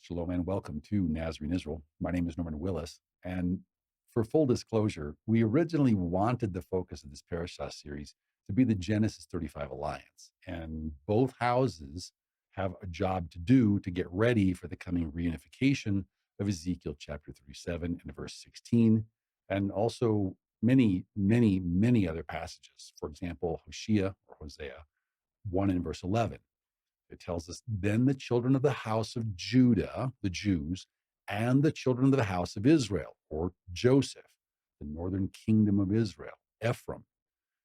Shalom and welcome to Nazarene Israel. My name is Norman Willis. And for full disclosure, we originally wanted the focus of this Parasha series to be the Genesis 35 Alliance. And both houses have a job to do to get ready for the coming reunification of Ezekiel chapter 37 and verse 16, and also many other passages. For example, Hosea 1 and verse 11. It tells us, then the children of the house of Judah, the Jews, and the children of the house of Israel, or Joseph, the northern kingdom of Israel, Ephraim,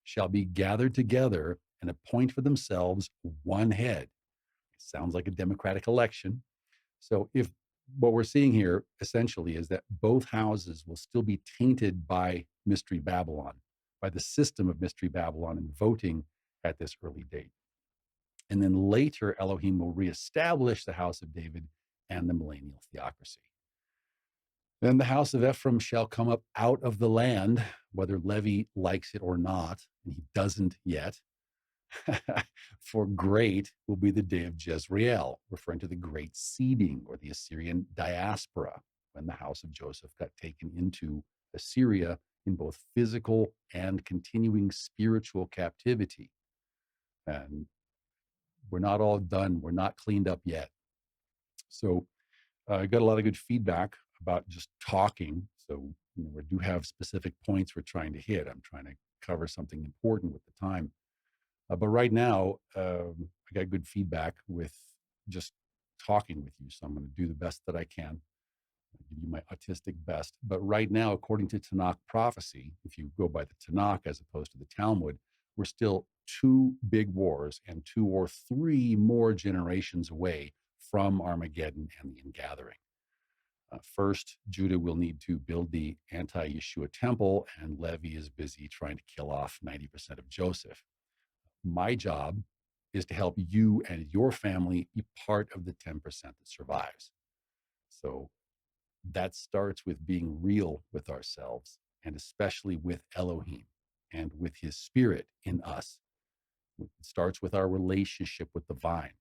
shall be gathered together and appoint for themselves one head. It sounds like a democratic election. So if what we're seeing here essentially is that both houses will still be tainted by Mystery Babylon, by the system of Mystery Babylon and voting at this early date. And then later, Elohim will reestablish the house of David and the millennial theocracy. Then the house of Ephraim shall come up out of the land, whether Levi likes it or not, and he doesn't yet. For great will be the day of Jezreel, referring to the great seeding or the Assyrian diaspora, when the house of Joseph got taken into Assyria in both physical and continuing spiritual captivity. And we're not all done. We're not cleaned up yet. So I got a lot of good feedback about just talking. So we do have specific points we're trying to hit. I'm trying to cover something important with the time. But right now, I got good feedback with just talking with you. So I'm going to do the best that I can. I'll give you my autistic best. But right now, according to Tanach prophecy, if you go by the Tanakh as opposed to the Talmud, we're still two big wars and 2 or 3 more generations away from Armageddon and the ingathering. First, Judah will need to build the anti-Yeshua temple, and Levi is busy trying to kill off 90% of Joseph. My job is to help you and your family be part of the 10% that survives. So that starts with being real with ourselves, and especially with Elohim and with his spirit in us. It starts with our relationship with the vine.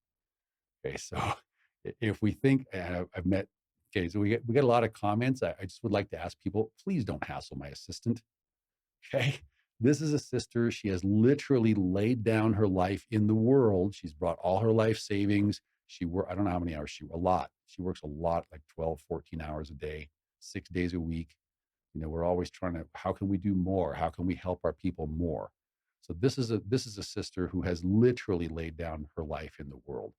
Okay, so if we think, and I've met, okay, so we get a lot of comments. I just would like to ask people, please don't hassle my assistant. Okay, this is a sister. She has literally laid down her life in the world. She's brought all her life savings. I don't know how many hours a lot. She works a lot, like 12, 14 hours a day, 6 days a week. We're always trying to, how can we do more? How can we help our people more? So this is a sister who has literally laid down her life in the world.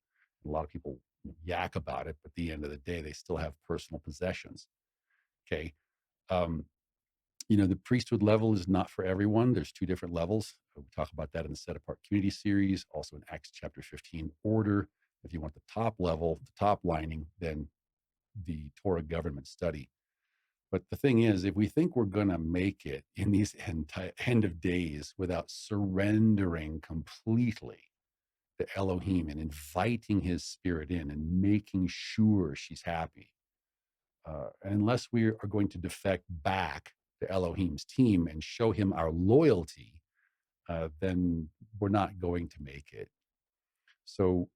A lot of people yak about it, but at the end of the day, they still have personal possessions. Okay. The priesthood level is not for everyone. There's 2 different levels. We talk about that in the Set Apart Community series, also in Acts chapter 15 order. If you want the top level, the top lining, then the Torah government study. But the thing is, if we think we're going to make it in these end of days without surrendering completely to Elohim and inviting his spirit in and making sure she's happy, unless we are going to defect back to Elohim's team and show him our loyalty, then we're not going to make it. So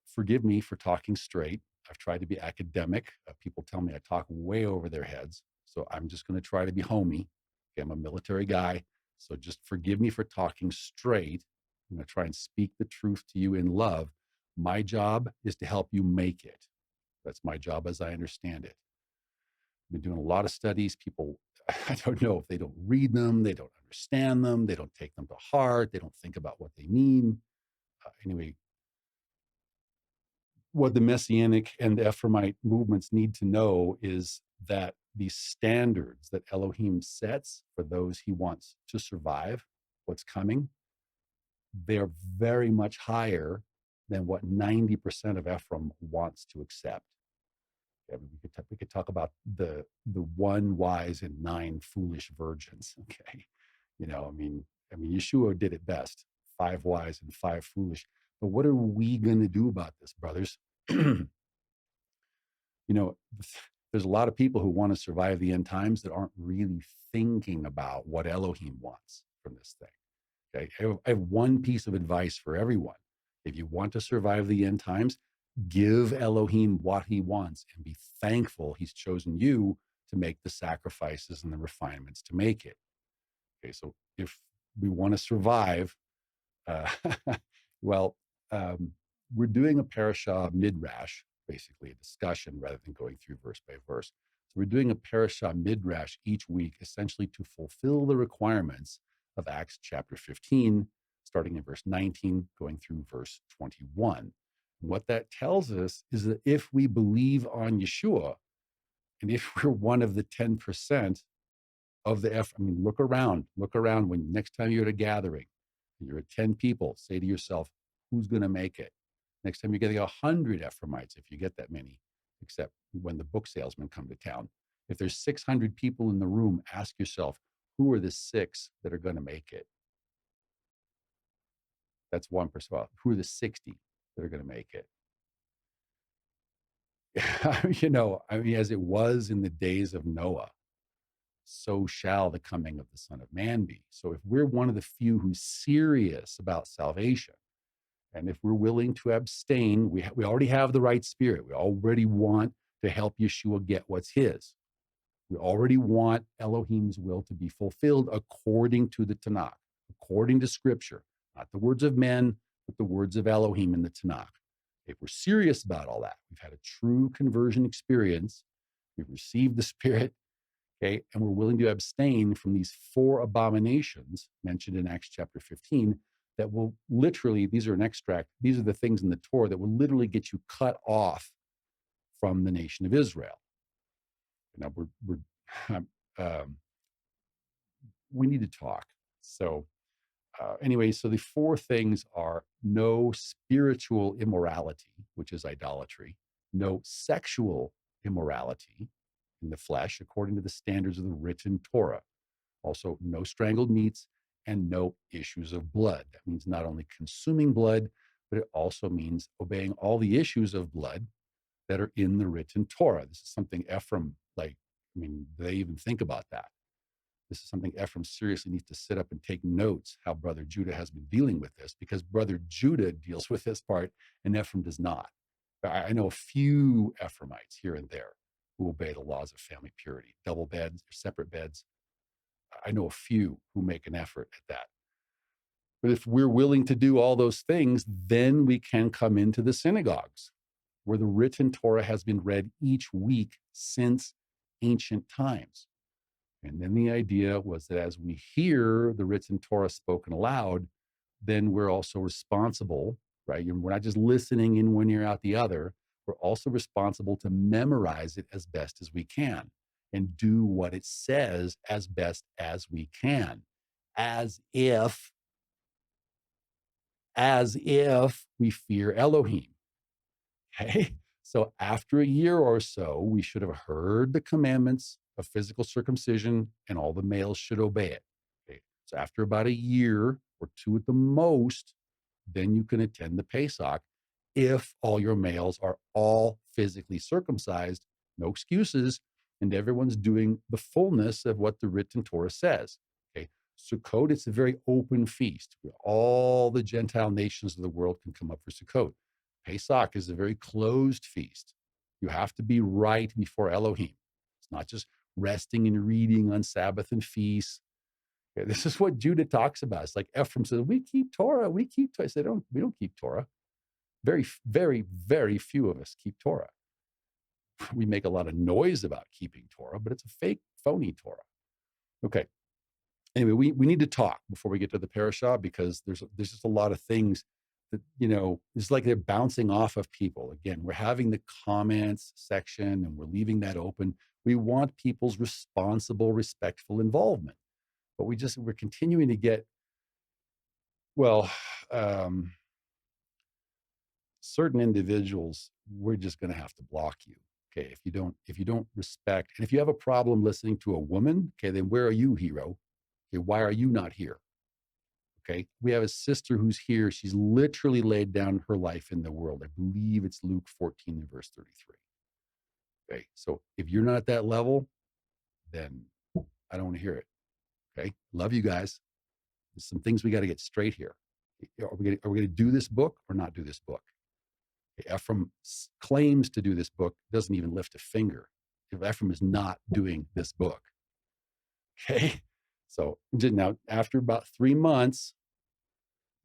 forgive me for talking straight. I've tried to be academic. People tell me I talk way over their heads. So I'm just going to try to be homey. Okay, I'm a military guy. So just forgive me for talking straight. I'm going to try and speak the truth to you in love. My job is to help you make it. That's my job as I understand it. I've been doing a lot of studies. People, I don't know if they don't read them, they don't understand them, they don't take them to heart, they don't think about what they mean. Anyway, what the Messianic and the Ephraimite movements need to know is that these standards that Elohim sets for those he wants to survive what's coming, they're very much higher than what 90% of Ephraim wants to accept. I mean, we could talk about the 1 wise and 9 foolish virgins. Okay, I mean, Yeshua did it best: 5 wise and 5 foolish. But what are we going to do about this, brothers? There's a lot of people who want to survive the end times that aren't really thinking about what Elohim wants from this thing. Okay, I have 1 piece of advice for everyone. If you want to survive the end times, give Elohim what he wants and be thankful he's chosen you to make the sacrifices and the refinements to make it. Okay, so if we want to survive, uh, well, um, we're doing a parasha midrash, basically a discussion rather than going through verse by verse. So we're doing a parasha midrash each week, essentially to fulfill the requirements of Acts chapter 15, starting in verse 19, going through verse 21. And what that tells us is that if we believe on Yeshua, and if we're one of the 10% of the I mean, look around when next time you're at a gathering, and you're at 10 people, say to yourself, who's going to make it? Next time you're getting 100 Ephraimites, if you get that many, except when the book salesmen come to town. If there's 600 people in the room, ask yourself, who are the 6 that are going to make it? That's 1%. Well, who are the 60 that are going to make it? I mean, as it was in the days of Noah, so shall the coming of the Son of Man be. So if we're one of the few who's serious about salvation, and if we're willing to abstain, we already have the right spirit. We already want to help Yeshua get what's his. We already want Elohim's will to be fulfilled according to the Tanakh, according to Scripture, not the words of men, but the words of Elohim in the Tanakh. If we're serious about all that, we've had a true conversion experience, we've received the Spirit, okay, and we're willing to abstain from these 4 abominations mentioned in Acts chapter 15 that will literally, these are an extract, these are the things in the Torah that will literally get you cut off from the nation of Israel. Now we need to talk. So anyway, so the 4 things are no spiritual immorality, which is idolatry, no sexual immorality in the flesh, according to the standards of the written Torah. Also, no strangled meats and no issues of blood. That means not only consuming blood, but it also means obeying all the issues of blood that are in the written Torah. This is something Ephraim, they even think about that. This is something Ephraim seriously needs to sit up and take notes how brother Judah has been dealing with this, because brother Judah deals with this part and Ephraim does not. I know a few Ephraimites here and there who obey the laws of family purity, double beds or separate beds. I know a few who make an effort at that. But if we're willing to do all those things, then we can come into the synagogues where the written Torah has been read each week since ancient times. And then the idea was that as we hear the written Torah spoken aloud, then we're also responsible, right? We're not just listening in one ear out the other. We're also responsible to memorize it as best as we can and do what it says as best as we can, as if we fear Elohim. Okay. So after a year or so, we should have heard the commandments of physical circumcision and all the males should obey it. Okay. So after about a year or 2 at the most, then you can attend the Pesach if all your males are all physically circumcised, no excuses, and everyone's doing the fullness of what the written Torah says. Okay. Sukkot, it's a very open feast. All the Gentile nations of the world can come up for Sukkot. Pesach is a very closed feast. You have to be right before Elohim. It's not just resting and reading on Sabbath and feasts. Okay, this is what Judah talks about. It's like Ephraim says, we keep Torah, we keep Torah. I said, we don't keep Torah. Very, very, very few of us keep Torah. We make a lot of noise about keeping Torah, but it's a fake, phony Torah. Okay. Anyway, we need to talk before we get to the parasha, because there's just a lot of things that, it's like they're bouncing off of people. Again, we're having the comments section and we're leaving that open. We want people's responsible, respectful involvement. But we're continuing to get, certain individuals, we're just going to have to block you. Okay. If you don't respect, and if you have a problem listening to a woman, okay, then where are you, hero? Okay, why are you not here? Okay. We have a sister who's here. She's literally laid down her life in the world. I believe it's Luke 14 and verse 33. Okay. So if you're not at that level, then I don't want to hear it. Okay. Love you guys. There's some things we got to get straight here. Are we going to do this book or not do this book? Ephraim claims to do this book, doesn't even lift a finger. If Ephraim is not doing this book. Okay. So now, after about 3 months,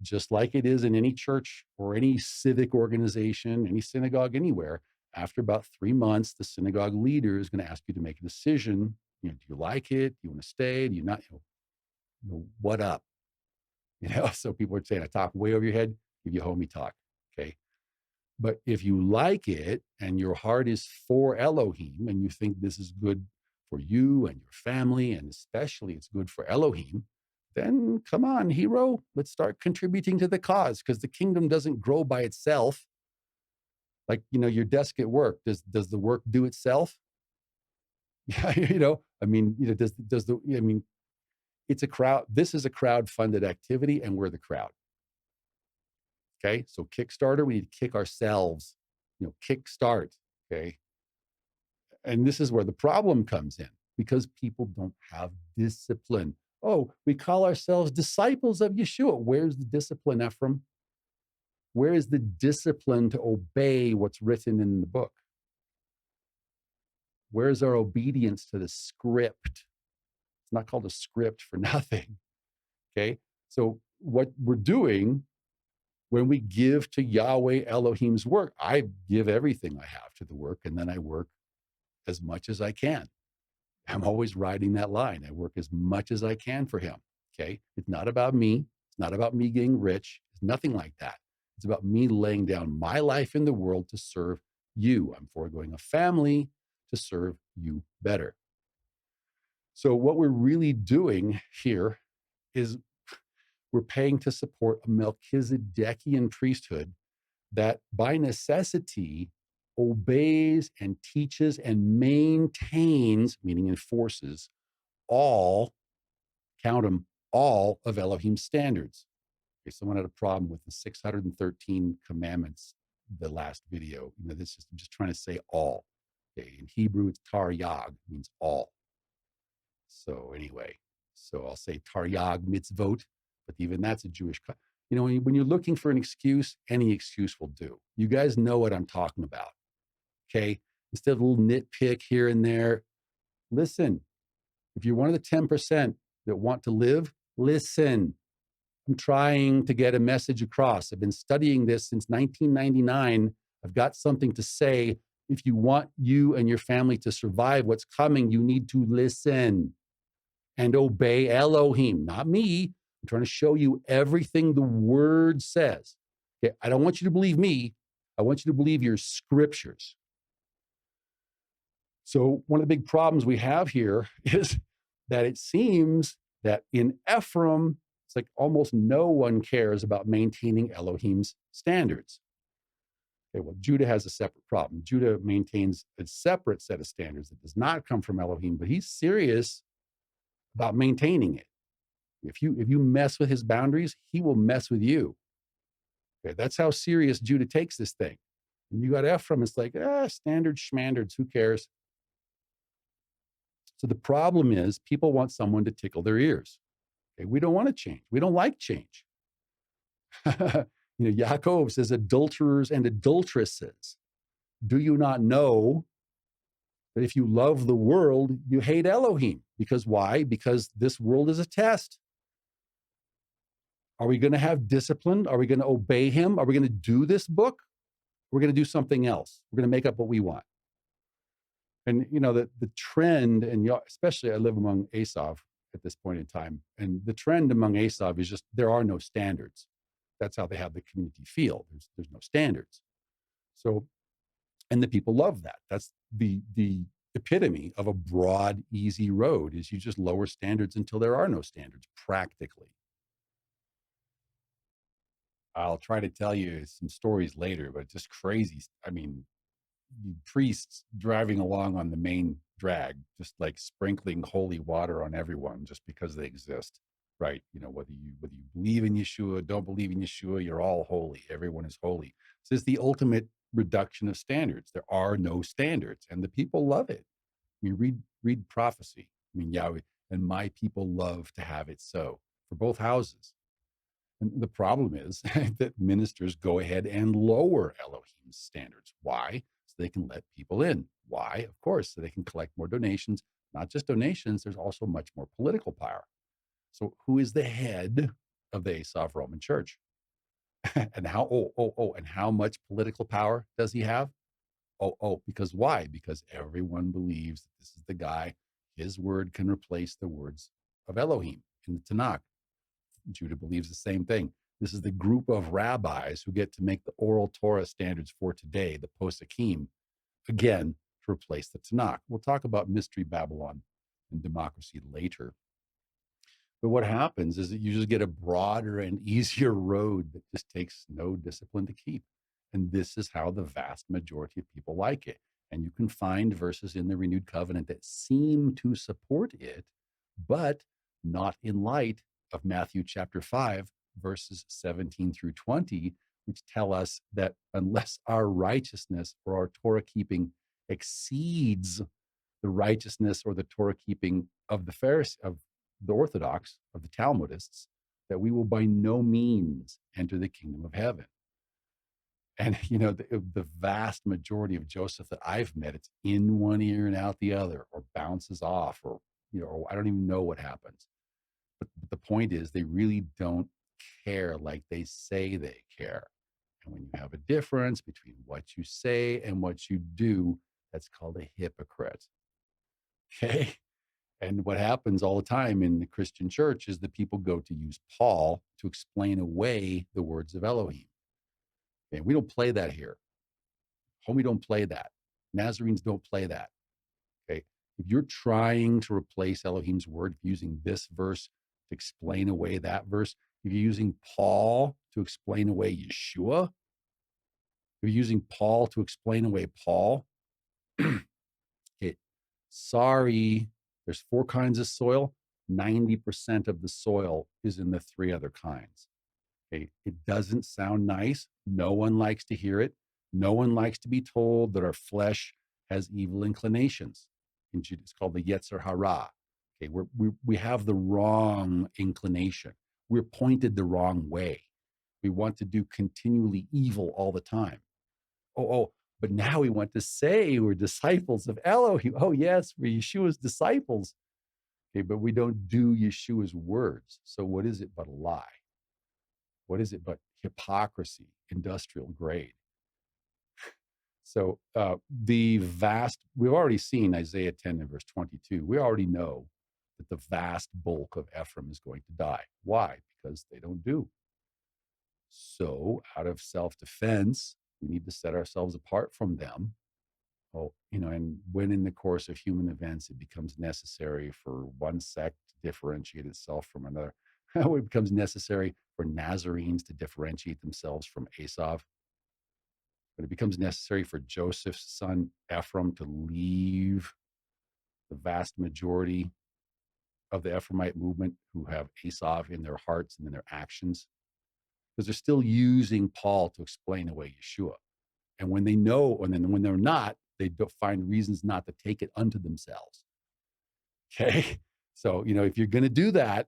just like it is in any church or any civic organization, any synagogue, anywhere, after about 3 months, the synagogue leader is going to ask you to make a decision. Do you like it? Do you want to stay? Do you not? What up? So people are saying, I talk way over your head, give you homie talk. Okay. But if you like it and your heart is for Elohim and you think this is good for you and your family, and especially it's good for Elohim, then come on, hero, let's start contributing to the cause, because the kingdom doesn't grow by itself. Like, your desk at work, does the work do itself? Yeah, it's a crowd. This is a crowd-funded activity, and we're the crowd. Okay, so Kickstarter, we need to kick ourselves, kickstart, okay? And this is where the problem comes in, because people don't have discipline. Oh, we call ourselves disciples of Yeshua. Where's the discipline, Ephraim? Where is the discipline to obey what's written in the book? Where's our obedience to the script? It's not called a script for nothing, okay? So what we're doing when we give to Yahweh Elohim's work, I give everything I have to the work, and then I work as much as I can. I'm always riding that line. I work as much as I can for him, okay? It's not about me. It's not about me getting rich. It's nothing like that. It's about me laying down my life in the world to serve you. I'm foregoing a family to serve you better. So what we're really doing here is we're paying to support a Melchizedekian priesthood that by necessity obeys and teaches and maintains, meaning enforces, all, count them, all of Elohim's standards. Okay, someone had a problem with the 613 commandments, the last video. I'm just trying to say all. Okay, in Hebrew, it's taryag, means all. So anyway, I'll say taryag mitzvot, but even that's a Jewish. When you're looking for an excuse, any excuse will do. You guys know what I'm talking about. Okay, instead of a little nitpick here and there, listen. If you're one of the 10% that want to live, listen. I'm trying to get a message across. I've been studying this since 1999. I've got something to say. If you want you and your family to survive what's coming, you need to listen and obey Elohim, not me. I'm trying to show you everything the word says. Okay, I don't want you to believe me. I want you to believe your scriptures. So one of the big problems we have here is that it seems that in Ephraim, it's like almost no one cares about maintaining Elohim's standards. Okay, well, Judah has a separate problem. Judah maintains a separate set of standards that does not come from Elohim, but he's serious about maintaining it. If you mess with his boundaries, he will mess with you. Okay, that's how serious Judah takes this thing. And you got Ephraim, it's like, standard schmandards, who cares? So the problem is people want someone to tickle their ears. Okay, we don't want to change. We don't like change. Yaakov says, adulterers and adulteresses, do you not know that if you love the world, you hate Elohim? Because why? Because this world is a test. Are we going to have discipline? Are we going to obey him? Are we going to do this book? We're going to do something else. We're going to make up what we want. And, the trend, and especially I live among Esav at this point in time, and the trend among Esav is just there are no standards. That's how they have the community feel. There's no standards. So, and the people love that. That's the epitome of a broad, easy road, is you just lower standards until there are no standards, practically. I'll try to tell you some stories later, but just crazy. I mean, priests driving along on the main drag, just like sprinkling holy water on everyone just because they exist, right? Whether you believe in Yeshua, don't believe in Yeshua, you're all holy. Everyone is holy. This is the ultimate reduction of standards. There are no standards, and the people love it. I mean, read prophecy. I mean, Yahweh, and my people love to have it so, for both houses. And the problem is that ministers go ahead and lower Elohim's standards. Why? So they can let people in. Why? Of course, so they can collect more donations. Not just donations, there's also much more political power. So who is the head of the Asaph Roman Church? And and how much political power does he have? Because why? Because everyone believes that this is the guy. His word can replace the words of Elohim in the Tanakh. Judah believes the same thing. This is the group of rabbis who get to make the oral Torah standards for today, the Posachim, again, to replace the Tanakh. We'll talk about Mystery Babylon and democracy later. But what happens is that you just get a broader and easier road that just takes no discipline to keep. And this is how the vast majority of people like it. And you can find verses in the renewed covenant that seem to support it, but not in light of Matthew chapter 5, verses 17 through 20, which tell us that unless our righteousness or our Torah keeping exceeds the righteousness or the Torah keeping of the Pharisees, of the Orthodox, of the Talmudists, that we will by no means enter the kingdom of heaven. And, the vast majority of Joseph that I've met, it's in one ear and out the other, or bounces off, or I don't even know what happens. But the point is, they really don't care like they say they care. And when you have a difference between what you say and what you do, that's called a hypocrite. Okay? And what happens all the time in the Christian church is that people go to use Paul to explain away the words of Elohim. And we don't play that here. Homie don't play that. Nazarenes don't play that. Okay. If you're trying to replace Elohim's word using this verse to explain away that verse, if you're using Paul to explain away Yeshua, if you're using Paul to explain away Paul, okay, sorry, there's 4 kinds of soil. 90% of the soil is in the 3 other kinds. Okay. It doesn't sound nice. No one likes to hear it. No one likes to be told that our flesh has evil inclinations. It's called the Yetzer Hara. Okay, we have the wrong inclination. We're pointed the wrong way. We want to do continually evil all the time. But now we want to say we're disciples of Elohim. Oh, yes, we're Yeshua's disciples. Okay, but we don't do Yeshua's words. So what is it but a lie? What is it but hypocrisy, industrial grade? So we've already seen Isaiah 10 and verse 22. We already know that the vast bulk of Ephraim is going to die. Why? Because they don't do. So out of self-defense, we need to set ourselves apart from them. And when in the course of human events, it becomes necessary for one sect to differentiate itself from another, it becomes necessary for Nazarenes to differentiate themselves from Asaph. But it becomes necessary for Joseph's son Ephraim to leave the vast majority of the Ephraimite movement who have Asaph in their hearts and in their actions, because they're still using Paul to explain away Yeshua. And when they know, and then when they're not, they find reasons not to take it unto themselves. Okay. So, if you're going to do that,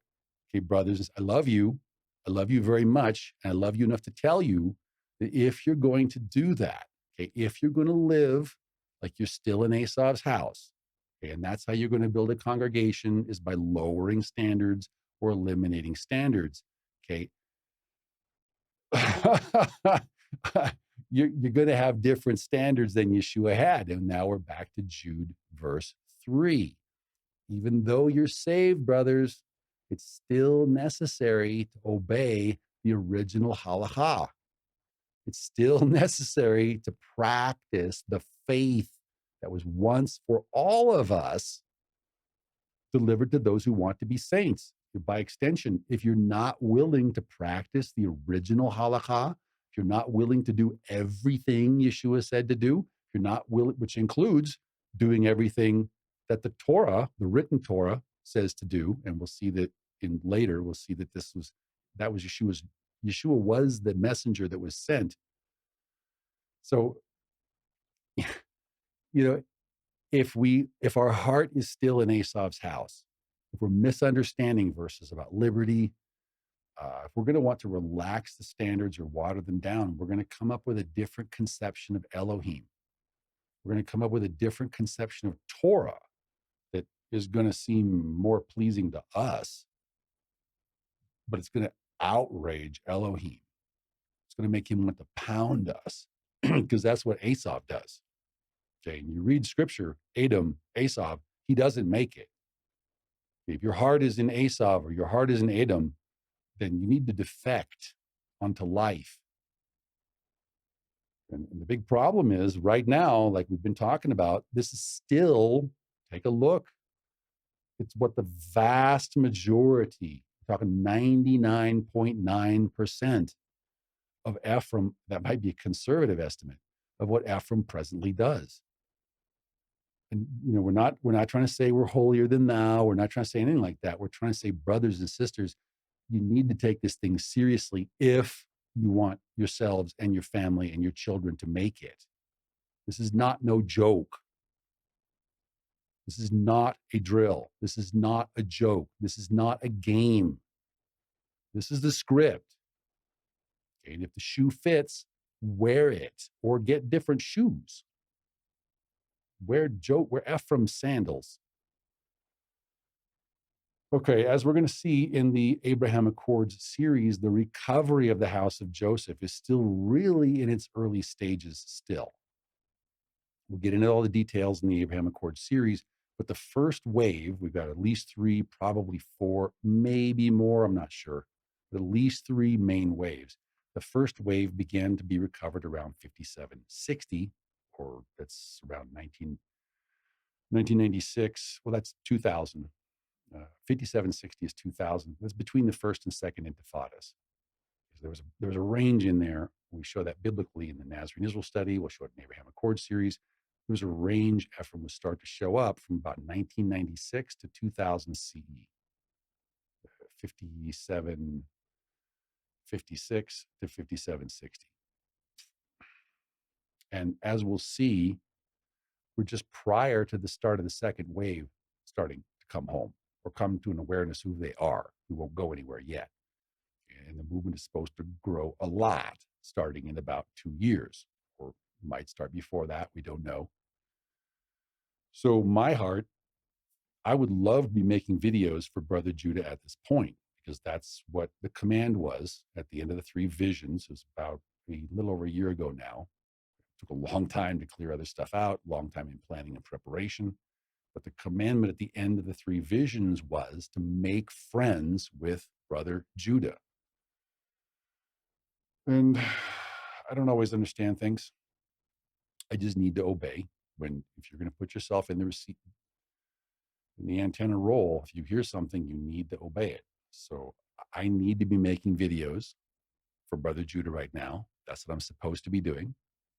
okay, brothers, I love you. I love you very much. And I love you enough to tell you that if you're going to do that, okay, if you're going to live like you're still in Asaph's house, okay, and that's how you're going to build a congregation, is by lowering standards or eliminating standards. Okay. You're going to have different standards than Yeshua had. And now we're back to Jude verse 3. Even though you're saved, brothers, it's still necessary to obey the original halakha. It's still necessary to practice the faith that was once for all of us delivered to those who want to be saints. By extension, if you're not willing to practice the original halakha, if you're not willing to do everything Yeshua said to do, if you're not willing, which includes doing everything that the Torah, the written Torah, says to do, and we'll see that we'll see that that was Yeshua's. Yeshua was the messenger that was sent. So, if our heart is still in Asaph's house, if we're misunderstanding verses about liberty, If we're going to want to relax the standards or water them down, we're going to come up with a different conception of Elohim. We're going to come up with a different conception of Torah that is going to seem more pleasing to us, but it's going to outrage Elohim. It's going to make him want to pound us because that's what Esau does. Okay, and you read scripture, Esau, he doesn't make it. If your heart is in Esau or your heart is in Edom, then you need to defect onto life. And the big problem is right now, like we've been talking about, this is still, take a look. It's what the vast majority, we're talking 99.9% of Ephraim, that might be a conservative estimate of what Ephraim presently does. And we're not trying to say we're holier than thou. We're not trying to say anything like that. We're trying to say, brothers and sisters, you need to take this thing seriously if you want yourselves and your family and your children to make it. This is not no joke. This is not a drill. This is not a joke. This is not a game. This is the script. Okay, and if the shoe fits, wear it or get different shoes. Wear Ephraim sandals. Okay, as we're going to see in the Abraham Accords series, the recovery of the house of Joseph is still really in its early stages still. We'll get into all the details in the Abraham Accords series, but the first wave, we've got at least 3, probably 4, maybe more, I'm not sure, but at least 3 main waves. The first wave began to be recovered around 5760, or that's around 1996. Well, that's 2000. 5760 is 2000. That's between the first and second intifadas. There was a range in there. We show that biblically in the Nazarene Israel study. We'll show it in the Abraham Accord series. There was a range Ephraim would start to show up from about 1996 to 2000 CE. 5756 to 5760. And as we'll see, we're just prior to the start of the second wave starting to come home or come to an awareness of who they are. We won't go anywhere yet. And the movement is supposed to grow a lot starting in about 2 years, or might start before that. We don't know. So my heart, I would love to be making videos for Brother Judah at this point, because that's what the command was at the end of the 3 visions. It was about a little over a year ago now. It took a long time to clear other stuff out, long time in planning and preparation. But the commandment at the end of the 3 visions was to make friends with Brother Judah. And I don't always understand things. I just need to obey. If you're going to put yourself in the receipt, in the antenna role, if you hear something, you need to obey it. So I need to be making videos for Brother Judah right now. That's what I'm supposed to be doing.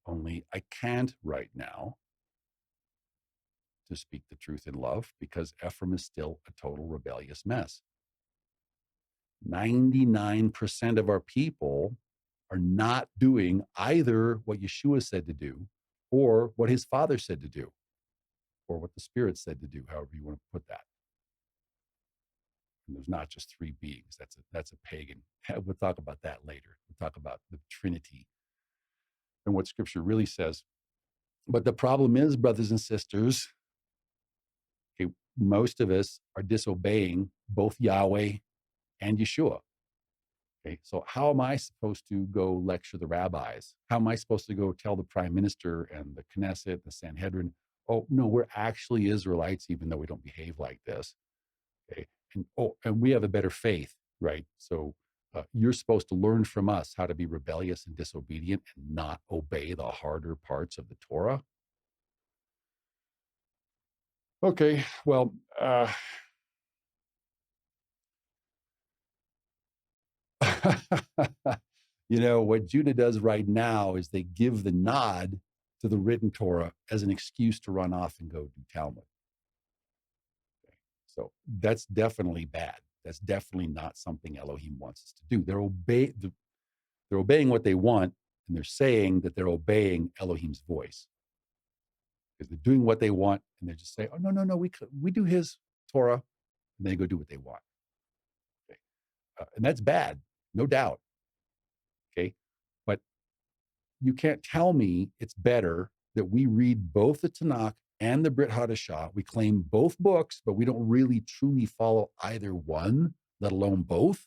Only I can't right now, to speak the truth in love, because Ephraim is still a total rebellious mess. 99% of our people are not doing either what Yeshua said to do or what his father said to do or what the Spirit said to do, however you want to put that. And there's not just 3 beings. That's a pagan. We'll talk about that later. We'll talk about the Trinity and what Scripture really says. But the problem is, brothers and sisters, okay, most of us are disobeying both Yahweh and Yeshua. Okay, so how am I supposed to go lecture the rabbis? How am I supposed to go tell the prime minister and the Knesset, the Sanhedrin, oh, no, we're actually Israelites, even though we don't behave like this. Okay, and we have a better faith, right? So you're supposed to learn from us how to be rebellious and disobedient and not obey the harder parts of the Torah. Okay, well, what Judah does right now is they give the nod to the written Torah as an excuse to run off and go do Talmud. Okay. So that's definitely bad. That's definitely not something Elohim wants us to do. They're obeying what they want, and they're saying that they're obeying Elohim's voice. Because they're doing what they want, and they just say, oh, no, we do his Torah, and they go do what they want. Okay. And that's bad, no doubt. Okay. But you can't tell me it's better that we read both the Tanakh and the Brit Hadashah. We claim both books, but we don't really truly follow either one, let alone both.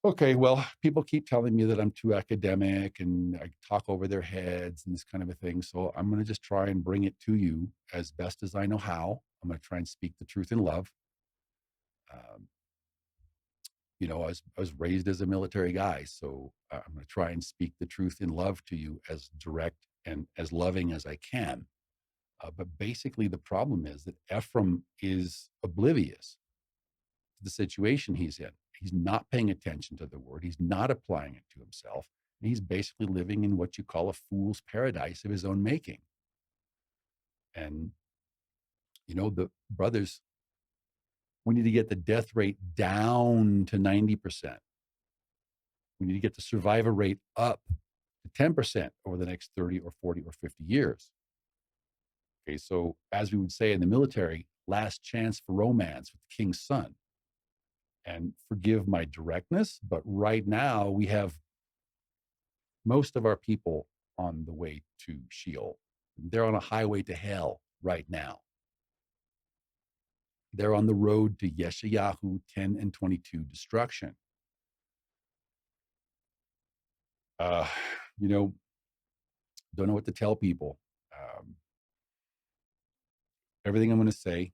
Okay, well, people keep telling me that I'm too academic and I talk over their heads and this kind of a thing. So I'm going to just try and bring it to you as best as I know how. I'm going to try and speak the truth in love. Um, I was raised as a military guy, so I'm going to try and speak the truth in love to you as direct and as loving as I can. But basically, the problem is that Ephraim is oblivious to the situation he's in. He's not paying attention to the word. He's not applying it to himself. And he's basically living in what you call a fool's paradise of his own making. And, the brothers, we need to get the death rate down to 90%. We need to get the survivor rate up to 10% over the next 30 or 40 or 50 years. Okay, so as we would say in the military, last chance for romance with the king's son. And forgive my directness, but right now we have most of our people on the way to Sheol. They're on a highway to hell right now. They're on the road to Yeshayahu 10 and 22 destruction. Uh, you know, don't know what to tell people. Everything I'm going to say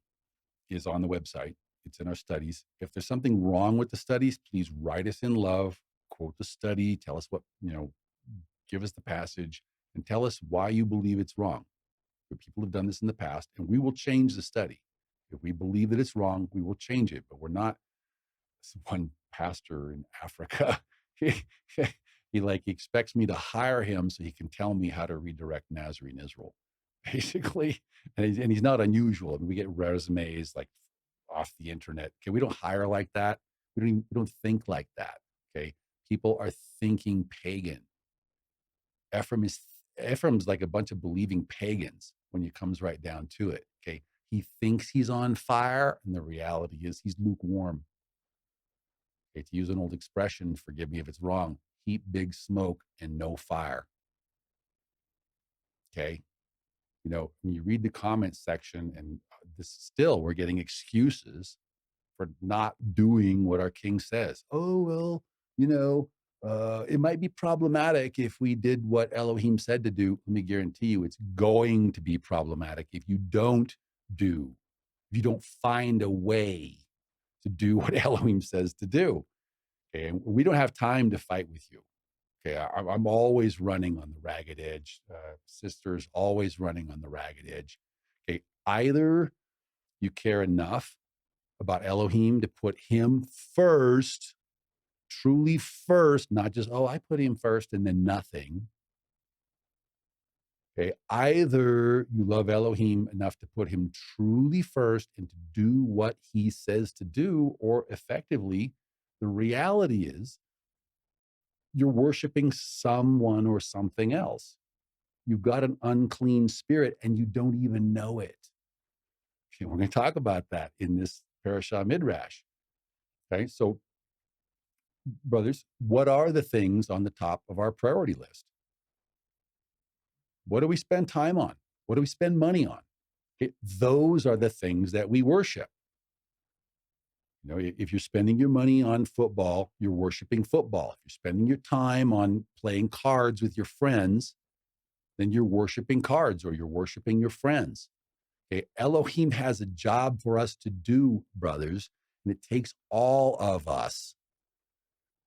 is on the website. It's in our studies. If there's something wrong with the studies, please write us in love, quote the study, tell us give us the passage, and tell us why you believe it's wrong. People have done this in the past, and we will change the study. If we believe that it's wrong, we will change it. But we're not. One pastor in Africa, he expects me to hire him so he can tell me how to redirect Nazarene Israel, basically. And he's not unusual. I mean, we get resumes like off the internet. Okay, we don't hire like that. We don't think like that. Okay, people are thinking pagan. Ephraim's like a bunch of believing pagans when it comes right down to it. Okay, he thinks he's on fire, and the reality is he's lukewarm. Okay, to use an old expression, forgive me if it's wrong, heap big smoke and no fire. Okay, when you read the comments section, and we're getting excuses for not doing what our king says. Oh, well, it might be problematic if we did what Elohim said to do. Let me guarantee you it's going to be problematic if you don't find a way to do what Elohim says to do. Okay, and we don't have time to fight with you. Okay, I'm always running on the ragged edge. Sisters always running on the ragged edge. Okay, either you care enough about Elohim to put him first, truly first, not just, oh, I put him first and then nothing. Okay, either you love Elohim enough to put him truly first and to do what he says to do, or effectively, the reality is you're worshiping someone or something else. You've got an unclean spirit and you don't even know it. Okay, we're going to talk about that in this Parasha Midrash. Okay, so brothers, what are the things on the top of our priority list? What do we spend time on? What do we spend money on? Okay, those are the things that we worship. If you're spending your money on football, you're worshiping football. If you're spending your time on playing cards with your friends, then you're worshiping cards or you're worshiping your friends. Okay, Elohim has a job for us to do, brothers, and it takes all of us.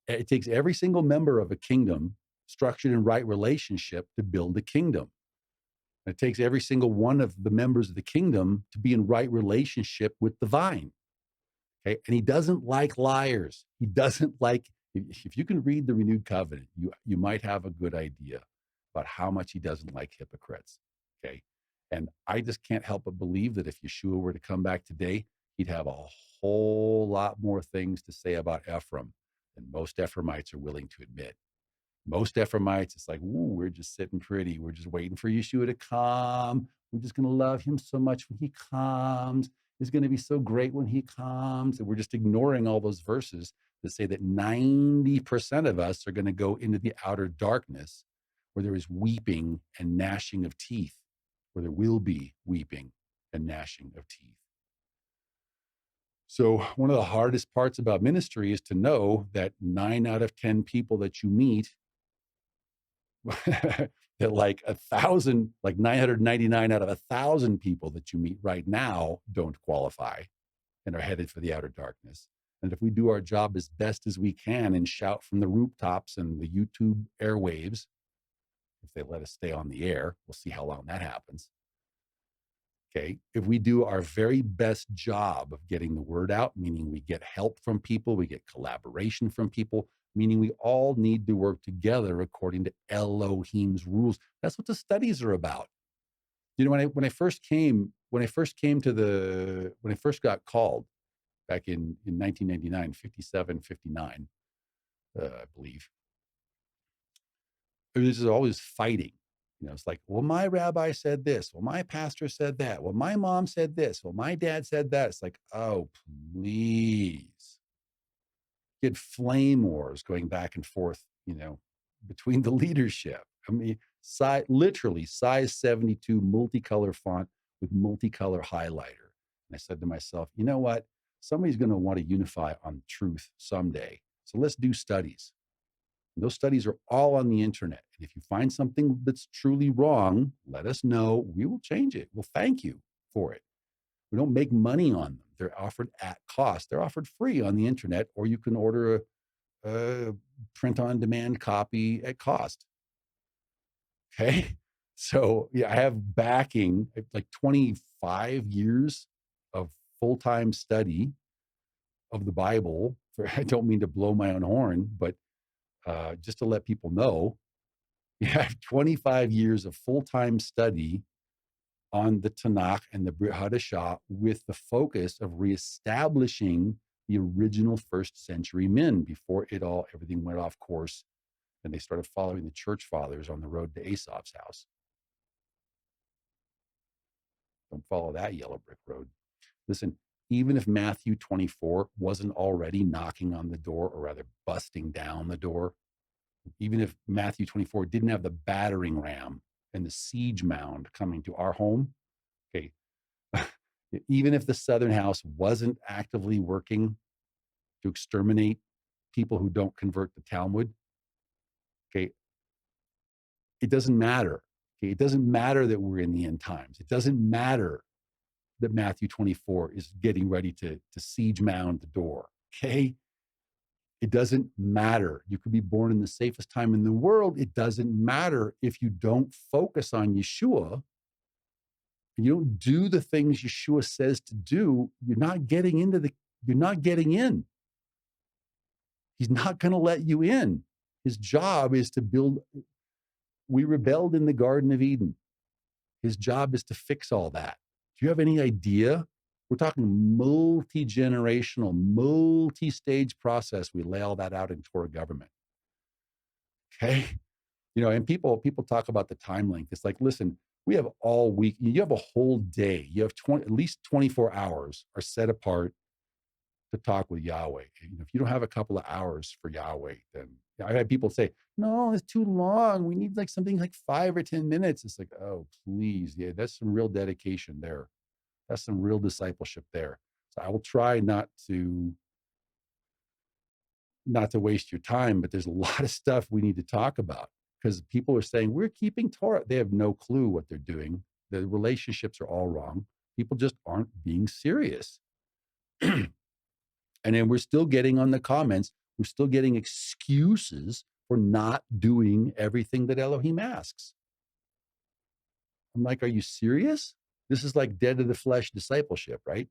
It takes every single member of a kingdom structured in right relationship to build a kingdom. And it takes every single one of the members of the kingdom to be in right relationship with the vine. Okay, and he doesn't like liars. He doesn't like, if you can read the renewed covenant, you might have a good idea about how much he doesn't like hypocrites. Okay, and I just can't help but believe that if Yeshua were to come back today, he'd have a whole lot more things to say about Ephraim than most Ephraimites are willing to admit. Most Ephraimites, it's like, ooh, we're just sitting pretty. We're just waiting for Yeshua to come. We're just going to love him so much when he comes. is going to be so great when he comes. And we're just ignoring all those verses that say that 90% of us are going to go into the outer darkness where there is weeping and gnashing of teeth, where there will be weeping and gnashing of teeth. So, one of the hardest parts about ministry is to know that 9 out of 10 people that you meet, that like 1,000, like 999 out of 1,000 people that you meet right now don't qualify and are headed for the outer darkness. And if we do our job as best as we can and shout from the rooftops and the YouTube airwaves, if they let us stay on the air, we'll see how long that happens. Okay. If we do our very best job of getting the word out, meaning we get help from people, we get collaboration from people, meaning we all need to work together according to Elohim's rules. That's what the studies are about. You know, when I first got called back in 1999, 57, 59, I believe, there's always fighting. You know, it's like, well, my rabbi said this. Well, my pastor said that. Well, my mom said this. Well, my dad said that. It's like, oh, please. Get flame wars going back and forth, you know, between the leadership. I mean, literally size 72 multicolor font with multicolor highlighter. And I said to myself, you know what? Somebody's going to want to unify on truth someday. So let's do studies. And those studies are all on the internet. And if you find something that's truly wrong, let us know. We will change it. We'll thank you for it. We don't make money on them. They're offered at cost. They're offered free on the internet, or you can order a print-on-demand copy at cost. Okay? So yeah, I have backing, like 25 years of full-time study of the Bible. I don't mean to blow my own horn, but just to let people know, you have 25 years of full-time study on the Tanach and the Brit Hadashah with the focus of reestablishing the original first century men before everything went off course and they started following the church fathers on the road to Aesop's house. Don't follow that yellow brick road. Listen, even if Matthew 24 wasn't already knocking on the door, or rather busting down the door, even if Matthew 24 didn't have the battering ram and the siege mound coming to our home, okay, even if the Southern House wasn't actively working to exterminate people who don't convert the Talmud, okay, it doesn't matter. Okay, it doesn't matter that we're in the end times. It doesn't matter that Matthew 24 is getting ready to siege mound the door. Okay, it doesn't matter. You could be born in the safest time in the world. It doesn't matter if you don't focus on Yeshua and you don't do the things Yeshua says to do. You're not getting in. He's not going to let you in. His job is to build. We rebelled in the Garden of Eden. His job is to fix all that. Do you have any idea? We're talking multi-generational, multi-stage process. We lay all that out in Torah government. Okay. You know, and people talk about the time length. It's like, listen, we have all week. You have a whole day. You have at least 24 hours are set apart to talk with Yahweh. You know, if you don't have a couple of hours for Yahweh, then I've had people say, no, it's too long. We need like something like 5 or 10 minutes. It's like, oh, please. Yeah, that's some real dedication there. That's some real discipleship there. So I will try not to waste your time, but there's a lot of stuff we need to talk about because people are saying we're keeping Torah. They have no clue what they're doing. The relationships are all wrong. People just aren't being serious. And then we're still getting on the comments, we're still getting excuses for not doing everything that Elohim asks. I'm like, are you serious? This is like dead to the flesh discipleship, right?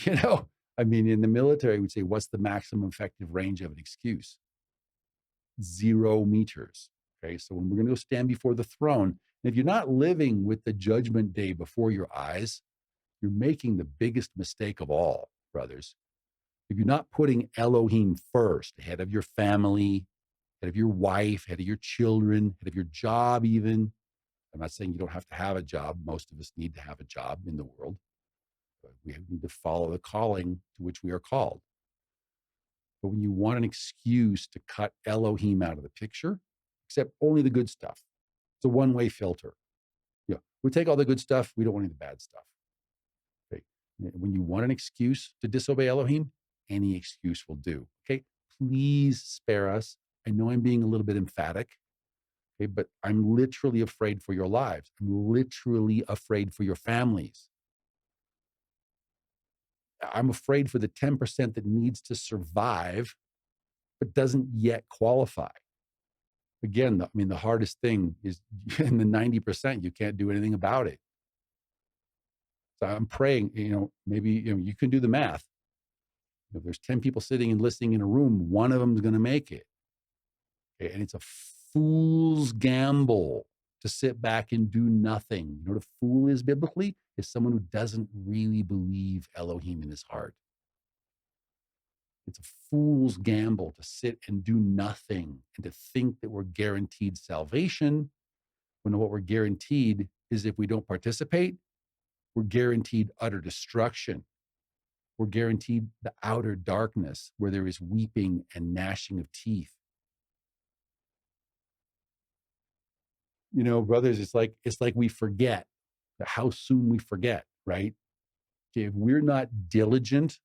You know, I mean, in the military, we'd say, what's the maximum effective range of an excuse? 0 meters. Okay. So when we're going to go stand before the throne, and if you're not living with the judgment day before your eyes, you're making the biggest mistake of all, brothers. If you're not putting Elohim first, ahead of your family, head of your wife, head of your children, head of your job, even, I'm not saying you don't have to have a job. Most of us need to have a job in the world. But we need to follow the calling to which we are called. But when you want an excuse to cut Elohim out of the picture, accept only the good stuff. It's a one-way filter. We take all the good stuff. We don't want any of the bad stuff. Okay. When you want an excuse to disobey Elohim, any excuse will do. Okay. Please spare us. I know I'm being a little bit emphatic. Okay, but I'm literally afraid for your lives. I'm literally afraid for your families. I'm afraid for the 10% that needs to survive, but doesn't yet qualify. Again, the hardest thing is in the 90%, you can't do anything about it. So I'm praying, maybe you can do the math. If there's 10 people sitting and listening in a room, one of them is going to make it. Okay, and it's a fool's gamble to sit back and do nothing. You know what a fool is biblically? Is someone who doesn't really believe Elohim in his heart. It's a fool's gamble to sit and do nothing and to think that we're guaranteed salvation when what we're guaranteed is if we don't participate, we're guaranteed utter destruction. We're guaranteed the outer darkness where there is weeping and gnashing of teeth. Brothers, it's like we forget how soon we forget, right? If we're not diligent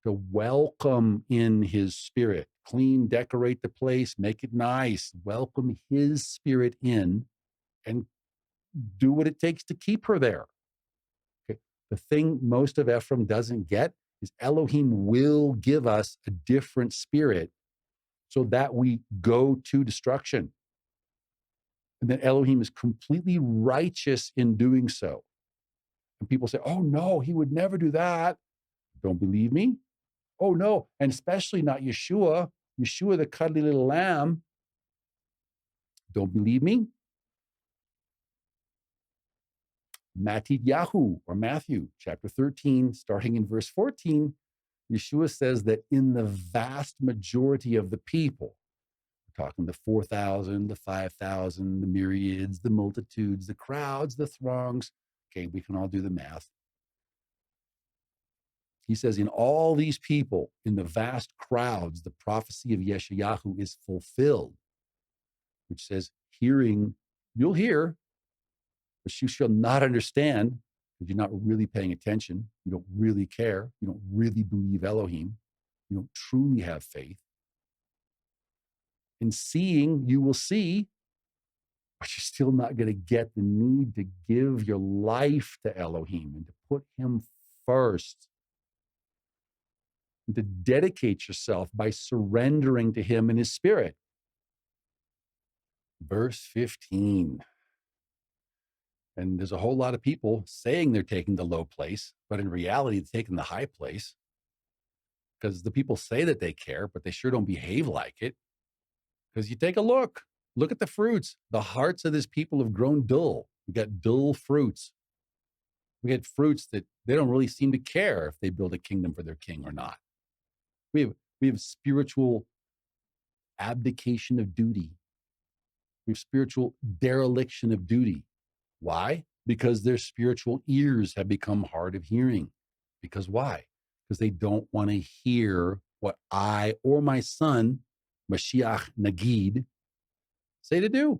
to welcome in his spirit, clean, decorate the place, make it nice, welcome his spirit in, and do what it takes to keep her there. Okay. The thing most of Ephraim doesn't get is Elohim will give us a different spirit so that we go to destruction. And then Elohim is completely righteous in doing so. And people say, oh no, he would never do that. Don't believe me? Oh no, and especially not Yeshua, the cuddly little lamb. Don't believe me? Yahweh or Matthew chapter 13, starting in verse 14, Yeshua says that in the vast majority of the people, we're talking the 4,000, the 5,000, the myriads, the multitudes, the crowds, the throngs. Okay, we can all do the math. He says, in all these people, in the vast crowds, the prophecy of Yeshayahu is fulfilled, which says, hearing, you'll hear, but you shall not understand, because you're not really paying attention. You don't really care. You don't really believe Elohim. You don't truly have faith. In seeing, you will see, but you're still not going to get the need to give your life to Elohim and to put him first. And to dedicate yourself by surrendering to him and his spirit. Verse 15. And there's a whole lot of people saying they're taking the low place, but in reality, it's taking the high place. Because the people say that they care, but they sure don't behave like it. Because you take a look at the fruits. The hearts of this people have grown dull. We got dull fruits. We get fruits that they don't really seem to care if they build a kingdom for their king or not. We have spiritual abdication of duty. We have spiritual dereliction of duty. Why? Because their spiritual ears have become hard of hearing. Because why? Because they don't want to hear what I or my son, Mashiach Nagid, say to do.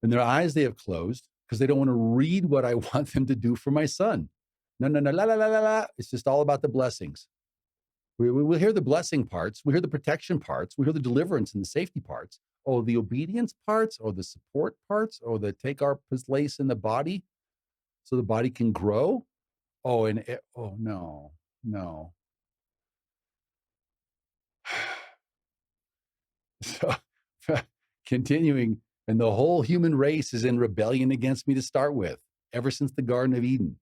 And their eyes they have closed because they don't want to read what I want them to do for my son. No, la, la, la, la, la. It's just all about the blessings. We'll hear the blessing parts. We hear the protection parts. We hear the deliverance and the safety parts. Oh, the obedience parts, or the support parts, or the take our place in the body so the body can grow. Oh, no. So continuing, and the whole human race is in rebellion against me to start with, ever since the Garden of Eden.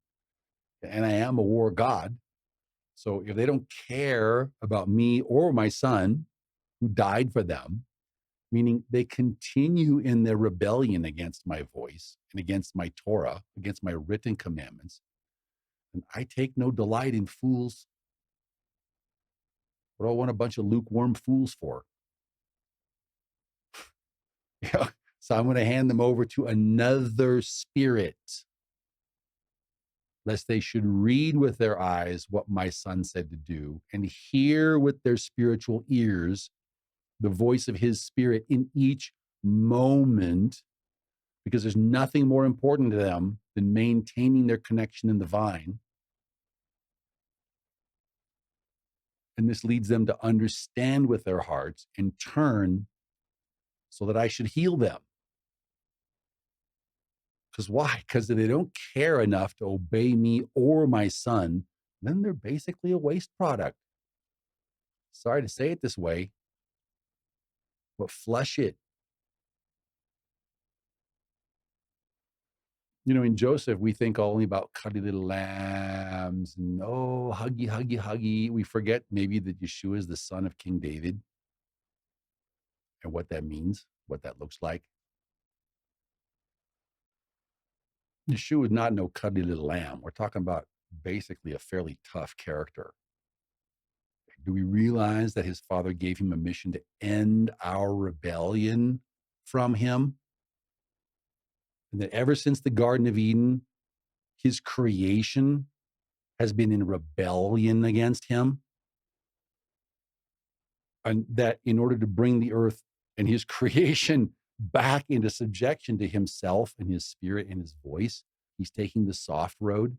And I am a war god. So if they don't care about me or my son who died for them, meaning they continue in their rebellion against my voice and against my Torah, against my written commandments, and I take no delight in fools. What do I want a bunch of lukewarm fools for? So I'm going to hand them over to another spirit, lest they should read with their eyes what my son said to do and hear with their spiritual ears the voice of his spirit in each moment, because there's nothing more important to them than maintaining their connection in the vine. And this leads them to understand with their hearts and turn so that I should heal them. Because why? Because if they don't care enough to obey me or my son, then they're basically a waste product. Sorry to say it this way, but flush it. You know, in Joseph, we think only about cuddly little lambs and, oh, huggy, huggy, huggy. We forget maybe that Yeshua is the son of King David and what that means, what that looks like. Yeshua is not no cuddly little lamb. We're talking about basically a fairly tough character. Do we realize that his father gave him a mission to end our rebellion from him? And that ever since the Garden of Eden, his creation has been in rebellion against him? And that in order to bring the earth and his creation back into subjection to himself and his spirit and his voice, he's taking the soft road.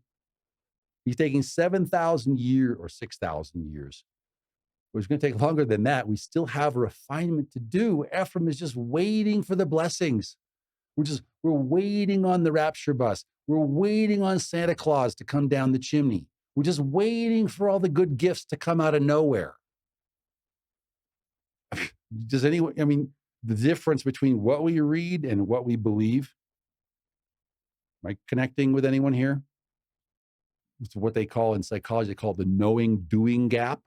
He's taking 7,000 years or 6,000 years. It's going to take longer than that. We still have refinement to do. Ephraim is just waiting for the blessings. We're waiting on the rapture bus. We're waiting on Santa Claus to come down the chimney. We're just waiting for all the good gifts to come out of nowhere. Does anyone, I mean, the difference between what we read and what we believe, am I connecting with anyone here? It's what they call in psychology, they call the knowing doing gap.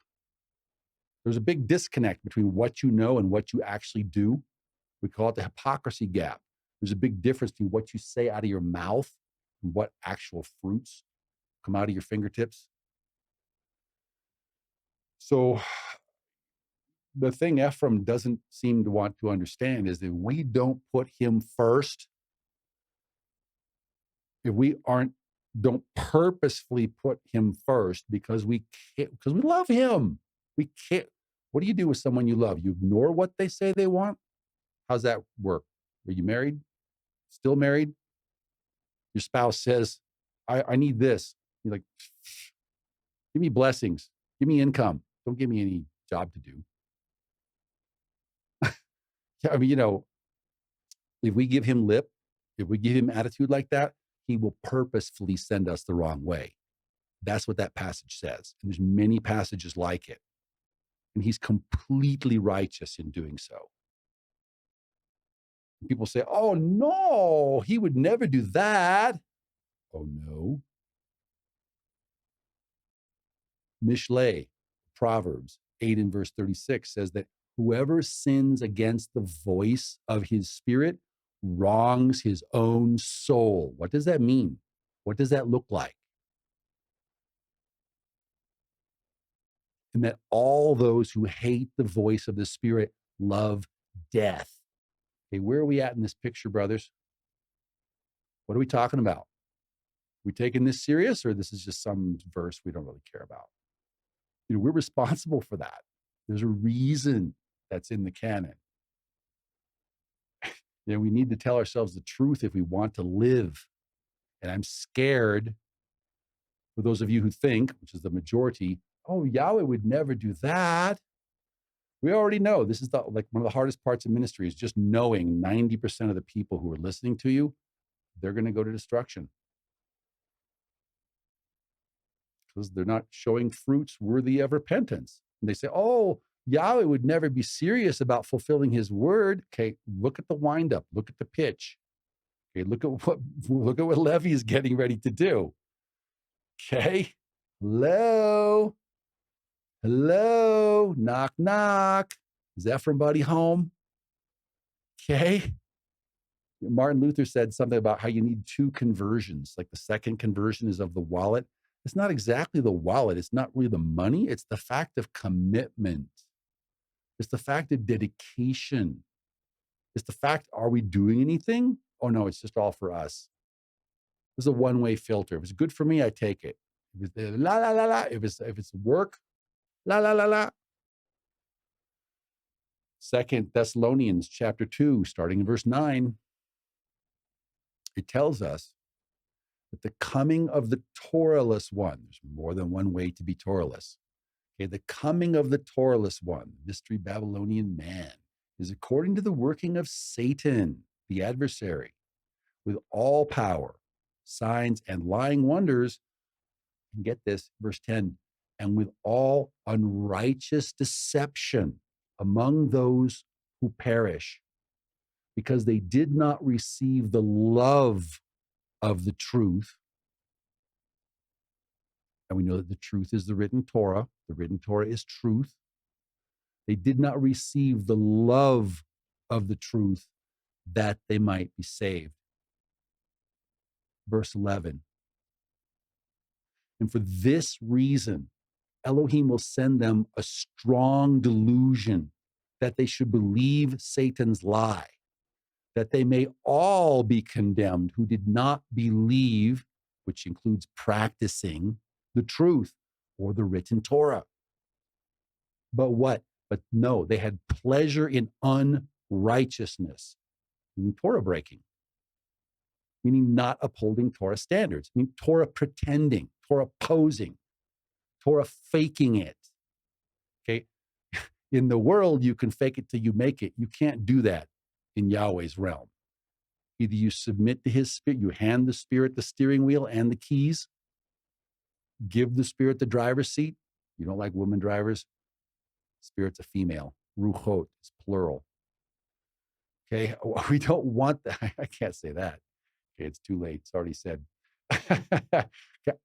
There's a big disconnect between what you know and what you actually do. We call it the hypocrisy gap. There's a big difference between what you say out of your mouth and what actual fruits come out of your fingertips. So the thing Ephraim doesn't seem to want to understand is that we don't put him first. If we don't purposefully put him first because we love him. We can't. What do you do with someone you love? You ignore what they say they want? How's that work? Are you married? Still married? Your spouse says, I need this. You're like, give me blessings. Give me income. Don't give me any job to do. Yeah, I mean, you know, if we give him lip, if we give him attitude like that, he will purposefully send us the wrong way. That's what that passage says. And there's many passages like it. And he's completely righteous in doing so. People say, oh, no, he would never do that. Oh, no. Mishlei, Proverbs 8 and verse 36 says that whoever sins against the voice of his spirit wrongs his own soul. What does that mean? What does that look like? And that all those who hate the voice of the spirit love death. Okay, where are we at in this picture, brothers? What are we talking about? We taking this serious, or this is just some verse we don't really care about? You know, we're responsible for that. There's a reason that's in the canon. You know, we need to tell ourselves the truth if we want to live. And I'm scared for those of you who think, which is the majority, oh, Yahweh would never do that. We already know this is like one of the hardest parts of ministry is just knowing 90% of the people who are listening to you, they're going to go to destruction because they're not showing fruits worthy of repentance. And they say, oh, Yahweh would never be serious about fulfilling his word. Okay, look at the windup, look at the pitch. Okay, look at what Levi is getting ready to do. Okay, hello, knock, knock. Is Ephraim buddy home? Okay. Martin Luther said something about how you need two conversions. Like the second conversion is of the wallet. It's not exactly the wallet. It's not really the money. It's the fact of commitment. It's the fact of dedication. It's the fact, are we doing anything? Oh no, it's just all for us. This is a one-way filter. If it's good for me, I take it. If it's la la la la, if it's work, la la la la. Second Thessalonians chapter 2, starting in verse 9, it tells us that the coming of the Torahless one, there's more than one way to be Torahless. Okay, the coming of the Torahless one, mystery Babylonian man, is according to the working of Satan, the adversary, with all power, signs, and lying wonders. And get this, verse 10, and with all unrighteous deception among those who perish, because they did not receive the love of the truth. And we know that the truth is the written Torah. The written Torah is truth. They did not receive the love of the truth that they might be saved. Verse 11. And for this reason, Elohim will send them a strong delusion that they should believe Satan's lie, that they may all be condemned who did not believe, which includes practicing the truth or the written Torah. But what? But no, they had pleasure in unrighteousness, meaning Torah breaking, meaning not upholding Torah standards, meaning Torah pretending, Torah posing, Torah faking it. Okay. In the world, you can fake it till you make it. You can't do that in Yahweh's realm. Either you submit to his spirit, you hand the spirit the steering wheel and the keys, give the spirit the driver's seat. You don't like women drivers? Spirit's a female. Ruchot is plural. Okay, we don't want that. I can't say that. Okay, it's too late. It's already said. Okay,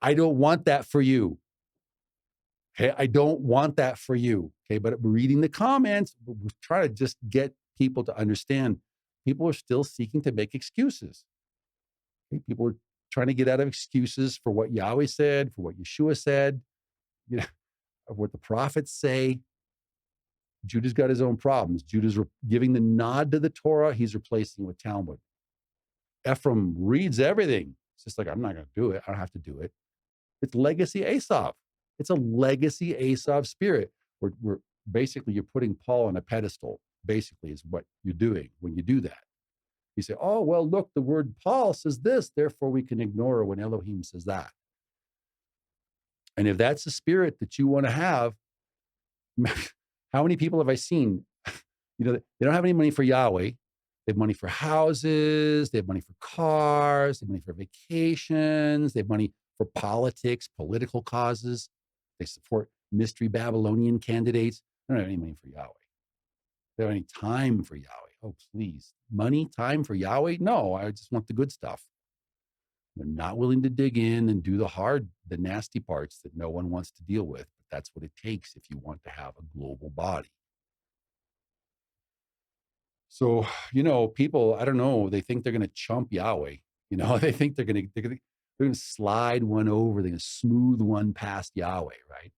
I don't want that for you. Okay, I don't want that for you. Okay, but reading the comments, we're trying to just get people to understand. People are still seeking to make excuses. Okay, people are trying to get out of excuses for what Yahweh said, for what Yeshua said, you know, of what the prophets say. Judah's got his own problems. Judah's giving the nod to the Torah. He's replacing it with Talmud. Ephraim reads everything. It's just like, I'm not going to do it. I don't have to do it. It's legacy Esav. It's a legacy Esav spirit. We're basically, you're putting Paul on a pedestal, basically, is what you're doing when you do that. You say, oh, well, look, the word Paul says this, therefore we can ignore when Elohim says that. And if that's the spirit that you want to have, how many people have I seen? You know, they don't have any money for Yahweh. They have money for houses. They have money for cars. They have money for vacations. They have money for politics, political causes. They support mystery Babylonian candidates. They don't have any money for Yahweh. They don't have any time for Yahweh. Oh, please. Money, time for Yahweh? No, I just want the good stuff. They're not willing to dig in and do the hard, the nasty parts that no one wants to deal with. But that's what it takes if you want to have a global body. So, you know, people, I don't know, they think they're going to chump Yahweh. You know, they think they're going to slide one over. They're going to smooth one past Yahweh, right?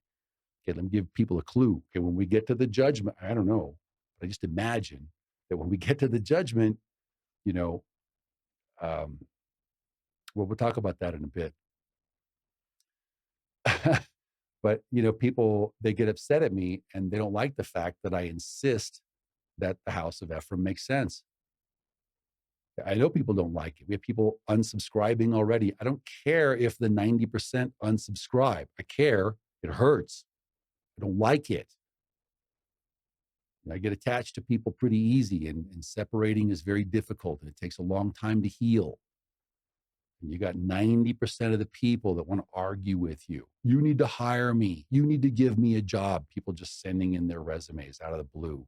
Okay, let me give people a clue. Okay, when we get to the judgment, I don't know. I just imagine that when we get to the judgment, you know, well, we'll talk about that in a bit. But, you know, people, they get upset at me and they don't like the fact that I insist that the house of Ephraim makes sense. I know people don't like it. We have people unsubscribing already. I don't care if the 90% unsubscribe. I care. It hurts. I don't like it. I get attached to people pretty easy, and separating is very difficult, and it takes a long time to heal. And you got 90% of the people that want to argue with you. You need to hire me. You need to give me a job. People just sending in their resumes out of the blue.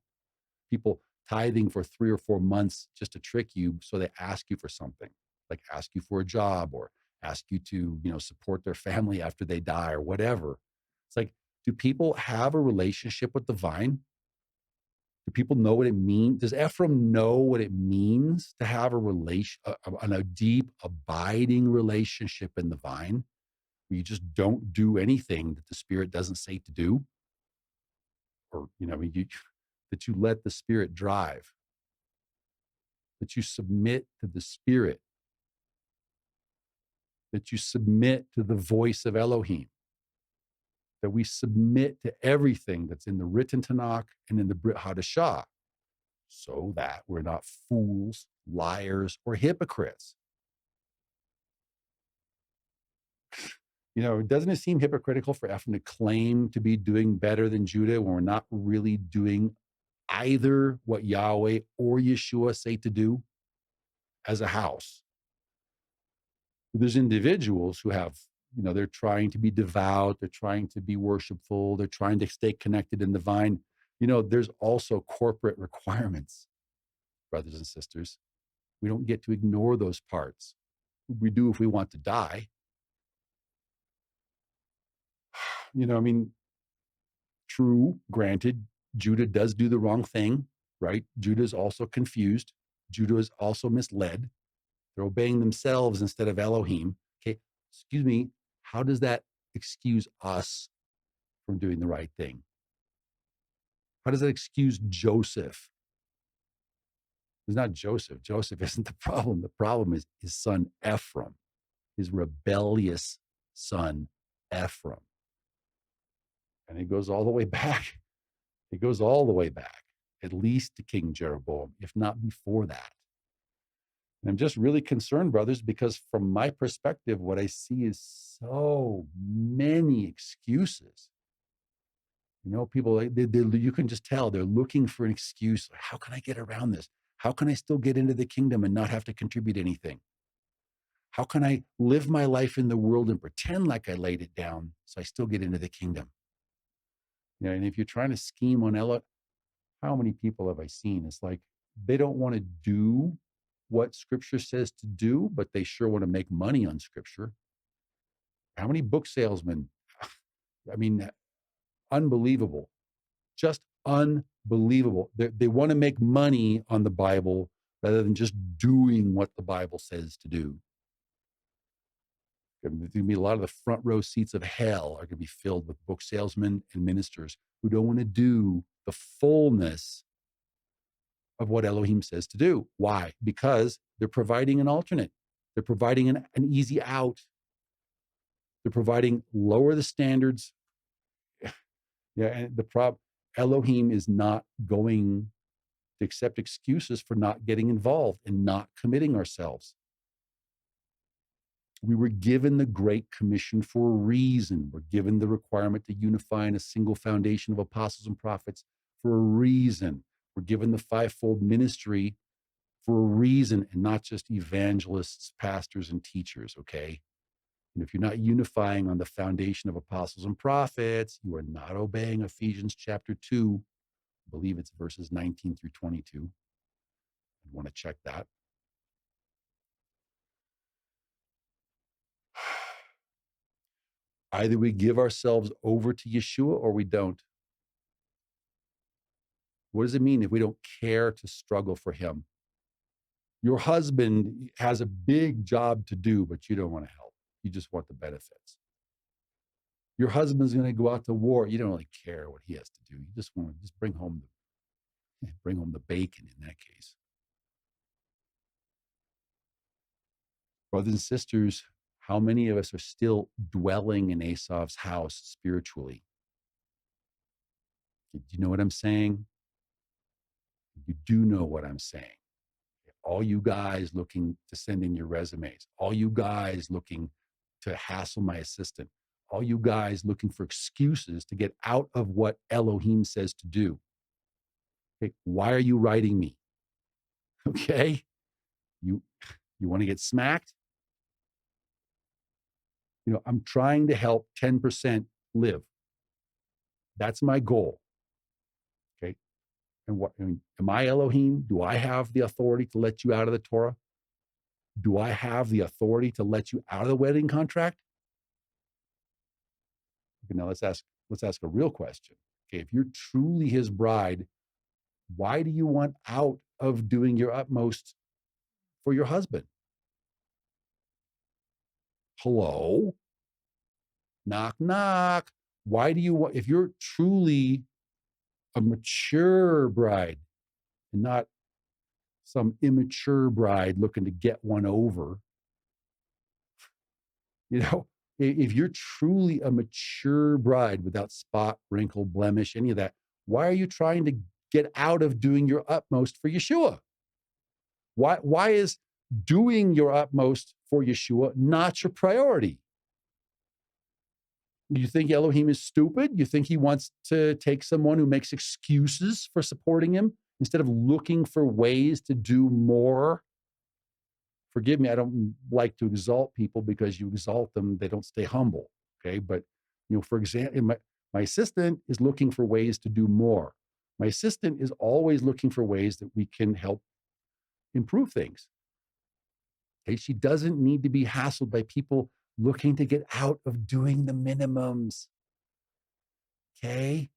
People tithing for 3 or 4 months just to trick you, so they ask you for something, like ask you for a job or ask you to, you know, support their family after they die or whatever. It's like, do people have a relationship with the vine? Do people know what it means? Does Ephraim know what it means to have a relation, a deep, abiding relationship in the vine, where you just don't do anything that the Spirit doesn't say to do? Or, you know, that you let the Spirit drive. that you submit to the Spirit, that you submit to the voice of Elohim, that we submit to everything that's in the written Tanach and in the Brit Hadashah, so that we're not fools, liars, or hypocrites. Doesn't it seem hypocritical for Ephraim to claim to be doing better than Judah when we're not really doing either what Yahweh or Yeshua say to do as a house? There's individuals who have, they're trying to be devout, they're trying to be worshipful, they're trying to stay connected in the vine. There's also corporate requirements, brothers and sisters. We don't get to ignore those parts. We do if we want to die. True, granted, Judah does do the wrong thing, right? Judah is also confused. Judah is also misled. They're obeying themselves instead of Elohim. Okay, excuse me, how does that excuse us from doing the right thing? How does that excuse Joseph? It's not Joseph. Joseph isn't the problem. The problem is his son Ephraim, his rebellious son Ephraim. And it goes all the way back. It goes all the way back, at least to King Jeroboam, if not before that. And I'm just really concerned, brothers, because from my perspective, what I see is so many excuses. People, you can just tell they're looking for an excuse. How can I get around this? How can I still get into the kingdom and not have to contribute anything? How can I live my life in the world and pretend like I laid it down so I still get into the kingdom? And if you're trying to scheme on Ella, how many people have I seen? It's like they don't want to do what Scripture says to do, but they sure want to make money on Scripture. How many book salesmen? I mean, unbelievable, just unbelievable. They want to make money on the Bible rather than just doing what the Bible says to do. There's going to be a lot of the front row seats of hell are going to be filled with book salesmen and ministers who don't want to do the fullness of what Elohim says to do. Why? Because they're providing an alternate. They're providing an easy out. They're providing lower the standards. Yeah, and the problem, Elohim is not going to accept excuses for not getting involved and not committing ourselves. We were given the Great Commission for a reason. We're given the requirement to unify in a single foundation of apostles and prophets for a reason. We're given the fivefold ministry for a reason, and not just evangelists, pastors, and teachers, okay? And if you're not unifying on the foundation of apostles and prophets, you are not obeying Ephesians chapter 2. I believe it's verses 19 through 22. I want to check that. Either we give ourselves over to Yeshua or we don't. What does it mean if we don't care to struggle for him? Your husband has a big job to do, but you don't want to help. You just want the benefits. Your husband's going to go out to war. You don't really care what he has to do. You just want to bring home the bacon in that case. Brothers and sisters, how many of us are still dwelling in Esau's house spiritually? Do you know what I'm saying? You do know what I'm saying. All you guys looking to send in your resumes, all you guys looking to hassle my assistant, all you guys looking for excuses to get out of what Elohim says to do. Okay, why are you writing me? Okay, you want to get smacked? I'm trying to help 10% live. That's my goal. Okay, and am I Elohim? Do I have the authority to let you out of the Torah? Do I have the authority to let you out of the wedding contract? Okay, now let's ask a real question. Okay, if you're truly his bride, why do you want out of doing your utmost for your husband? Hello? Knock, knock. Why do you want, if you're truly a mature bride and not some immature bride looking to get one over. You know, if you're truly a mature bride without spot, wrinkle, blemish, any of that, why are you trying to get out of doing your utmost for Yeshua? Why is doing your utmost for Yeshua not your priority? You think Elohim is stupid? You think he wants to take someone who makes excuses for supporting him instead of looking for ways to do more? Forgive me, I don't like to exalt people because you exalt them, they don't stay humble. Okay. But, for example, my assistant is looking for ways to do more. My assistant is always looking for ways that we can help improve things. Okay. She doesn't need to be hassled by people looking to get out of doing the minimums. Okay.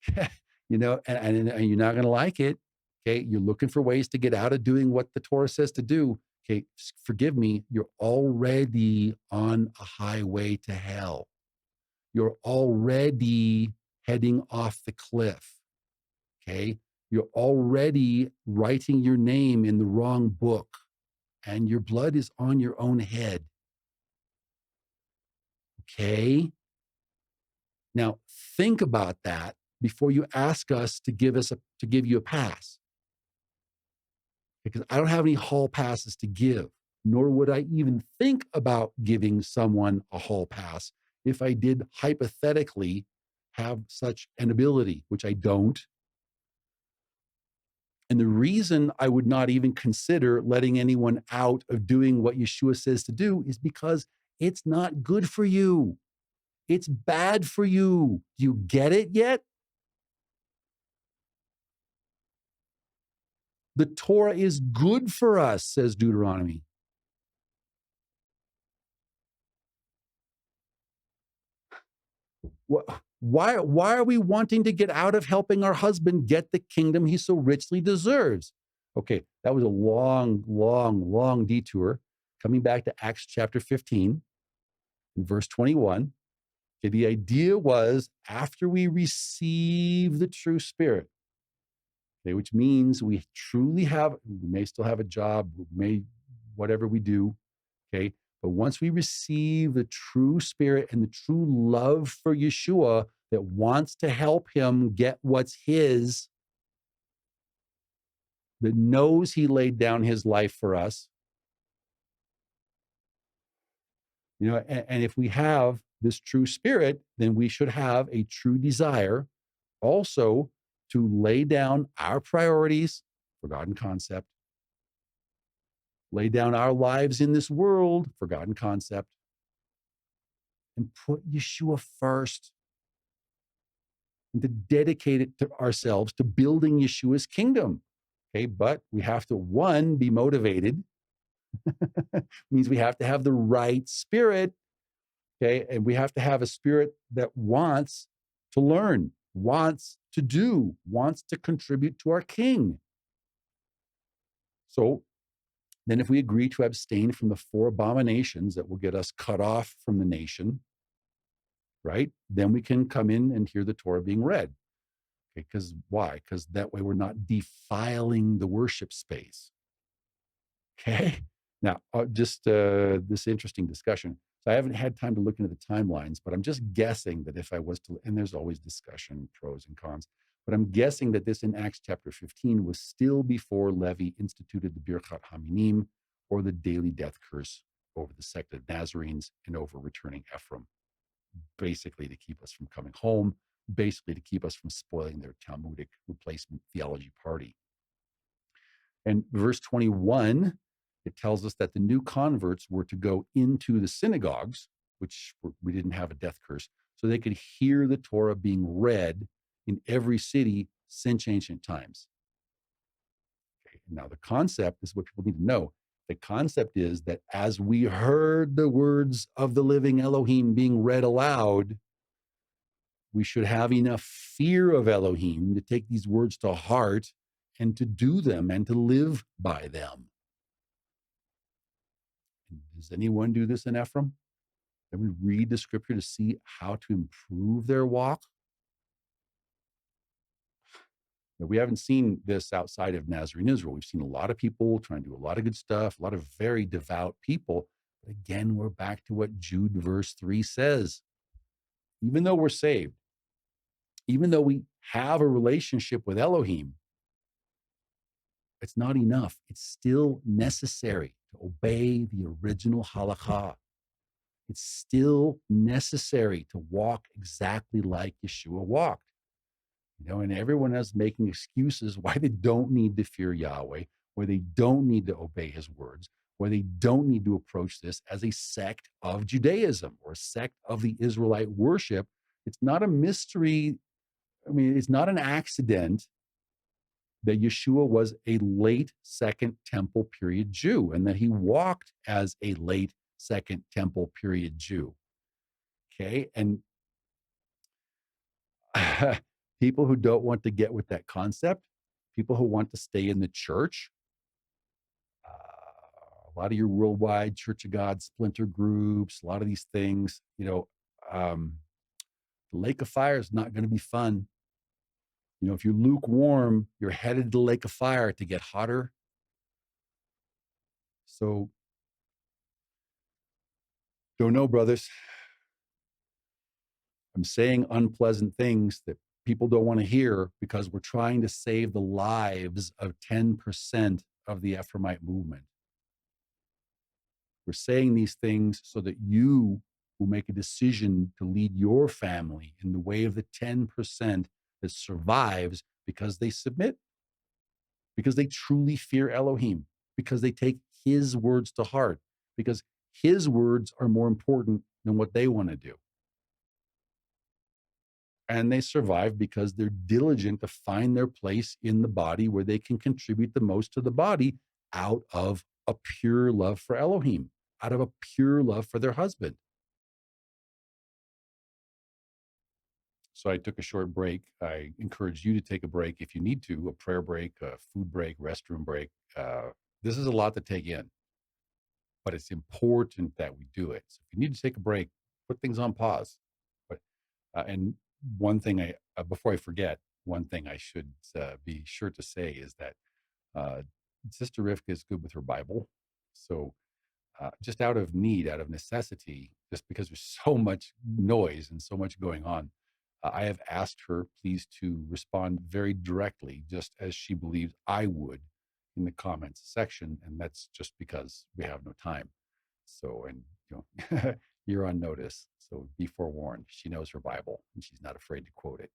and you're not going to like it. Okay. You're looking for ways to get out of doing what the Torah says to do. Okay. Forgive me. You're already on a highway to hell. You're already heading off the cliff. Okay. You're already writing your name in the wrong book, and your blood is on your own head. Okay. Now think about that before you ask us to give you a pass. Because I don't have any hall passes to give, nor would I even think about giving someone a hall pass if I did hypothetically have such an ability, which I don't. And the reason I would not even consider letting anyone out of doing what Yeshua says to do is because it's not good for you. It's bad for you. Do you get it yet? The Torah is good for us, says Deuteronomy. Why are we wanting to get out of helping our husband get the kingdom he so richly deserves? Okay, that was a long, long, long detour. Coming back to Acts chapter 15, verse 21. Okay, the idea was after we receive the true spirit, okay, which means we may still have a job, whatever we do, okay, but once we receive the true spirit and the true love for Yeshua that wants to help him get what's his, that knows he laid down his life for us, and if we have this true spirit, then we should have a true desire also to lay down our priorities, forgotten concept, lay down our lives in this world, forgotten concept, and put Yeshua first, and to dedicate it to ourselves to building Yeshua's kingdom. Okay, but we have to, one, be motivated. Means we have to have the right spirit. Okay, and we have to have a spirit that wants to learn, wants to do, wants to contribute to our King. So then if we agree to abstain from the 4 abominations that will get us cut off from the nation, right? Then we can come in and hear the Torah being read. Okay, because why? Because that way we're not defiling the worship space. Okay. Now, just this interesting discussion. So I haven't had time to look into the timelines, but I'm just guessing that if I was to, and there's always discussion, pros and cons, but I'm guessing that this in Acts chapter 15 was still before Levi instituted the Birchat Haminim, or the daily death curse over the sect of Nazarenes and over returning Ephraim, basically to keep us from coming home, basically to keep us from spoiling their Talmudic replacement theology party. And verse 21, it tells us that the new converts were to go into the synagogues, which we didn't have a death curse, so they could hear the Torah being read in every city since ancient times. Okay, now the concept is what people need to know. The concept is that as we heard the words of the living Elohim being read aloud, we should have enough fear of Elohim to take these words to heart and to do them and to live by them. Does anyone do this in Ephraim? Then we read the scripture to see how to improve their walk. We haven't seen this outside of Nazarene Israel. We've seen a lot of people trying to do a lot of good stuff, a lot of very devout people. But again, we're back to what Jude verse 3 says. Even though we're saved, even though we have a relationship with Elohim, it's not enough. It's still necessary to obey the original halakha. It's still necessary to walk exactly like Yeshua walked. And everyone is making excuses why they don't need to fear Yahweh, why they don't need to obey his words, why they don't need to approach this as a sect of Judaism or a sect of the Israelite worship. It's not a mystery. I mean, it's not an accident that Yeshua was a late Second Temple period Jew and that he walked as a late Second Temple period Jew. Okay. And people who don't want to get with that concept, people who want to stay in the church, a lot of your worldwide Church of God splinter groups, a lot of these things, the lake of fire is not going to be fun. If you're lukewarm, you're headed to the lake of fire to get hotter. So, don't know, brothers. I'm saying unpleasant things that people don't want to hear because we're trying to save the lives of 10% of the Ephraimite movement. We're saying these things so that you will make a decision to lead your family in the way of the 10% that survives because they submit, because they truly fear Elohim, because they take his words to heart, because his words are more important than what they want to do. And they survive because they're diligent to find their place in the body where they can contribute the most to the body out of a pure love for Elohim, out of a pure love for their husband. So I took a short break. I encourage you to take a break if you need to, a prayer break, a food break, restroom break. This is a lot to take in, but it's important that we do it. So if you need to take a break, put things on pause. But and one thing before I forget, one thing I should be sure to say is that Sister Rivka is good with her Bible. So just out of need, out of necessity, just because there's so much noise and so much going on, I have asked her, please, to respond very directly, just as she believes I would in the comments section. And that's just because we have no time. So, and you're on notice. So be forewarned. She knows her Bible and she's not afraid to quote it.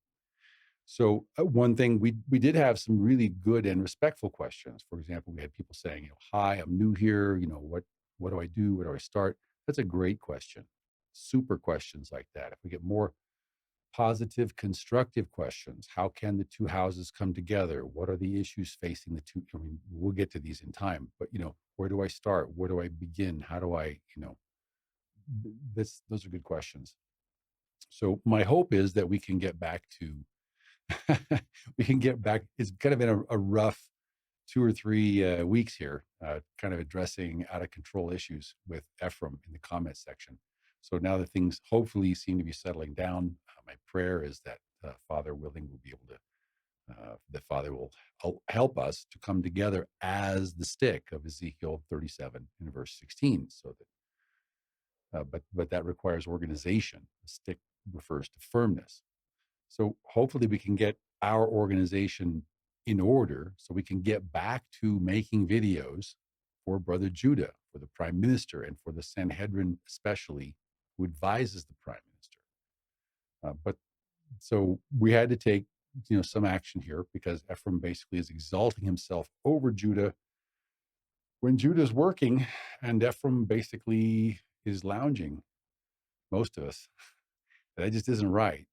So one thing we did have some really good and respectful questions. For example, we had people saying, "Hi, I'm new here. What do I do? Where do I start?" That's a great question. Super questions like that. If we get more positive, constructive questions, how can the two houses come together? What are the issues facing the two? I mean, we'll get to these in time, but where do I start? Where do I begin? How do I, those are good questions. So my hope is that we can get back to it's kind of been a rough 2 or 3 weeks here, kind of addressing out of control issues with Ephraim in the comment section. So now that things hopefully seem to be settling down, my prayer is that Father willing, we'll be able to, the Father will help us to come together as the stick of Ezekiel 37 in verse 16. So that, but that requires organization. The stick refers to firmness. So hopefully we can get our organization in order so we can get back to making videos for Brother Judah, for the Prime Minister, and for the Sanhedrin especially, who advises the Prime Minister. But so we had to take some action here because Ephraim basically is exalting himself over Judah when Judah's working and Ephraim basically is lounging, most of us. That just isn't right.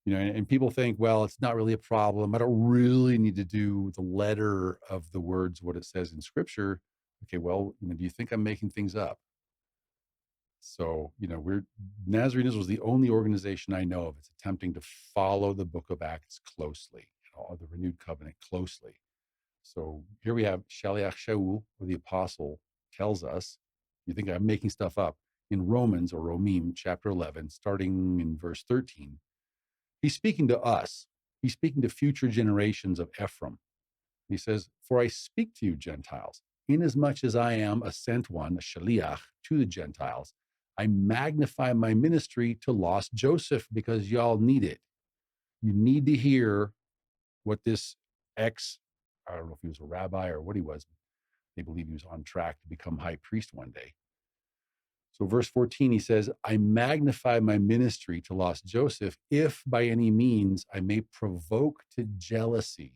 And people think, well, it's not really a problem. I don't really need to do the letter of the words, what it says in scripture. Okay, well, do you think I'm making things up? So, Nazarene Israel is the only organization I know of that's attempting to follow the book of Acts closely, the renewed covenant closely. So here we have Yeshayahu, or the apostle, tells us, you think I'm making stuff up, in Romans or Romim, chapter 11, starting in verse 13. He's speaking to us. He's speaking to future generations of Ephraim. He says, "For I speak to you, Gentiles, inasmuch as I am a sent one, a shaliach, to the Gentiles. I magnify my ministry to lost Joseph because y'all need it. You need to hear what this I don't know if he was a rabbi or what he was. They believe he was on track to become high priest one day. So verse 14, he says, I magnify my ministry to lost Joseph, if by any means I may provoke to jealousy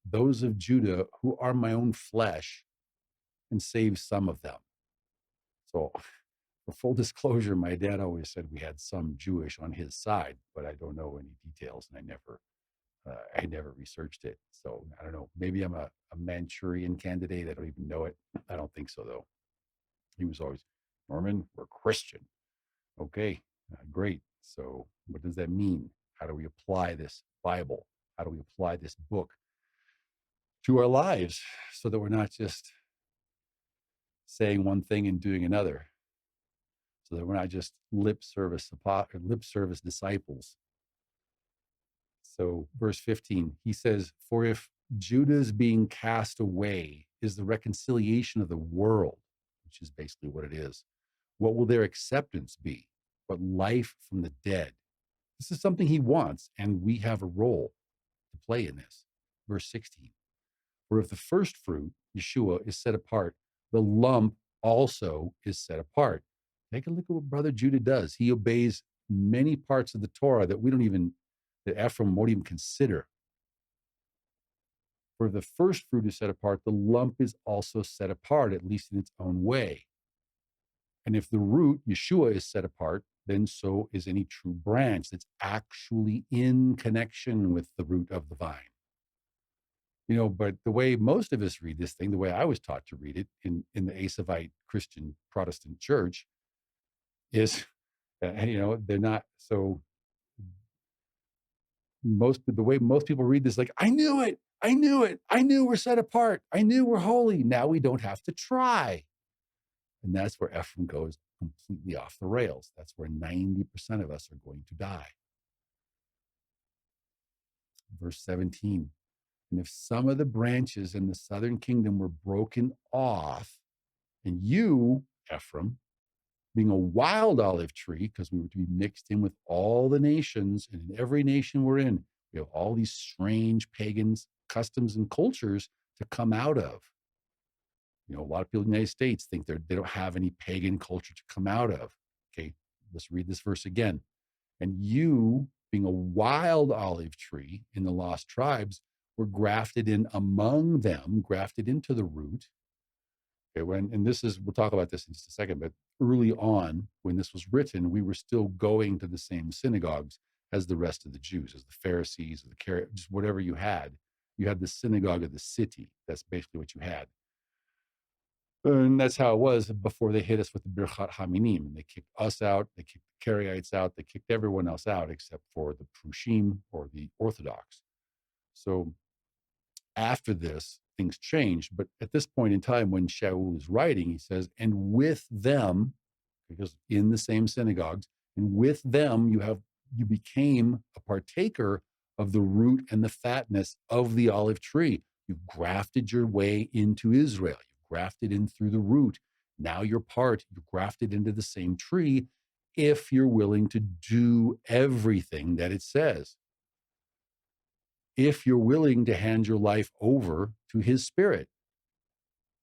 those of Judah who are my own flesh and save some of them. So for full disclosure, my dad always said we had some Jewish on his side, but I don't know any details, and I never researched it. So I don't know. Maybe I'm a Manchurian candidate. I don't even know it. I don't think so, though. He was always, Norman, we're Christian. Okay, great. So what does that mean? How do we apply this Bible? How do we apply this book to our lives so that we're not just saying one thing and doing another? So that we're not just lip service disciples. So verse 15, he says, for if Judah's being cast away is the reconciliation of the world, which is basically what it is, what will their acceptance be? But life from the dead. This is something he wants, and we have a role to play in this. Verse 16, for if the first fruit, Yeshua, is set apart, the lump also is set apart. Take a look at what brother Judah does. He obeys many parts of the Torah that that Ephraim won't even consider. For the first fruit is set apart, the lump is also set apart, at least in its own way. And if the root, Yeshua, is set apart, then so is any true branch that's actually in connection with the root of the vine. But the way most of us read this thing, the way I was taught to read it in the Asavite Christian Protestant church is, they're not so. The way most people read this, like, I knew it. I knew we're set apart. I knew we're holy. Now we don't have to try. And that's where Ephraim goes completely off the rails. That's where 90% of us are going to die. Verse 17, and if some of the branches in the southern kingdom were broken off, and you, Ephraim, being a wild olive tree, because we were to be mixed in with all the nations, and in every nation we're in, we have all these strange pagans, customs, and cultures to come out of. A lot of people in the United States think they don't have any pagan culture to come out of. Okay, let's read this verse again. And you, being a wild olive tree in the lost tribes, were grafted in among them, grafted into the root. Okay, we'll talk about this in just a second, but early on, when this was written, we were still going to the same synagogues as the rest of the Jews, as the Pharisees, or just whatever you had. You had the synagogue of the city. That's basically what you had. And that's how it was before they hit us with the Birchat Haminim. And they kicked us out, they kicked the Karaites out, they kicked everyone else out except for the Prushim, or the Orthodox. So after this, things changed. But at this point in time, when Shaul is writing, he says, and with them, because in the same synagogues, and with them you became a partaker of the root and the fatness of the olive tree. You grafted your way into Israel. You grafted in through the root. Now you're grafted into the same tree if you're willing to do everything that it says. If you're willing to hand your life over to his spirit.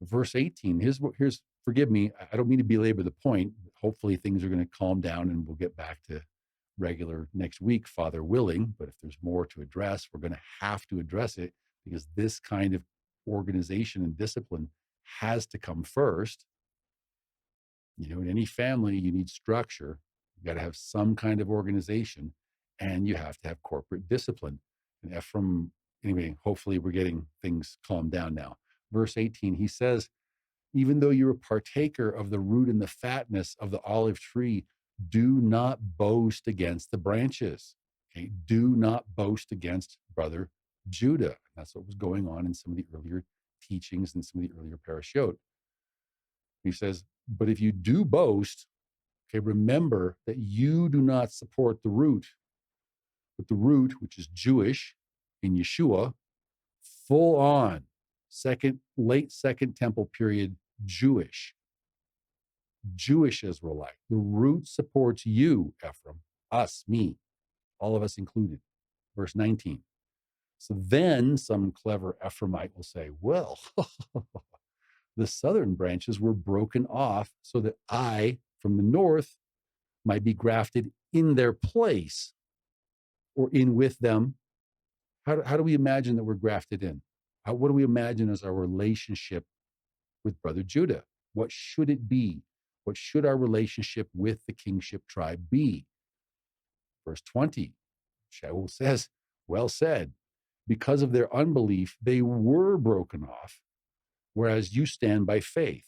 Verse 18, here's forgive me, I don't mean to belabor the point. Hopefully things are going to calm down and we'll get back to regular next week, Father willing. But if there's more to address, we're going to have to address it, because this kind of organization and discipline has to come first. In any family, you need structure. You got to have some kind of organization, and you have to have corporate discipline. And Ephraim, anyway, hopefully we're getting things calmed down now. Verse 18, he says, even though you're a partaker of the root and the fatness of the olive tree, do not boast against the branches. Okay? Do not boast against brother Judah. And that's what was going on in some of the earlier teachings and some of the earlier parashot. He says, but if you do boast, okay, remember that you do not support the root, but the root, which is Jewish, in Yeshua, full on late second temple period Jewish Israelite. The root supports you, Ephraim, us, me, all of us included. Verse 19. So then some clever Ephraimite will say, well, the southern branches were broken off so that I, from the north, might be grafted in their place or in with them. How do we imagine that we're grafted in? What do we imagine as our relationship with Brother Judah? What should it be? What should our relationship with the kingship tribe be? Verse 20, Shaul says, well said, because of their unbelief, they were broken off, whereas you stand by faith.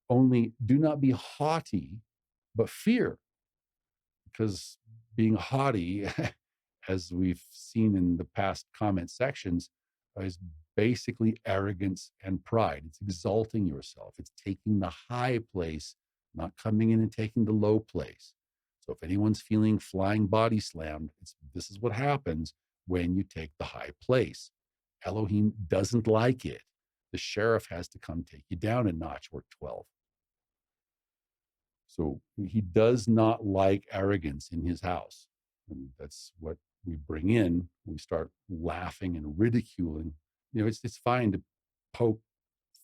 Only do not be haughty, but fear, because being haughty, as we've seen in the past comment sections, is basically arrogance and pride. It's exalting yourself. It's taking the high place, not coming in and taking the low place. So if anyone's feeling flying body slammed, this is what happens when you take the high place. Elohim doesn't like it. The sheriff has to come take you down a notch or 12. So he does not like arrogance in his house. And that's what we bring in. We start laughing and ridiculing. It's fine to poke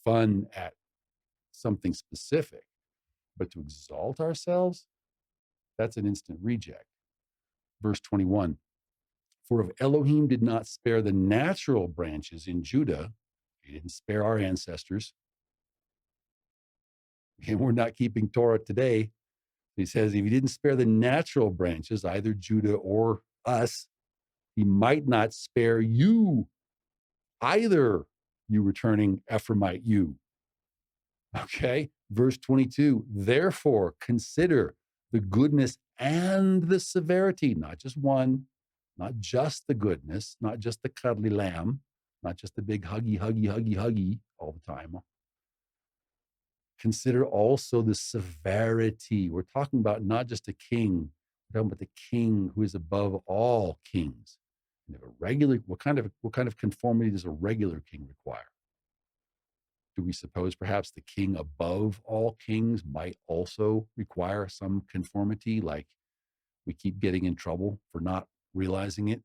fun at something specific, but to exalt ourselves, that's an instant reject. Verse 21, for if Elohim did not spare the natural branches in Judah, he didn't spare our ancestors, and we're not keeping Torah today. He says, if he didn't spare the natural branches, either Judah or us, he might not spare you either, you returning Ephraimite you. Okay, verse 22, therefore consider the goodness and the severity, not just one, not just the goodness, not just the cuddly lamb, not just the big huggy all the time. Consider also the severity. We're talking about not just a king, we're talking about the king who is above all kings. And if a regular, what kind of conformity does a regular king require? Do we suppose perhaps the king above all kings might also require some conformity, like we keep getting in trouble for not realizing it?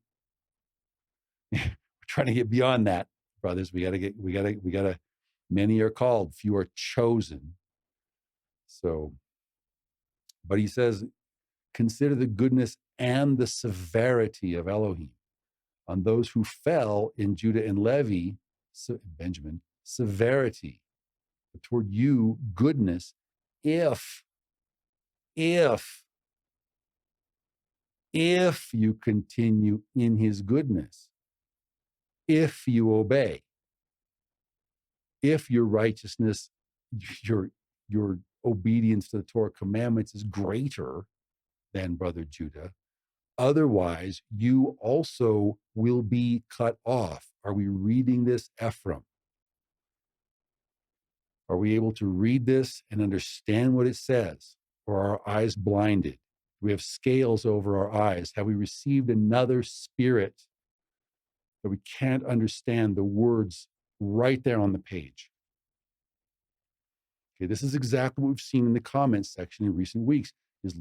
We're trying to get beyond that, brothers. We gotta, many are called, few are chosen. So, but he says, consider the goodness and the severity of Elohim on those who fell in Judah and Levi, Benjamin, severity, but toward you, goodness, if you continue in his goodness, if you obey, if your righteousness, your obedience to the Torah commandments is greater than Brother Judah, otherwise you also will be cut off. Are we reading this, Ephraim? Are we able to read this and understand what it says? Or are our eyes blinded? Do we have scales over our eyes? Have we received another spirit that we can't understand the words right there on the page? Okay, this is exactly what we've seen in the comments section in recent weeks. Is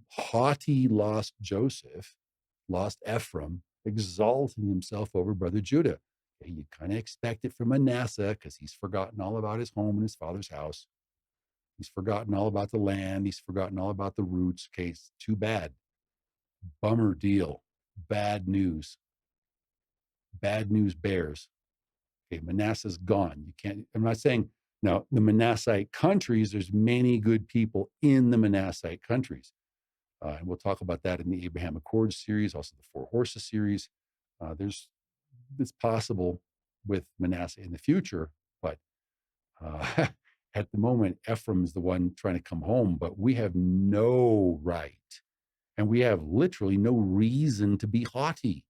haughty lost Joseph, lost Ephraim, exalting himself over Brother Judah. Okay, you kind of expect it from Manasseh because he's forgotten all about his home and his father's house. He's forgotten all about the land. He's forgotten all about the roots. Okay, it's too bad. Bummer deal. Bad news. Bad news bears. Okay, Manasseh's gone. You can't, I'm not saying, now, the Manassite countries, there's many good people in the Manassite countries. And we'll talk about that in the Abraham Accords series, also the Four Horses series. It's possible with Manasseh in the future, but at the moment, Ephraim is the one trying to come home, but we have no right, and we have literally no reason to be haughty.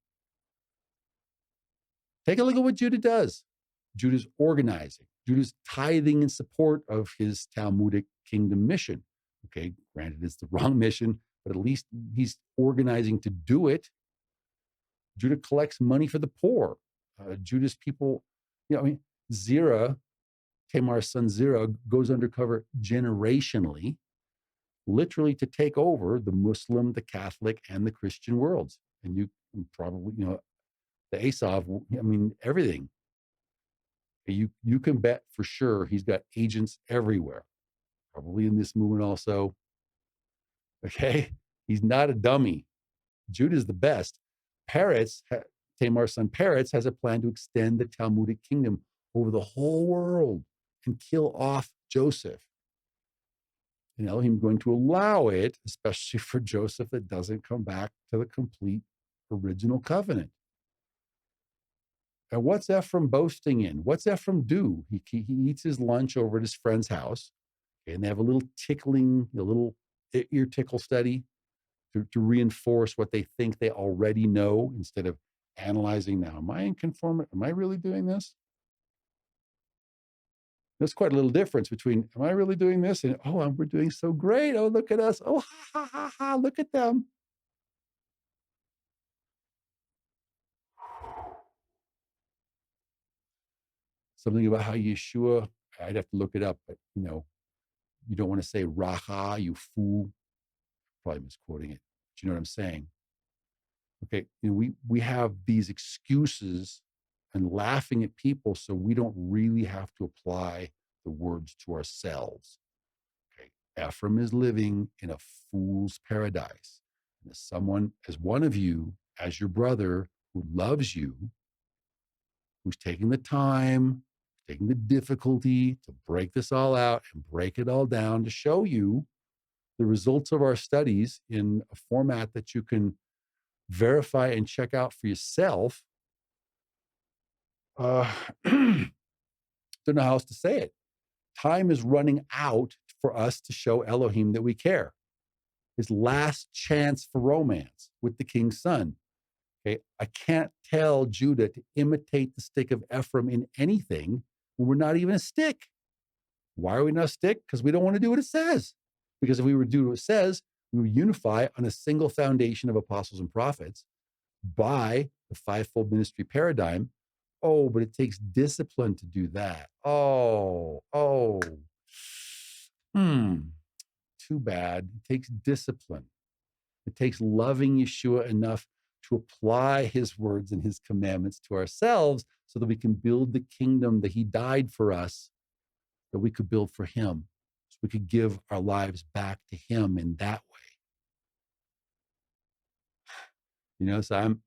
Take a look at what Judah does. Judah's organizing. Judah's tithing in support of his Talmudic kingdom mission. Okay, granted, it's the wrong mission, but at least he's organizing to do it. Judah collects money for the poor. Judah's people, Zerah, Tamar's son Zerah, goes undercover generationally, literally to take over the Muslim, the Catholic, and the Christian worlds. And you probably, the Esav, everything. You can bet for sure he's got agents everywhere, probably in this movement also. Okay, he's not a dummy. Judah's the best. Tamar's son Peretz has a plan to extend the Talmudic kingdom over the whole world and kill off Joseph. And Elohim going to allow it, especially for Joseph that doesn't come back to the complete original covenant. And what's Ephraim boasting in? What's Ephraim do? He eats his lunch over at his friend's house, and they have a little tickling, a little ear tickle study to reinforce what they think they already know instead of analyzing, now, am I in conformity? Am I really doing this? There's quite a little difference between, am I really doing this? And, we're doing so great. Oh, look at us. Oh, ha, ha, ha, ha, look at them. Something about how Yeshua, I'd have to look it up, but, you don't want to say raha, you fool. Probably misquoting it. But you know what I'm saying? Okay, we have these excuses and laughing at people, so we don't really have to apply the words to ourselves. Okay, Ephraim is living in a fool's paradise. And as one of you, as your brother who loves you, who's taking the time, taking the difficulty to break this all out and break it all down to show you the results of our studies in a format that you can verify and check out for yourself. Don't know how else to say it. Time is running out for us to show Elohim that we care. His last chance for romance with the king's son. Okay, I can't tell Judah to imitate the stick of Ephraim in anything when we're not even a stick. Why are we not a stick? Because we don't want to do what it says. Because if we were to do what it says, we would unify on a single foundation of apostles and prophets by the fivefold ministry paradigm. Oh, but it takes discipline to do that. Too bad. It takes discipline. It takes loving Yeshua enough to apply his words and his commandments to ourselves so that we can build the kingdom that he died for us, that we could build for him. So we could give our lives back to him in that way. So I'm,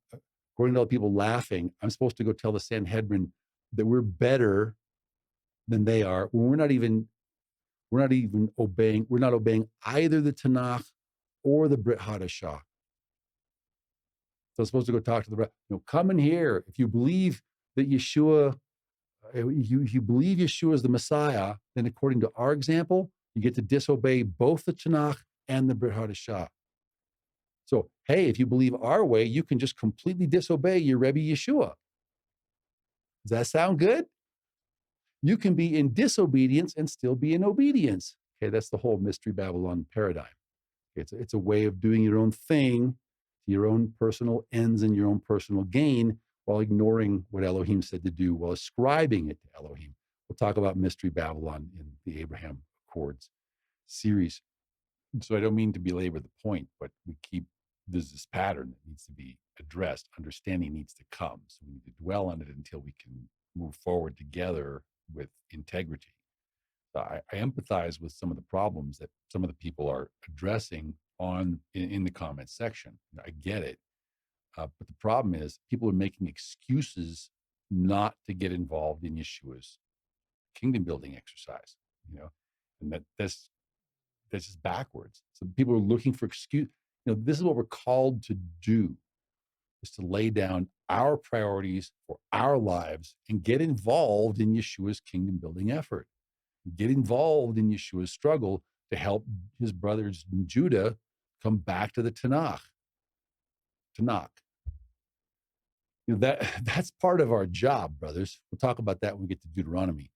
according to all the people laughing, I'm supposed to go tell the Sanhedrin that we're better than they are when we're not obeying either the Tanach or the Brit Hadashah. So I'm supposed to go talk to the, come in here. If you believe that Yeshua, you believe Yeshua is the Messiah, then according to our example, you get to disobey both the Tanakh and the Brit Hadashah. So, hey, if you believe our way, you can just completely disobey your Rebbe Yeshua. Does that sound good? You can be in disobedience and still be in obedience. Okay, that's the whole Mystery Babylon paradigm. It's a way of doing your own thing, your own personal ends and your own personal gain, while ignoring what Elohim said to do, while ascribing it to Elohim. We'll talk about Mystery Babylon in the Abraham Accords series. So I don't mean to belabor the point, but there's this pattern that needs to be addressed. Understanding needs to come. So we need to dwell on it until we can move forward together with integrity. So I empathize with some of the problems that some of the people are addressing in the comments section. I get it. But the problem is people are making excuses not to get involved in Yeshua's kingdom building exercise, and that's just backwards. So people are looking for excuse. This is what we're called to do, is to lay down our priorities for our lives and get involved in Yeshua's kingdom building effort. Get involved in Yeshua's struggle to help his brothers in Judah come back to the Tanakh. That's part of our job, brothers. We'll talk about that when we get to Deuteronomy.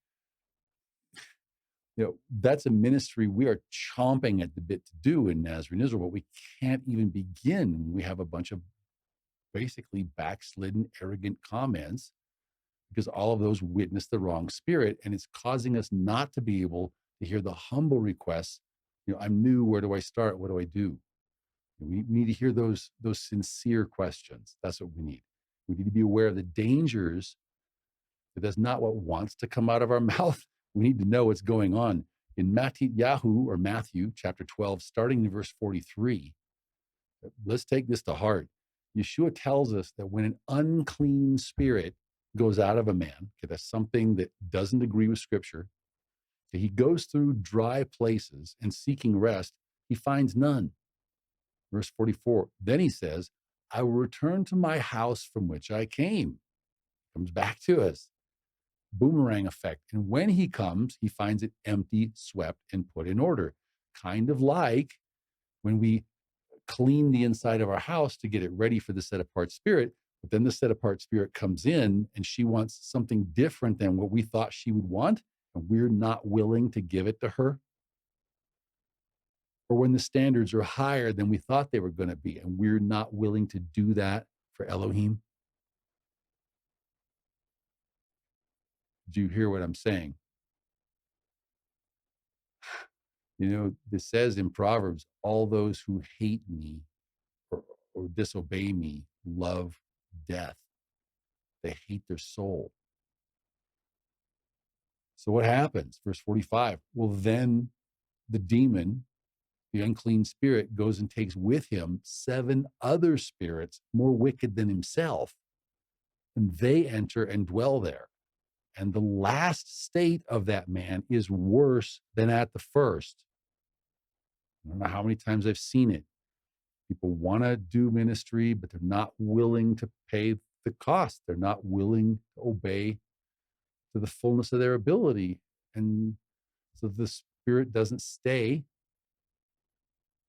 That's a ministry we are chomping at the bit to do in Nazarene Israel, but we can't even begin when we have a bunch of basically backslidden, arrogant comments because all of those witness the wrong spirit. And it's causing us not to be able to hear the humble requests. I'm new. Where do I start? What do I do? We need to hear those sincere questions. That's what we need. We need to be aware of the dangers, but that's not what wants to come out of our mouth. We need to know what's going on. In Matthew chapter 12, starting in verse 43, let's take this to heart. Yeshua tells us that when an unclean spirit goes out of a man, okay, that's something that doesn't agree with Scripture, okay, he goes through dry places and seeking rest, he finds none. Verse 44, then he says, I will return to my house from which I came. Comes back to us. Boomerang effect. And when he comes, he finds it empty, swept, and put in order. Kind of like when we clean the inside of our house to get it ready for the set apart spirit, but then the set apart spirit comes in and she wants something different than what we thought she would want, and we're not willing to give it to her. Or when the standards are higher than we thought they were going to be, and we're not willing to do that for Elohim. Do you hear what I'm saying? This says in Proverbs, all those who hate me or disobey me love death. They hate their soul. So what happens? Verse 45, well, then the demon, the unclean spirit, goes and takes with him 7 other spirits more wicked than himself, and they enter and dwell there. And the last state of that man is worse than at the first. I don't know how many times I've seen it. People want to do ministry, but they're not willing to pay the cost. They're not willing to obey to the fullness of their ability. And so the spirit doesn't stay.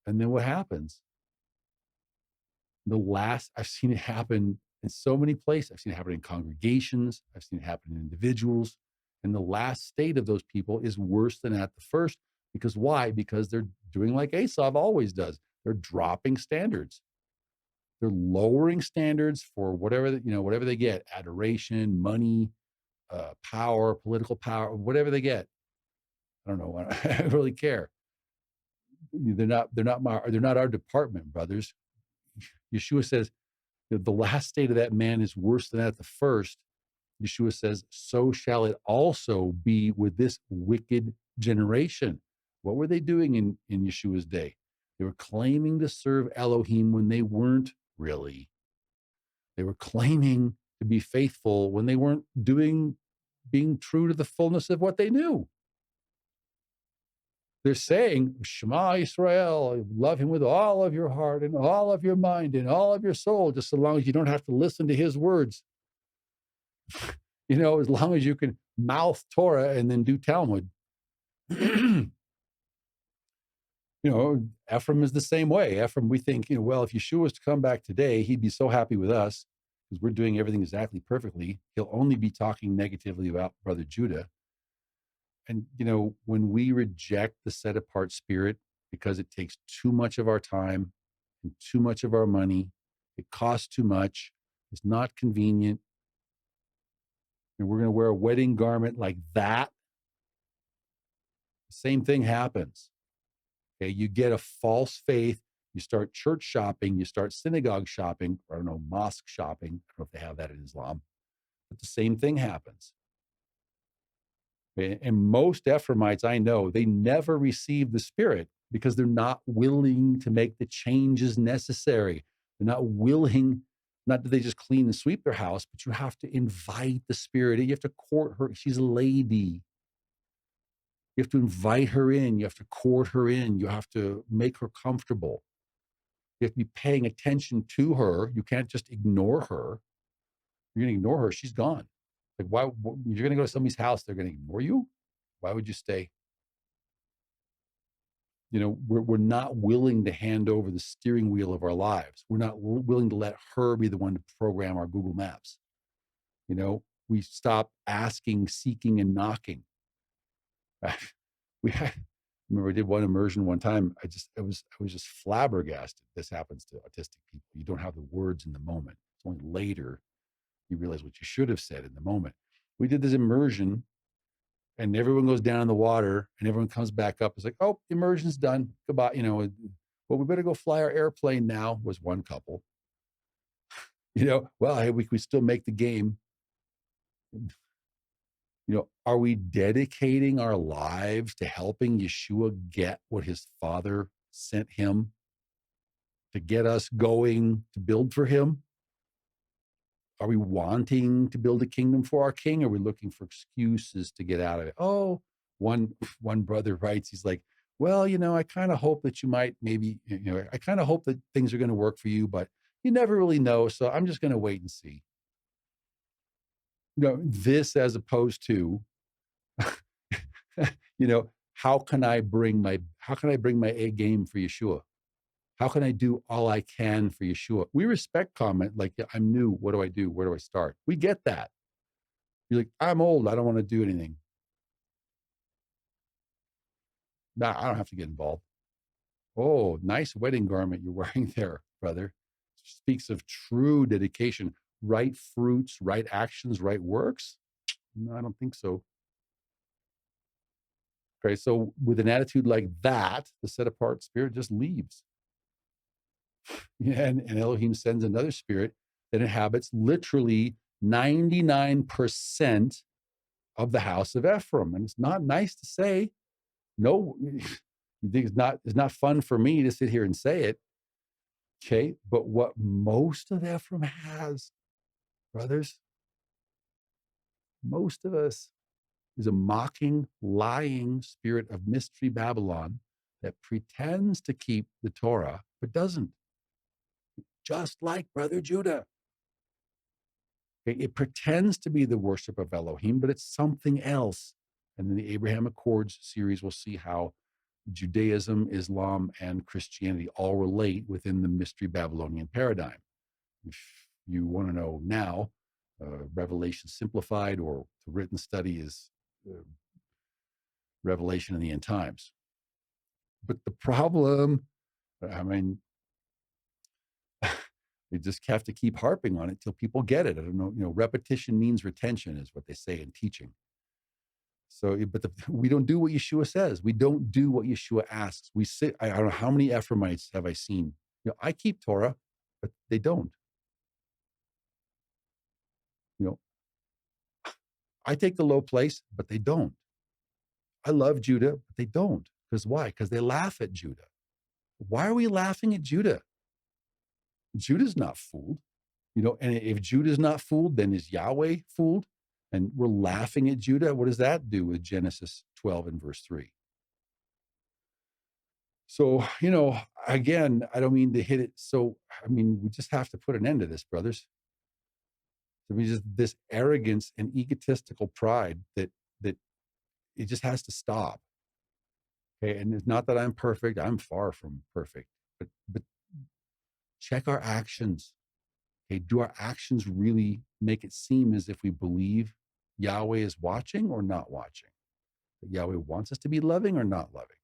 And then what happens? I've seen it happen in so many places. I've seen it happen in congregations. I've seen it happen in individuals. And the last state of those people is worse than at the first. Because why? Because they're doing like Esau always does. They're dropping standards. They're lowering standards for whatever they get: adoration, money, power, political power, whatever they get. I don't know. I don't really care. They're not our department, brothers. Yeshua says the last state of that man is worse than at the first. Yeshua says, so shall it also be with this wicked generation. What were they doing in Yeshua's day? They were claiming to serve Elohim when they weren't really. They were claiming to be faithful when they weren't being true to the fullness of what they knew. They're saying, Shema Israel, love him with all of your heart and all of your mind and all of your soul, just so long as you don't have to listen to his words. As long as you can mouth Torah and then do Talmud. Ephraim is the same way. Ephraim, we think, well, if Yeshua was to come back today, he'd be so happy with us because we're doing everything exactly perfectly. He'll only be talking negatively about brother Judah. And, when we reject the set apart spirit because it takes too much of our time and too much of our money, it costs too much, it's not convenient, and we're going to wear a wedding garment like that, the same thing happens. Okay, you get a false faith, you start church shopping, you start synagogue shopping, or I don't know, mosque shopping. I don't know if they have that in Islam, but the same thing happens. Okay? And most Ephraimites I know, they never receive the Spirit because they're not willing to make the changes necessary. They're not willing, not that they just clean and sweep their house, but you have to invite the Spirit. You have to court her. She's a lady. You have to invite her in. You have to court her in. You have to make her comfortable. You have to be paying attention to her. You can't just ignore her. You're going to ignore her, she's gone. Like, why? You're going to go to somebody's house, they're going to ignore you? Why would you stay? We're not willing to hand over the steering wheel of our lives. We're not willing to let her be the one to program our Google Maps. We stop asking, seeking, and knocking. I remember I did one immersion one time. I was just flabbergasted. This happens to autistic people. You don't have the words in the moment. It's only later you realize what you should have said in the moment. We did this immersion, and everyone goes down in the water, and everyone comes back up. It's like, oh, immersion's done. Goodbye. Well, we better go fly our airplane now, was one couple. Well, hey, we could still make the game. Are we dedicating our lives to helping Yeshua get what his Father sent him to get us going to build for him? Are we wanting to build a kingdom for our king? Or are we looking for excuses to get out of it? Oh, one brother writes, he's like, well, I kind of hope that you might maybe, I kind of hope that things are going to work for you, but you never really know. So I'm just going to wait and see. This as opposed to, how can I bring my A game for Yeshua? How can I do all I can for Yeshua? We respect comment like, I'm new. What do I do? Where do I start? We get that. You're like, I'm old. I don't want to do anything. Nah, I don't have to get involved. Oh, nice wedding garment you're wearing there, brother. Speaks of true dedication. Right fruits, right actions, right works? No, I don't think so. Okay, so with an attitude like that, the set apart spirit just leaves. Yeah, and Elohim sends another spirit that inhabits literally 99% of the house of Ephraim. And it's not nice to say. No, you think it's not fun for me to sit here and say it. Okay, but what most of Ephraim has, brothers, most of us, is a mocking, lying spirit of mystery Babylon that pretends to keep the Torah, but doesn't. Just like brother Judah. Okay, it pretends to be the worship of Elohim, but it's something else. And in the Abraham Accords series, we'll see how Judaism, Islam, and Christianity all relate within the mystery Babylonian paradigm. If you want to know now, Revelation Simplified, or the written study is Revelation in the End Times. But the problem, I mean, you just have to keep harping on it till people get it. I don't know, repetition means retention is what they say in teaching. So, but we don't do what Yeshua says. We don't do what Yeshua asks. We sit, I don't know how many Ephraimites have I seen. I keep Torah, but they don't. I take the low place, but they don't. I love Judah, but they don't. Because why? Because they laugh at Judah. Why are we laughing at Judah? Judah's not fooled. And if Judah's not fooled, then is Yahweh fooled? And we're laughing at Judah. What does that do with Genesis 12 and verse 3? So, again, I don't mean to hit it. So, we just have to put an end to this, brothers. Just this arrogance and egotistical pride that it just has to stop. Okay. And it's not that I'm perfect. I'm far from perfect, but check our actions. Okay. Do our actions really make it seem as if we believe Yahweh is watching or not watching? That Yahweh wants us to be loving or not loving?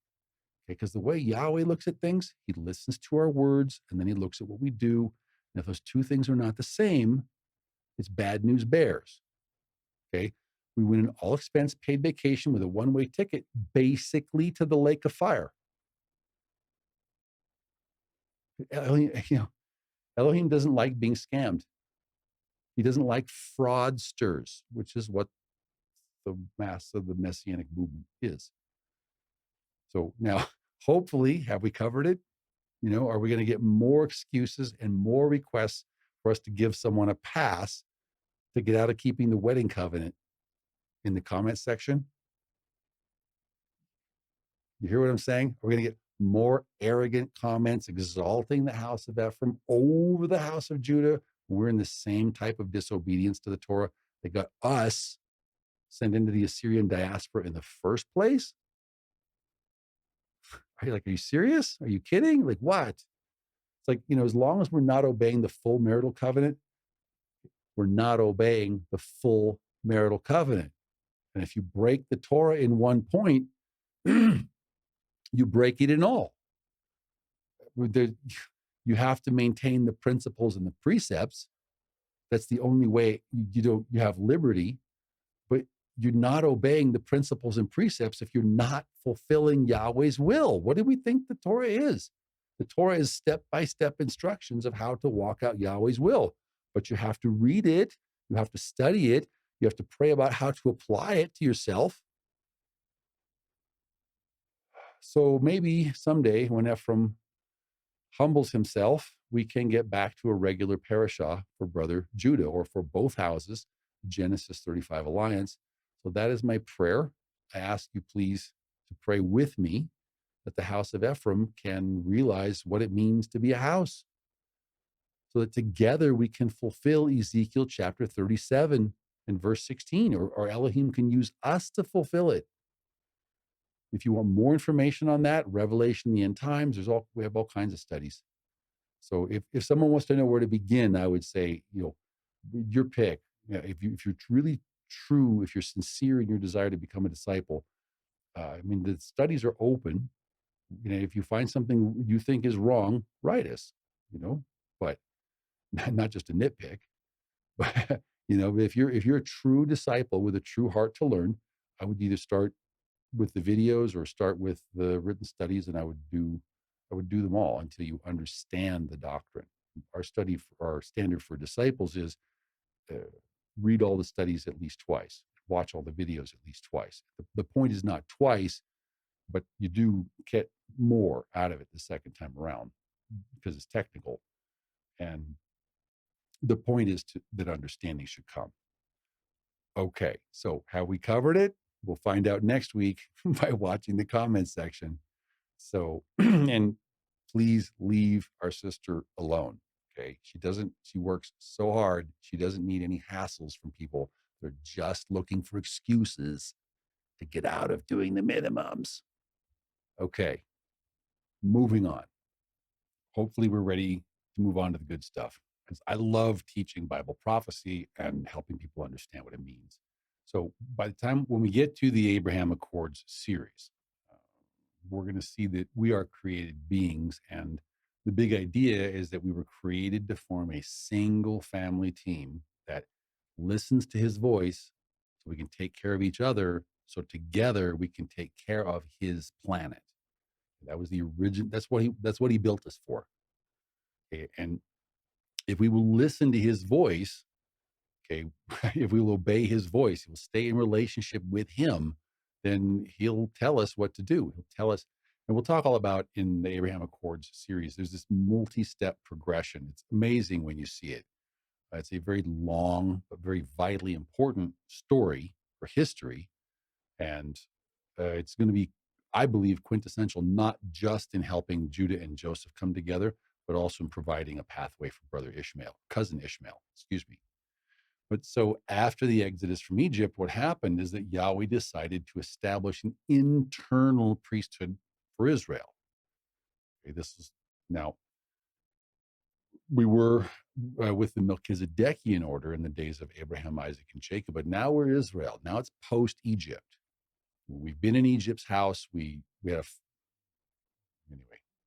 Okay. Because the way Yahweh looks at things, he listens to our words and then he looks at what we do. And if those two things are not the same, it's bad news bears. Okay. We went an all expense paid vacation with a one-way ticket basically to the lake of fire. Elohim doesn't like being scammed. He doesn't like fraudsters, which is what the mass of the Messianic movement is. So now, hopefully, have we covered it? Are we going to get more excuses and more requests for us to give someone a pass to get out of keeping the wedding covenant in the comment section? You hear what I'm saying? We're going to get more arrogant comments exalting the house of Ephraim over the house of Judah. We're in the same type of disobedience to the Torah that got us sent into the Assyrian diaspora in the first place. Are you serious? Are you kidding? Like what? It's like, as long as we're not obeying the full marital covenant, we're not obeying the full marital covenant. And if you break the Torah in one point, you break it in all. You have to maintain the principles and the precepts, That's the only way you have liberty, but you're not obeying the principles and precepts if you're not fulfilling Yahweh's will. What do we think the Torah is? The Torah is step-by-step instructions of how to walk out Yahweh's will. But you have to read it, you have to study it, you have to pray about how to apply it to yourself. So maybe someday when Ephraim humbles himself, we can get back to a regular parasha for brother Judah, or for both houses, Genesis 35 alliance. So that is my prayer. I ask you please to pray with me that the house of Ephraim can realize what it means to be a house, so that together we can fulfill Ezekiel chapter 37 and verse 16, or Elohim can use us to fulfill it. If you want more information on that, Revelation, the end times, we have all kinds of studies. So if someone wants to know where to begin, I would say, your pick. If you're really true, if you're sincere in your desire to become a disciple, the studies are open. If you find something you think is wrong, write us. But not just a nitpick. But if you're a true disciple with a true heart to learn, I would either start with the videos or start with the written studies, and I would do them all until you understand the doctrine. Our standard for disciples is read all the studies at least twice, watch all the videos at least twice. The point is not twice, but you do get more out of it the second time around because it's technical. And the point is that understanding should come. Okay, so have we covered it? We'll find out next week by watching the comments section. So, and please leave our sister alone. Okay. She works so hard. She doesn't need any hassles from people. They're just looking for excuses to get out of doing the minimums. Okay. Moving on. Hopefully we're ready to move on to the good stuff, because I love teaching Bible prophecy and helping people understand what it means. So by the time when we get to the Abraham Accords series, we're going to see that we are created beings. And the big idea is that we were created to form a single family team that listens to his voice so we can take care of each other. So together we can take care of his planet. That was the origin. That's what he built us for. Okay. And if we will listen to his voice, okay, if we will obey his voice, we'll stay in relationship with him, then he'll tell us what to do. He'll tell us, and we'll talk all about in the Abraham Accords series. There's this multi-step progression. It's amazing when you see it. It's a very long, but very vitally important story for history. And it's going to be, I believe, quintessential, not just in helping Judah and Joseph come together, but also in providing a pathway for cousin Ishmael, excuse me. But so after the exodus from Egypt, what happened is that Yahweh decided to establish an internal priesthood for Israel. Okay, now, we were with the Melchizedekian order in the days of Abraham, Isaac, and Jacob, but now we're Israel. Now it's post-Egypt. We've been in Egypt's house. Anyway,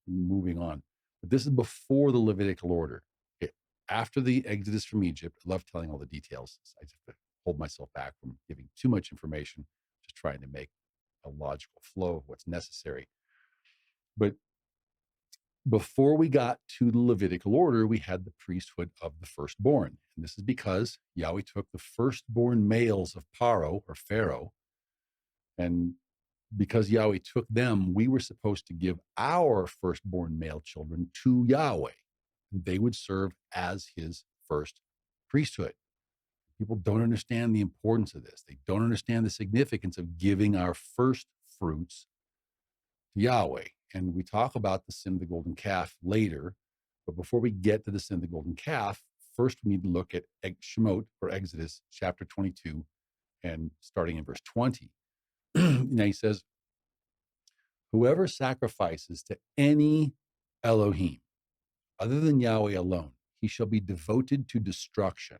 moving on. But this is before the Levitical order. Okay, after the exodus from Egypt, I love telling all the details. I just have to hold myself back from giving too much information, just trying to make a logical flow of what's necessary. But before we got to the Levitical order, we had the priesthood of the firstborn. And this is because Yahweh took the firstborn males of Pharaoh, and because Yahweh took them, we were supposed to give our firstborn male children to Yahweh. And they would serve as his first priesthood. People don't understand the importance of this. They don't understand the significance of giving our first fruits to Yahweh. And we talk about the sin of the golden calf later. But before we get to the sin of the golden calf, first we need to look at Shemot, or Exodus chapter 22, and starting in verse 20. Now he says, whoever sacrifices to any Elohim other than Yahweh alone, he shall be devoted to destruction.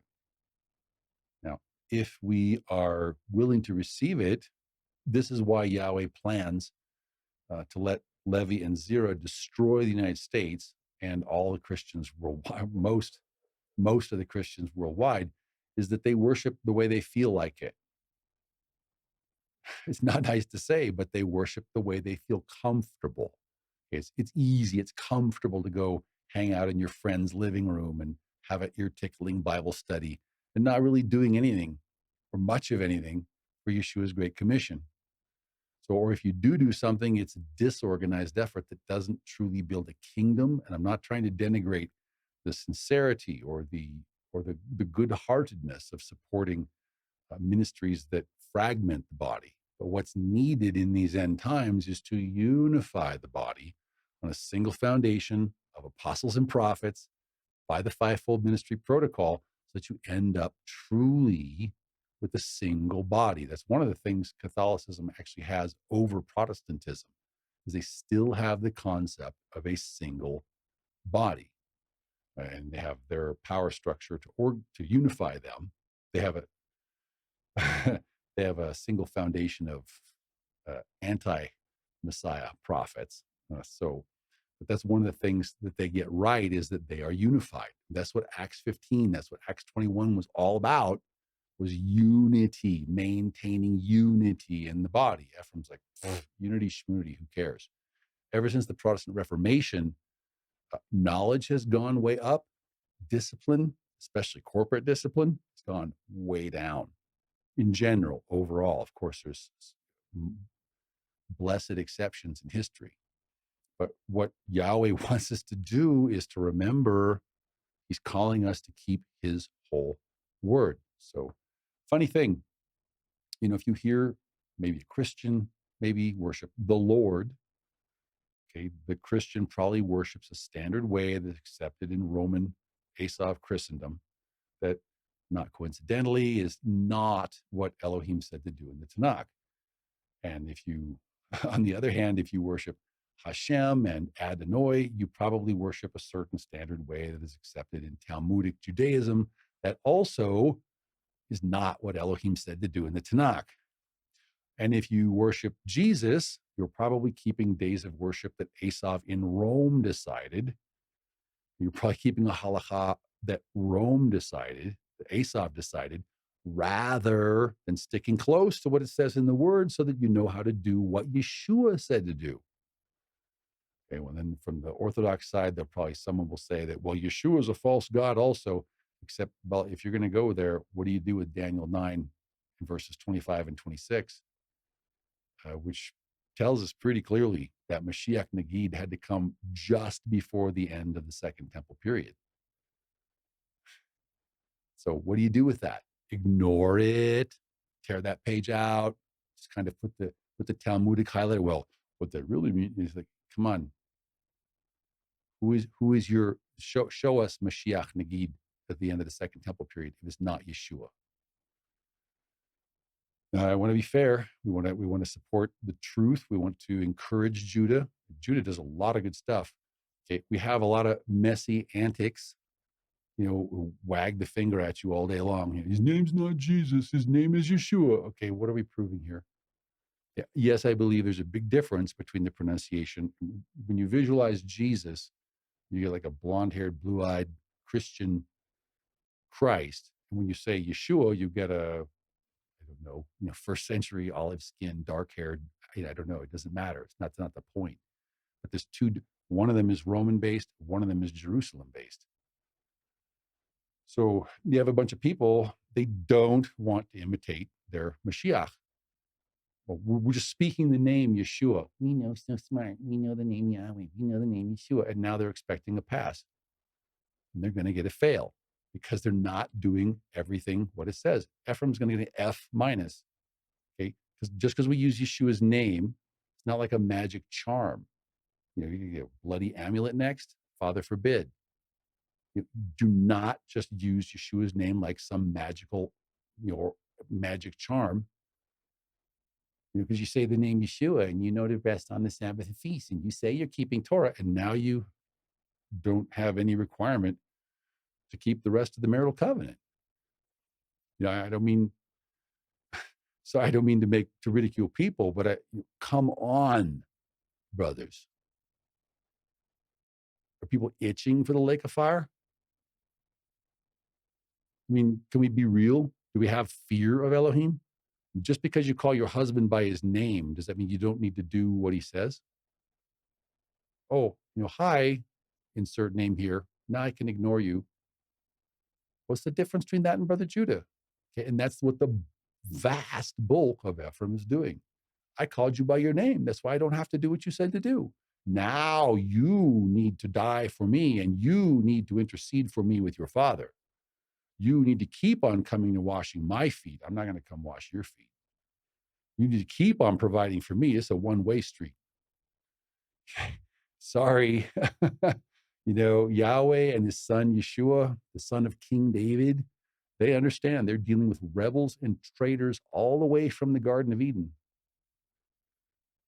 Now, if we are willing to receive it, this is why Yahweh plans to let Levi and Zerah destroy the United States and all the Christians worldwide, most most of the Christians worldwide is that they worship the way they feel like it. It's not nice to say, but they worship the way they feel comfortable. It's easy, it's comfortable to go hang out in your friend's living room and have an ear-tickling Bible study and not really doing anything or much of anything for Yeshua's Great Commission. So, or if you do something, it's a disorganized effort that doesn't truly build a kingdom. And I'm not trying to denigrate the sincerity or the good-heartedness of supporting ministries that fragment the body. But what's needed in these end times is to unify the body on a single foundation of apostles and prophets by the fivefold ministry protocol so that you end up truly with a single body. That's one of the things Catholicism actually has over Protestantism, is they still have the concept of a single body. And they have their power structure to unify them. They have a they have a single foundation of anti-Messiah prophets. But that's one of the things that they get right, is that they are unified. That's what Acts 15, that's what Acts 21 was all about, was unity, maintaining unity in the body. Ephraim's like, unity, schmunity, who cares? Ever since the Protestant Reformation, knowledge has gone way up. Discipline, especially corporate discipline, has gone way down. In general, overall, of course, there's blessed exceptions in history. But what Yahweh wants us to do is to remember he's calling us to keep his whole word. So, funny thing, if you hear maybe a Christian, maybe worship the Lord, okay, the Christian probably worships a standard way that's accepted in Roman Asav Christendom that, not coincidentally, is not what Elohim said to do in the Tanach. And if you, on the other hand, if you worship Hashem and Adonai, you probably worship a certain standard way that is accepted in Talmudic Judaism that also is not what Elohim said to do in the Tanakh. And if you worship Jesus, you're probably keeping days of worship that Asav in Rome decided. You're probably keeping a halakha that Rome decided, that Asav decided, rather than sticking close to what it says in the word so that you know how to do what Yeshua said to do. Okay, well, then from the Orthodox side, someone will say that, well, Yeshua is a false God also, except, well, if you're going to go there, what do you do with Daniel 9 in verses 25 and 26, which tells us pretty clearly that Mashiach Nagid had to come just before the end of the Second Temple period. So what do you do with that? Ignore it, tear that page out, just kind of put the Talmudic highlight. Well, what that really means is like, come on, who is your show us Mashiach Nagid at the end of the Second Temple period if it's not Yeshua? I want to be fair. We want to support the truth. We want to encourage Judah. Judah does a lot of good stuff. Okay, we have a lot of messy antics, who wag the finger at you all day long. His name's not Jesus. His name is Yeshua. Okay, what are we proving here? Yeah, yes, I believe there's a big difference between the pronunciation. When you visualize Jesus, you get like a blonde-haired, blue-eyed Christian Christ. And when you say Yeshua, you get I don't know, first century olive skin, dark haired. I don't know. It doesn't matter. That's not the point. But there's two. One of them is Roman based. One of them is Jerusalem based. So you have a bunch of people, they don't want to imitate their Mashiach. Well, we're just speaking the name Yeshua. We know, so smart. We know the name Yahweh. We know the name Yeshua. And now they're expecting a pass. And they're going to get a fail because they're not doing everything what it says. Ephraim's going to get an F minus. Okay. Just because we use Yeshua's name, it's not like a magic charm. You get a bloody amulet next. Father forbid. Do not just use Yeshua's name like some magical, magic charm. Because you say the name Yeshua and you know to rest on the Sabbath and feast, and you say you're keeping Torah, and now you don't have any requirement to keep the rest of the marital covenant. I don't mean to ridicule people, but come on, brothers. Are people itching for the lake of fire? I mean, can we be real? Do we have fear of Elohim? Just because you call your husband by his name, does that mean you don't need to do what he says? Oh, hi, insert name here. Now I can ignore you. What's the difference between that and Brother Judah? Okay, and that's what the vast bulk of Ephraim is doing. I called you by your name. That's why I don't have to do what you said to do. Now you need to die for me, and you need to intercede for me with your father. You need to keep on coming and washing my feet. I'm not going to come wash your feet. You need to keep on providing for me. It's a one-way street. Sorry. Yahweh and his son Yeshua, the son of King David, they understand they're dealing with rebels and traitors all the way from the Garden of Eden.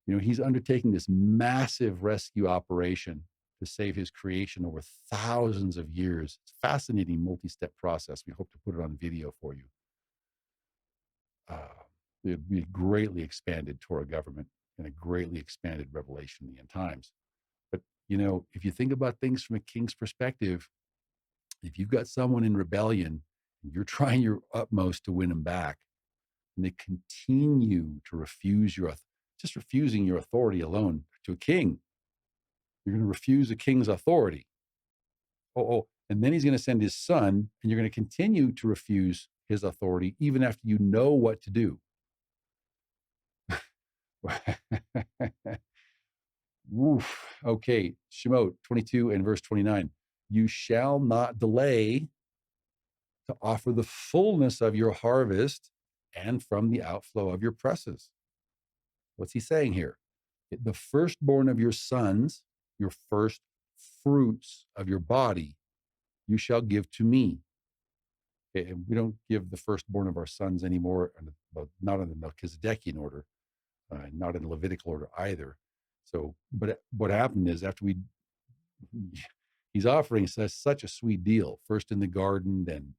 He's undertaking this massive rescue operation to save his creation over thousands of years. It's a fascinating multi-step process. We hope to put it on video for you. It'd be a greatly expanded Torah government and a greatly expanded revelation in the end times. But, if you think about things from a king's perspective, if you've got someone in rebellion, and you're trying your utmost to win them back, and they continue to just refusing your authority alone to a king, you're going to refuse a king's authority. And then he's going to send his son, and you're going to continue to refuse his authority even after you know what to do. Oof. Okay, Shemot 22 and verse 29. You shall not delay to offer the fullness of your harvest and from the outflow of your presses. What's he saying here? The firstborn of your sons, your first fruits of your body, you shall give to me. And we don't give the firstborn of our sons anymore, not in the Melchizedekian order, not in the Levitical order either. So, but what happened is he's offering such a sweet deal, first in the garden, then,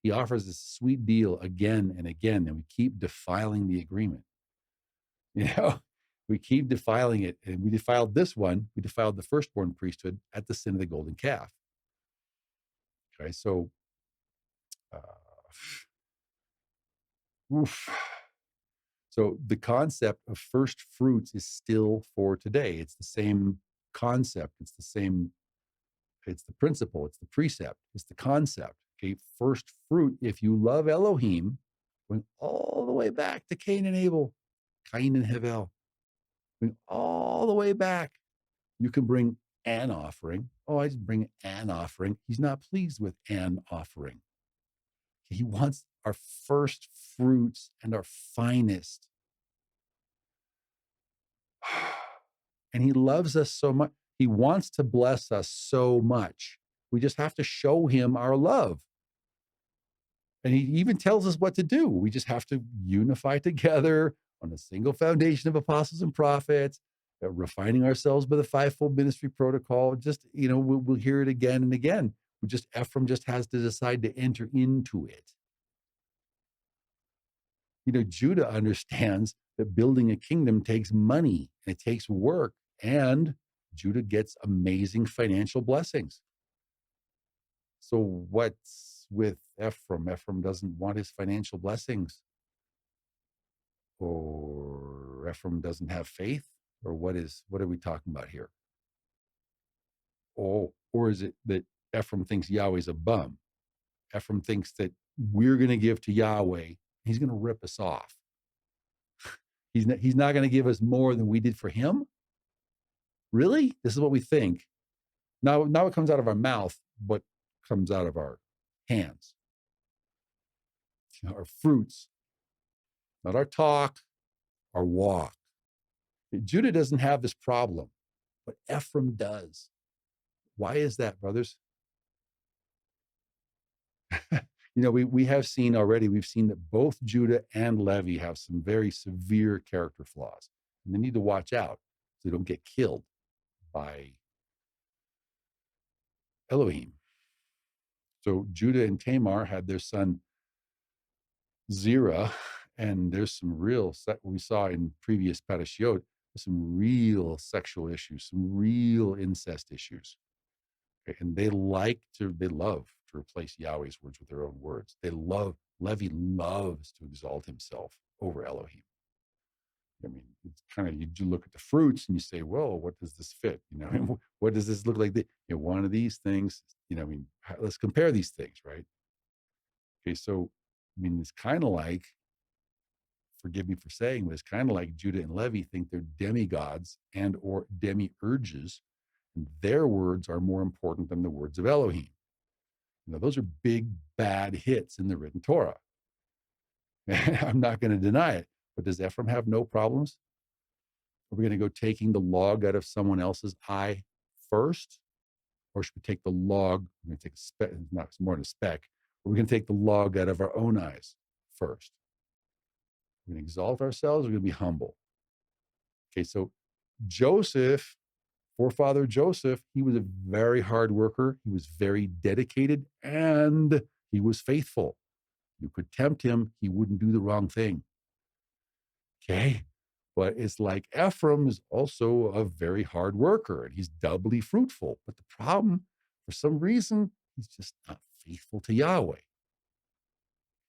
he offers this sweet deal again and again, and we keep defiling the agreement. We keep defiling it, and we defiled this one. We defiled the firstborn priesthood at the sin of the golden calf. Okay, so, oof. So the concept of first fruits is still for today. It's the same concept. It's the principle. It's the precept. It's the concept. Okay, first fruit. If you love Elohim, going all the way back to Cain and Abel, Cain and Hevel, going all the way back, you can bring an offering. Oh, I just bring an offering. He's not pleased with an offering. He wants our first fruits and our finest. And he loves us so much. He wants to bless us so much. We just have to show him our love. And he even tells us what to do. We just have to unify together on a single foundation of apostles and prophets, refining ourselves by the fivefold ministry protocol. Just, we'll hear it again and again. Ephraim just has to decide to enter into it. Judah understands that building a kingdom takes money and it takes work, and Judah gets amazing financial blessings. So what's with Ephraim? Ephraim doesn't want his financial blessings, or Ephraim doesn't have faith, or what are we talking about here? Or is it that Ephraim thinks Yahweh's a bum? Ephraim thinks that we're going to give to Yahweh, he's going to rip us off. He's not going to give us more than we did for him? Really? This is what we think. Now it comes out of our mouth, what comes out of our hands. Our fruits, not our talk, our walk. Judah doesn't have this problem, but Ephraim does. Why is that, brothers? We have seen already, we've seen that both Judah and Levi have some very severe character flaws. And they need to watch out so they don't get killed by Elohim. So Judah and Tamar had their son Zerah, and there's some real, we saw in previous Parashiot, some real sexual issues, some real incest issues. Okay? And they love to replace Yahweh's words with their own words. Levi loves to exalt himself over Elohim. I mean, it's kind of, you do look at the fruits and you say, well, what does this fit? What does this look like? One of these things, let's compare these things, right? Okay, so, I mean, it's kind of like, forgive me for saying, but it's kind of like Judah and Levi think they're demigods and or demiurges, and their words are more important than the words of Elohim. Those are big, bad hits in the written Torah. I'm not going to deny it, but does Ephraim have no problems? Are we going to go taking the log out of someone else's eye first? Or should we take the log? We're going to take a speck, not more than a speck. We're going to take the log out of our own eyes first. We're going to exalt ourselves. We're going to be humble. Okay, so Joseph, forefather Joseph, he was a very hard worker. He was very dedicated and he was faithful. You could tempt him. He wouldn't do the wrong thing. Okay. But it's like Ephraim is also a very hard worker and he's doubly fruitful. But the problem, for some reason, he's just not faithful to Yahweh.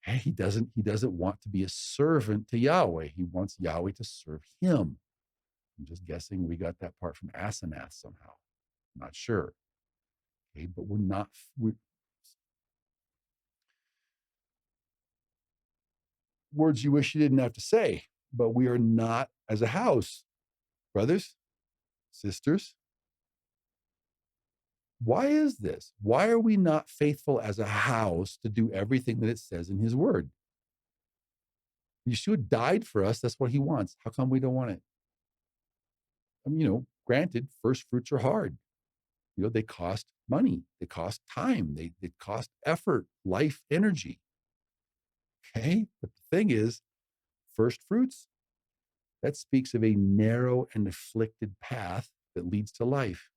Hey, he doesn't want to be a servant to Yahweh. He wants Yahweh to serve him. I'm just guessing we got that part from Asenath somehow. I'm not sure. Okay, but words you wish you didn't have to say, but we are not as a house. Brothers, sisters, why is this? Why are we not faithful as a house to do everything that it says in his word? Yeshua died for us. That's what he wants. How come we don't want it? Granted, first fruits are hard. They cost money. They cost time. They cost effort, life, energy. Okay? But the thing is, first fruits, that speaks of a narrow and afflicted path that leads to life.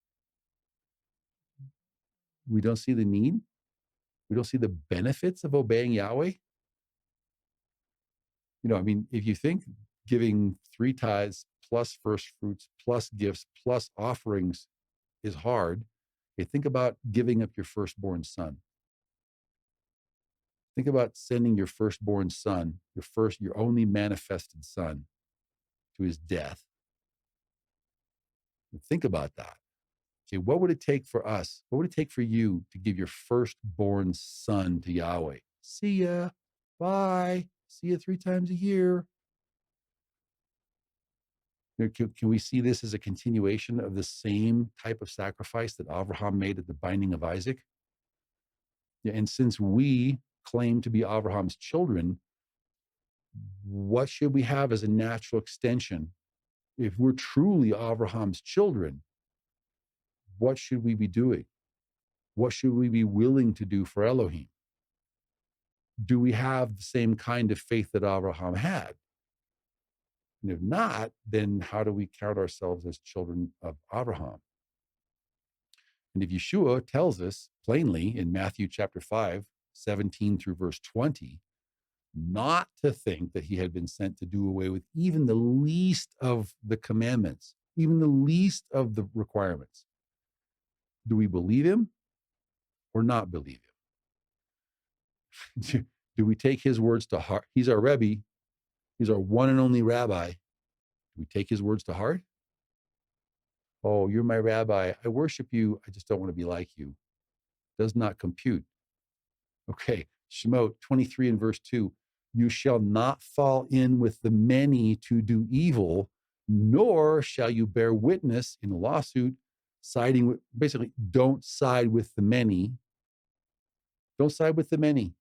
We don't see the need. We don't see the benefits of obeying Yahweh. If you think giving 3 tithes plus first fruits plus gifts plus offerings is hard, think about giving up your firstborn son. Think about sending your firstborn son, your only manifested son, to his death. Think about that. Okay, what would it take for us? What would it take for you to give your firstborn son to Yahweh? See ya. Bye. See you 3 times a year. Can we see this as a continuation of the same type of sacrifice that Abraham made at the binding of Isaac? Yeah, and since we claim to be Abraham's children, what should we have as a natural extension? If we're truly Abraham's children, what should we be doing? What should we be willing to do for Elohim? Do we have the same kind of faith that Abraham had? And if not, then how do we count ourselves as children of Abraham? And if Yeshua tells us plainly in Matthew chapter 5, 17 through verse 20, not to think that he had been sent to do away with even the least of the commandments, even the least of the requirements, do we believe him or not believe him? Do we take his words to heart? He's our Rebbe. He's our one and only rabbi. Do we take his words to heart? Oh, you're my rabbi. I worship you. I just don't want to be like you. Does not compute. Okay, Shemot 23 and verse 2. You shall not fall in with the many to do evil, nor shall you bear witness in a lawsuit, siding with, basically, don't side with the many. Don't side with the many,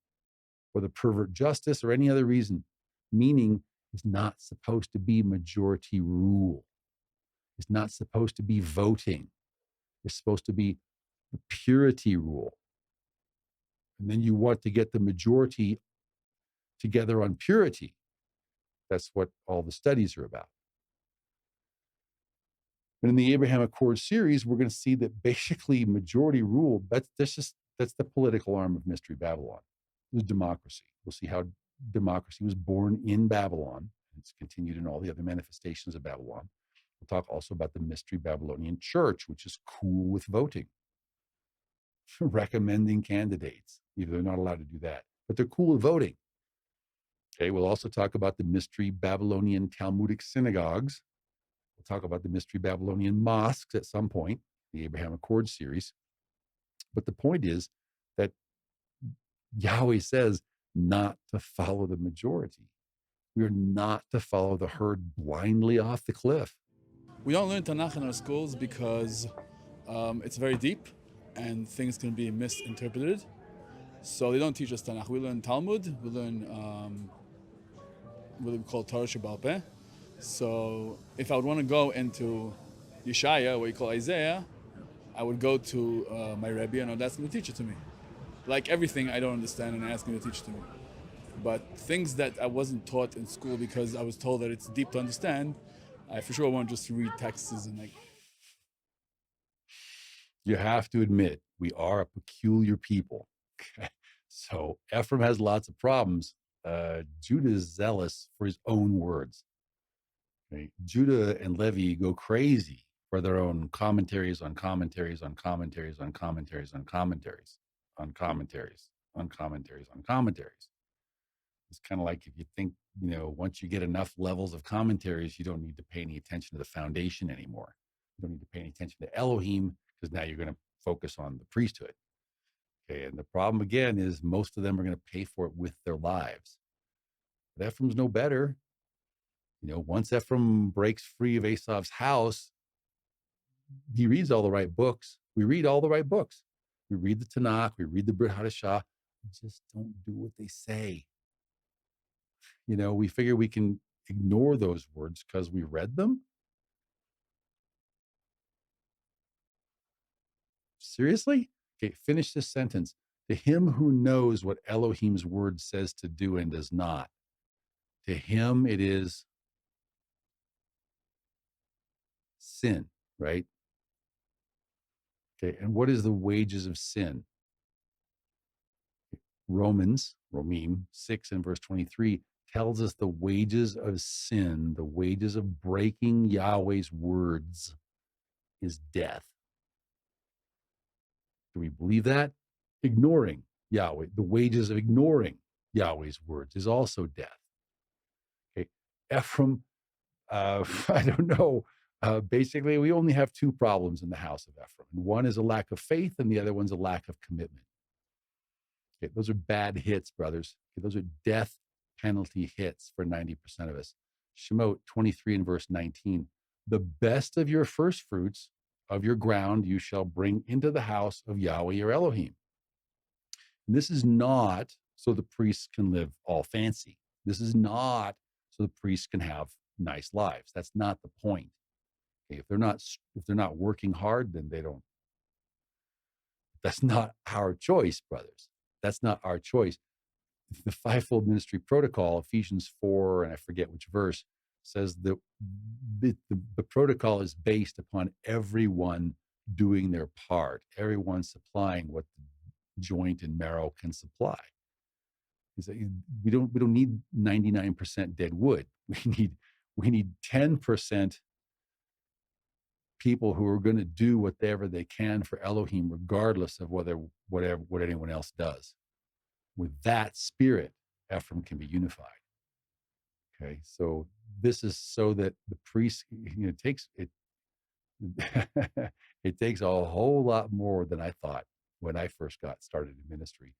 or the pervert justice, or any other reason. Meaning, it's not supposed to be majority rule. It's not supposed to be voting. It's supposed to be the purity rule. And then you want to get the majority together on purity. That's what all the studies are about. And in the Abraham Accord series, we're going to see that basically majority rule, that's the political arm of Mystery Babylon. It was democracy. We'll see how democracy was born in Babylon. It's continued in all the other manifestations of Babylon. We'll talk also about the Mystery Babylonian Church, which is cool with voting. recommending candidates. They're not allowed to do that, but they're cool with voting. Okay, we'll also talk about the mystery Babylonian Talmudic synagogues. We'll talk about the mystery Babylonian mosques at some point, the Abraham Accord series. But the point is that Yahweh says not to follow the majority. We are not to follow the herd blindly off the cliff. We don't learn Tanach in our schools because it's very deep and things can be misinterpreted. So they don't teach us Tanach. We learn Talmud, we learn what we call Torah Sheba'al Peh. So if I would want to go into Yeshayahu, what you call Isaiah, I would go to my Rebbe and I'd ask him to teach it to me. Like everything I don't understand and I ask him to teach it to me. But things that I wasn't taught in school because I was told that it's deep to understand, I for sure want just to read texts and like. You have to admit, we are a peculiar people. So Ephraim has lots of problems. Judah is zealous for his own words. Okay? Judah and Levi go crazy for their own commentaries on commentaries on commentaries on commentaries on commentaries on commentaries on commentaries on commentaries. It's kind of like if you think, once you get enough levels of commentaries, you don't need to pay any attention to the foundation anymore. You don't need to pay any attention to Elohim because now you're going to focus on the priesthood. Okay, and the problem again is most of them are going to pay for it with their lives. But Ephraim's no better. Once Ephraim breaks free of Esau's house, he reads all the right books. We read all the right books. We read the Tanakh. We read the Brit Hadashah. We just don't do what they say. We figure we can ignore those words because we read them. Seriously? Okay, finish this sentence. To him who knows what Elohim's word says to do and does not, to him it is sin, right? Okay, and what is the wages of sin? Romim 6 and verse 23 tells us the wages of sin, the wages of breaking Yahweh's words is death. Do we believe that? Ignoring Yahweh, the wages of ignoring Yahweh's words is also death. Okay, Ephraim, I don't know. Basically, we only have two problems in the house of Ephraim. One is a lack of faith, and the other one's a lack of commitment. Okay, those are bad hits, brothers. Okay, those are death penalty hits for 90% of us. Shemot 23 and verse 19. The best of your first fruits of your ground you shall bring into the house of Yahweh your Elohim. And this is not so the priests can live all fancy. This is not so the priests can have nice lives. That's not the point. Okay, if they're not working hard, then they don't. That's not our choice, brothers. That's not our choice. The fivefold ministry protocol, Ephesians 4, and I forget which verse, says that the protocol is based upon everyone doing their part, everyone supplying what the joint and marrow can supply. We don't need 99% dead wood. We need 10% people who are going to do whatever they can for Elohim, regardless of what anyone else does. With that spirit, Ephraim can be unified. Okay, so this is so that the priest, it takes it takes a whole lot more than I thought when I first got started in ministry.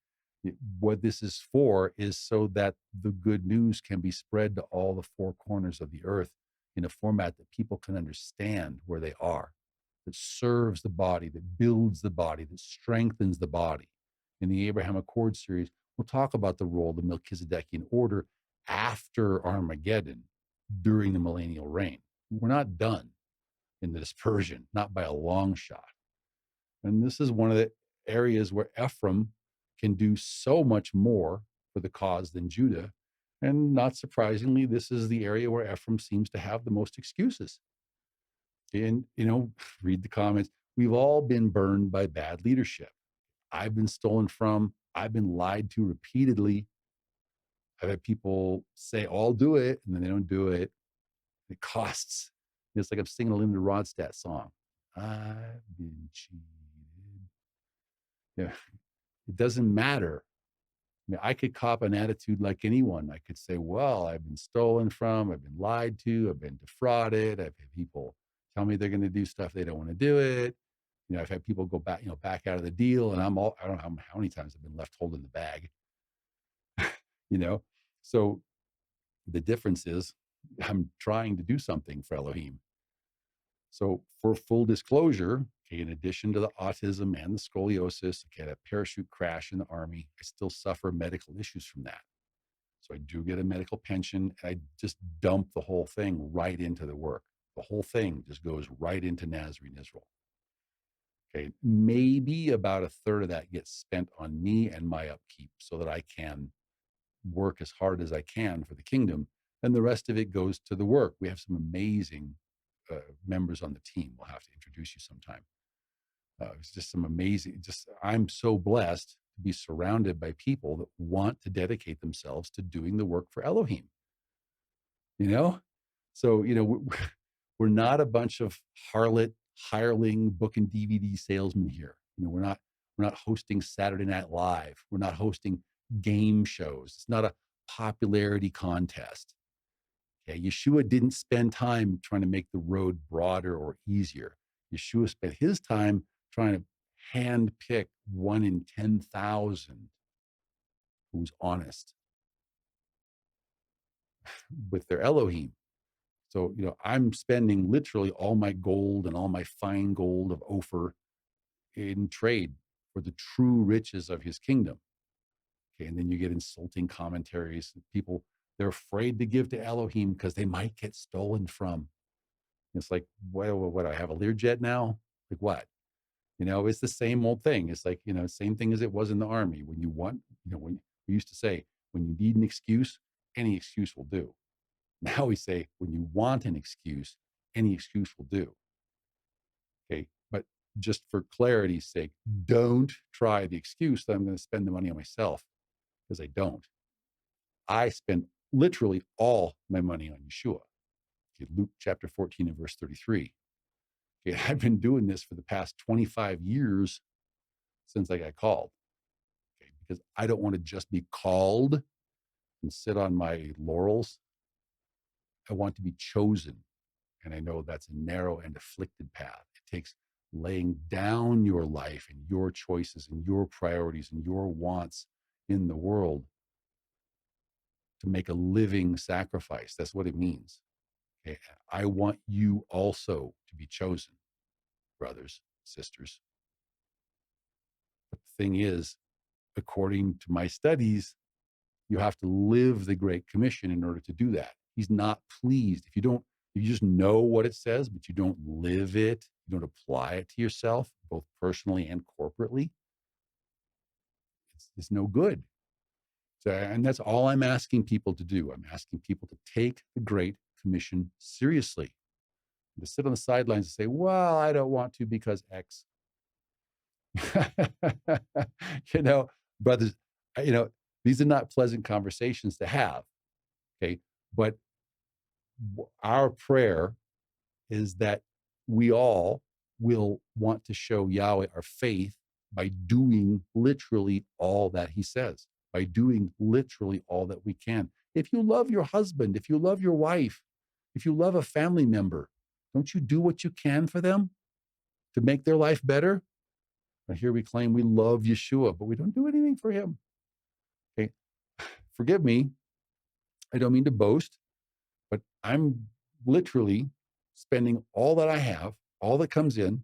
What this is for is so that the good news can be spread to all the four corners of the earth in a format that people can understand where they are, that serves the body, that builds the body, that strengthens the body. In the Abraham Accord series, we'll talk about the role of the Melchizedekian order after Armageddon during the millennial reign. We're not done in the dispersion, not by a long shot. And this is one of the areas where Ephraim can do so much more for the cause than Judah. And not surprisingly, this is the area where Ephraim seems to have the most excuses. And, read the comments. We've all been burned by bad leadership. I've been stolen from. I've been lied to repeatedly. I've had people say, oh, I'll do it, and then they don't do it. It costs. It's like I'm singing a Linda Ronstadt song. I've been cheated. Yeah, it doesn't matter. I mean, I could cop an attitude like anyone. I could say, well, I've been stolen from, I've been lied to, I've been defrauded, I've had people tell me they're going to do stuff they don't want to do it. I've had people go back, back out of the deal, and I don't know how many times I've been left holding the bag, you know? So the difference is I'm trying to do something for Elohim. So for full disclosure, okay, in addition to the autism and the scoliosis, okay, that parachute crash in the Army, I still suffer medical issues from that. So I do get a medical pension, and I just dump the whole thing right into the work. The whole thing just goes right into Nazarene Israel. Okay. Maybe about a third of that gets spent on me and my upkeep so that I can work as hard as I can for the kingdom. And the rest of it goes to the work. We have some amazing members on the team. We'll have to introduce you sometime. It's just some amazing, I'm so blessed to be surrounded by people that want to dedicate themselves to doing the work for Elohim, you know? So, we're not a bunch of harlot, hireling book and DVD salesmen here. We're not hosting Saturday Night Live. We're not hosting game shows. It's not a popularity contest. Okay, Yeshua didn't spend time trying to make the road broader or easier. Yeshua spent his time trying to hand pick 1 in 10,000 who's honest with their Elohim. So, I'm spending literally all my gold and all my fine gold of Ophir in trade for the true riches of his kingdom. Okay. And then you get insulting commentaries. People, they're afraid to give to Elohim because they might get stolen from. It's like, what, I have a Learjet now? Like what? It's the same old thing. It's like, same thing as it was in the army. When you want, when we used to say, when you need an excuse, any excuse will do. Now we say, when you want an excuse, any excuse will do. Okay. But just for clarity's sake, don't try the excuse that I'm going to spend the money on myself, because I don't. I spend literally all my money on Yeshua. Okay, Luke chapter 14 and verse 33. Okay, I've been doing this for the past 25 years since I got called. Okay, because I don't want to just be called and sit on my laurels. I want to be chosen. And I know that's a narrow and afflicted path. It takes laying down your life and your choices and your priorities and your wants in the world to make a living sacrifice. That's what it means. Okay? I want you also to be chosen, brothers, sisters. But the thing is, according to my studies, you have to live the Great Commission in order to do that. He's not pleased if you just know what it says, but you don't live it, you don't apply it to yourself, both personally and corporately. It's no good. So, and that's all I'm asking people to do. I'm asking people to take the Great Commission seriously, to sit on the sidelines and say, well, I don't want to because X. Brothers, these are not pleasant conversations to have. Okay. But our prayer is that we all will want to show Yahweh our faith by doing literally all that he says, by doing literally all that we can. If you love your husband, if you love your wife, if you love a family member, don't you do what you can for them to make their life better? But here we claim we love Yeshua, but we don't do anything for him. Okay. Forgive me. I don't mean to boast, but I'm literally spending all that I have, all that comes in,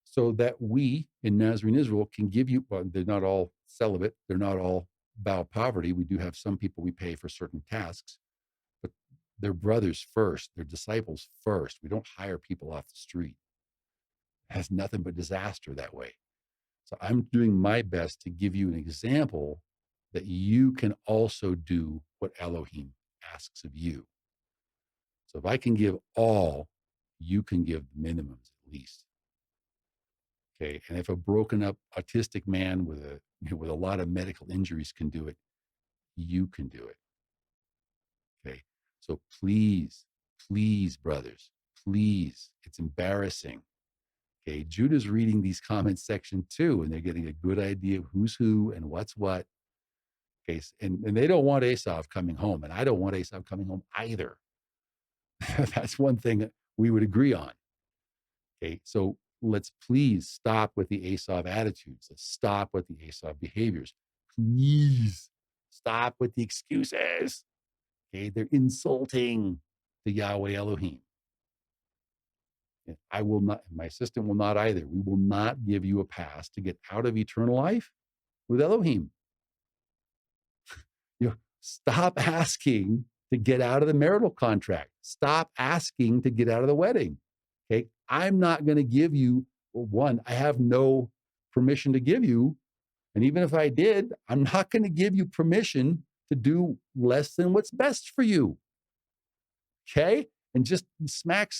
so that we in Nazarene Israel can give you, well, they're not all celibate, they're not all bow poverty. We do have some people we pay for certain tasks, but they're brothers first, they're disciples first. We don't hire people off the street. It has nothing but disaster that way. So I'm doing my best to give you an example that you can also do what Elohim asks of you. So if I can give all, you can give minimums at least. Okay. And if a broken up autistic man with a lot of medical injuries can do it, you can do it. Okay. So please, please, brothers, please, it's embarrassing. Okay, Judah's reading these comments section too, and they're getting a good idea of who's who and what's what. Okay, and they don't want Esau coming home, and I don't want Esau coming home either. That's one thing that we would agree on. Okay, so let's please stop with the Esau attitudes. Let's stop with the Esau behaviors. Please stop with the excuses. Okay, they're insulting to Yahweh Elohim. And I will not, my assistant will not either. We will not give you a pass to get out of eternal life with Elohim. Stop asking to get out of the marital contract. Stop asking to get out of the wedding. Okay. I'm not going to give you, one, I have no permission to give you. And even if I did, I'm not going to give you permission to do less than what's best for you. Okay. And just smack,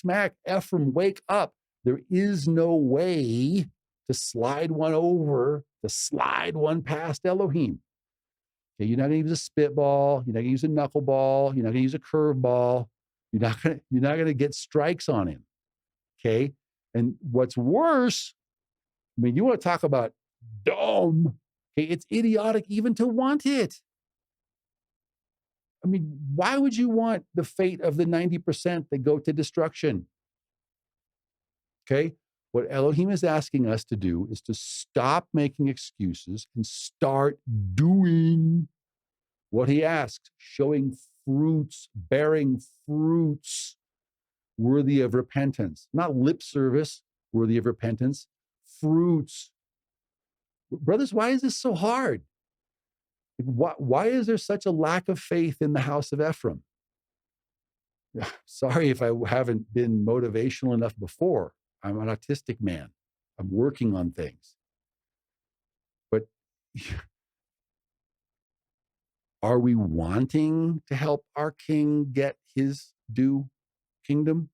Ephraim, wake up. There is no way to slide one over, to slide one past Elohim. Okay, you're not going to use a spitball. You're not going to use a knuckleball. You're not going to use a curveball. You're not going to get strikes on him. Okay. And what's worse, I mean, you want to talk about dumb. Okay, it's idiotic even to want it. I mean, why would you want the fate of the 90% that go to destruction? Okay. What Elohim is asking us to do is to stop making excuses and start doing what he asks, showing fruits, bearing fruits worthy of repentance, not lip service worthy of repentance, fruits. Brothers, why is this so hard? Why is there such a lack of faith in the house of Ephraim? Sorry if I haven't been motivational enough before. I'm an autistic man. I'm working on things. But are we wanting to help our king get his due kingdom?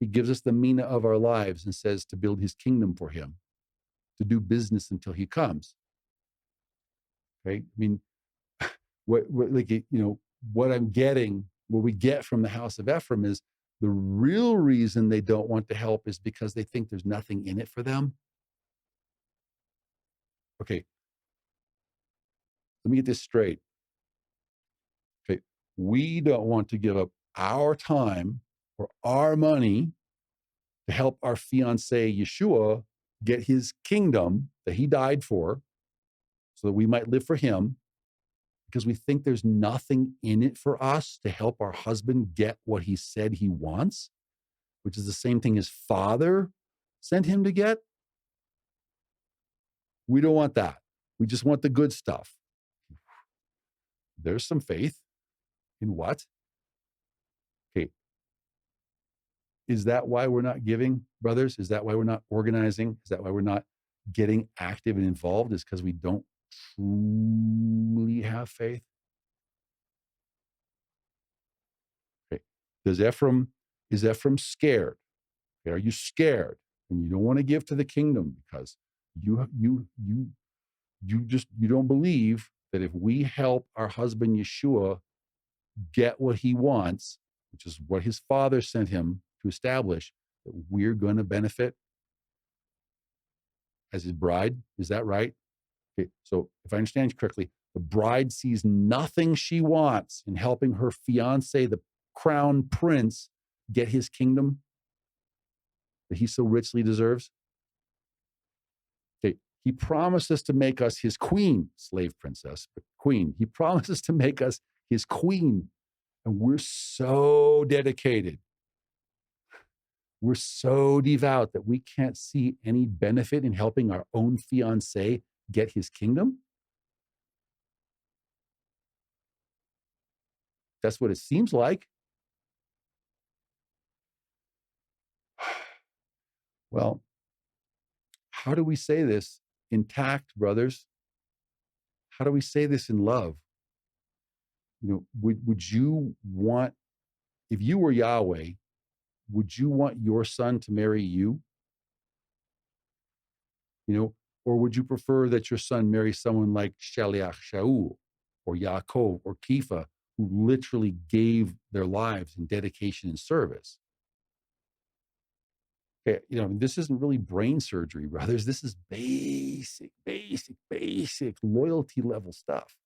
He gives us the mina of our lives and says to build his kingdom for him, to do business until he comes. Okay? I mean, what we get from the house of Ephraim is the real reason they don't want to help is because they think there's nothing in it for them. Okay. Let me get this straight. Okay. We don't want to give up our time or our money to help our fiance Yeshua get his kingdom that he died for so that we might live for him, because we think there's nothing in it for us to help our husband get what he said he wants, which is the same thing his father sent him to get. We don't want that. We just want the good stuff. There's some faith in what? Okay. Is that why we're not giving, brothers? Is that why we're not organizing? Is that why we're not getting active and involved? Is because we don't truly have faith? Okay. Is Ephraim scared? Okay. Are you scared and you don't want to give to the kingdom because you don't believe that if we help our husband Yeshua get what he wants, which is what his father sent him to establish, that we're going to benefit as his bride? Is that right? Okay, so if I understand you correctly, the bride sees nothing she wants in helping her fiance, the crown prince, get his kingdom that he so richly deserves. Okay, he promises to make us his queen, slave princess, but queen. He promises to make us his queen. And we're so dedicated. We're so devout that we can't see any benefit in helping our own fiance get his kingdom. That's what it seems like. Well, how do we say this in tact, brothers? How do we say this in love? Would you want, if you were Yahweh, would you want your son to marry you? Or would you prefer that your son marry someone like Shaliach Shaul or Yaakov or Kepha, who literally gave their lives in dedication and service? Okay, this isn't really brain surgery, brothers. This is basic loyalty level stuff.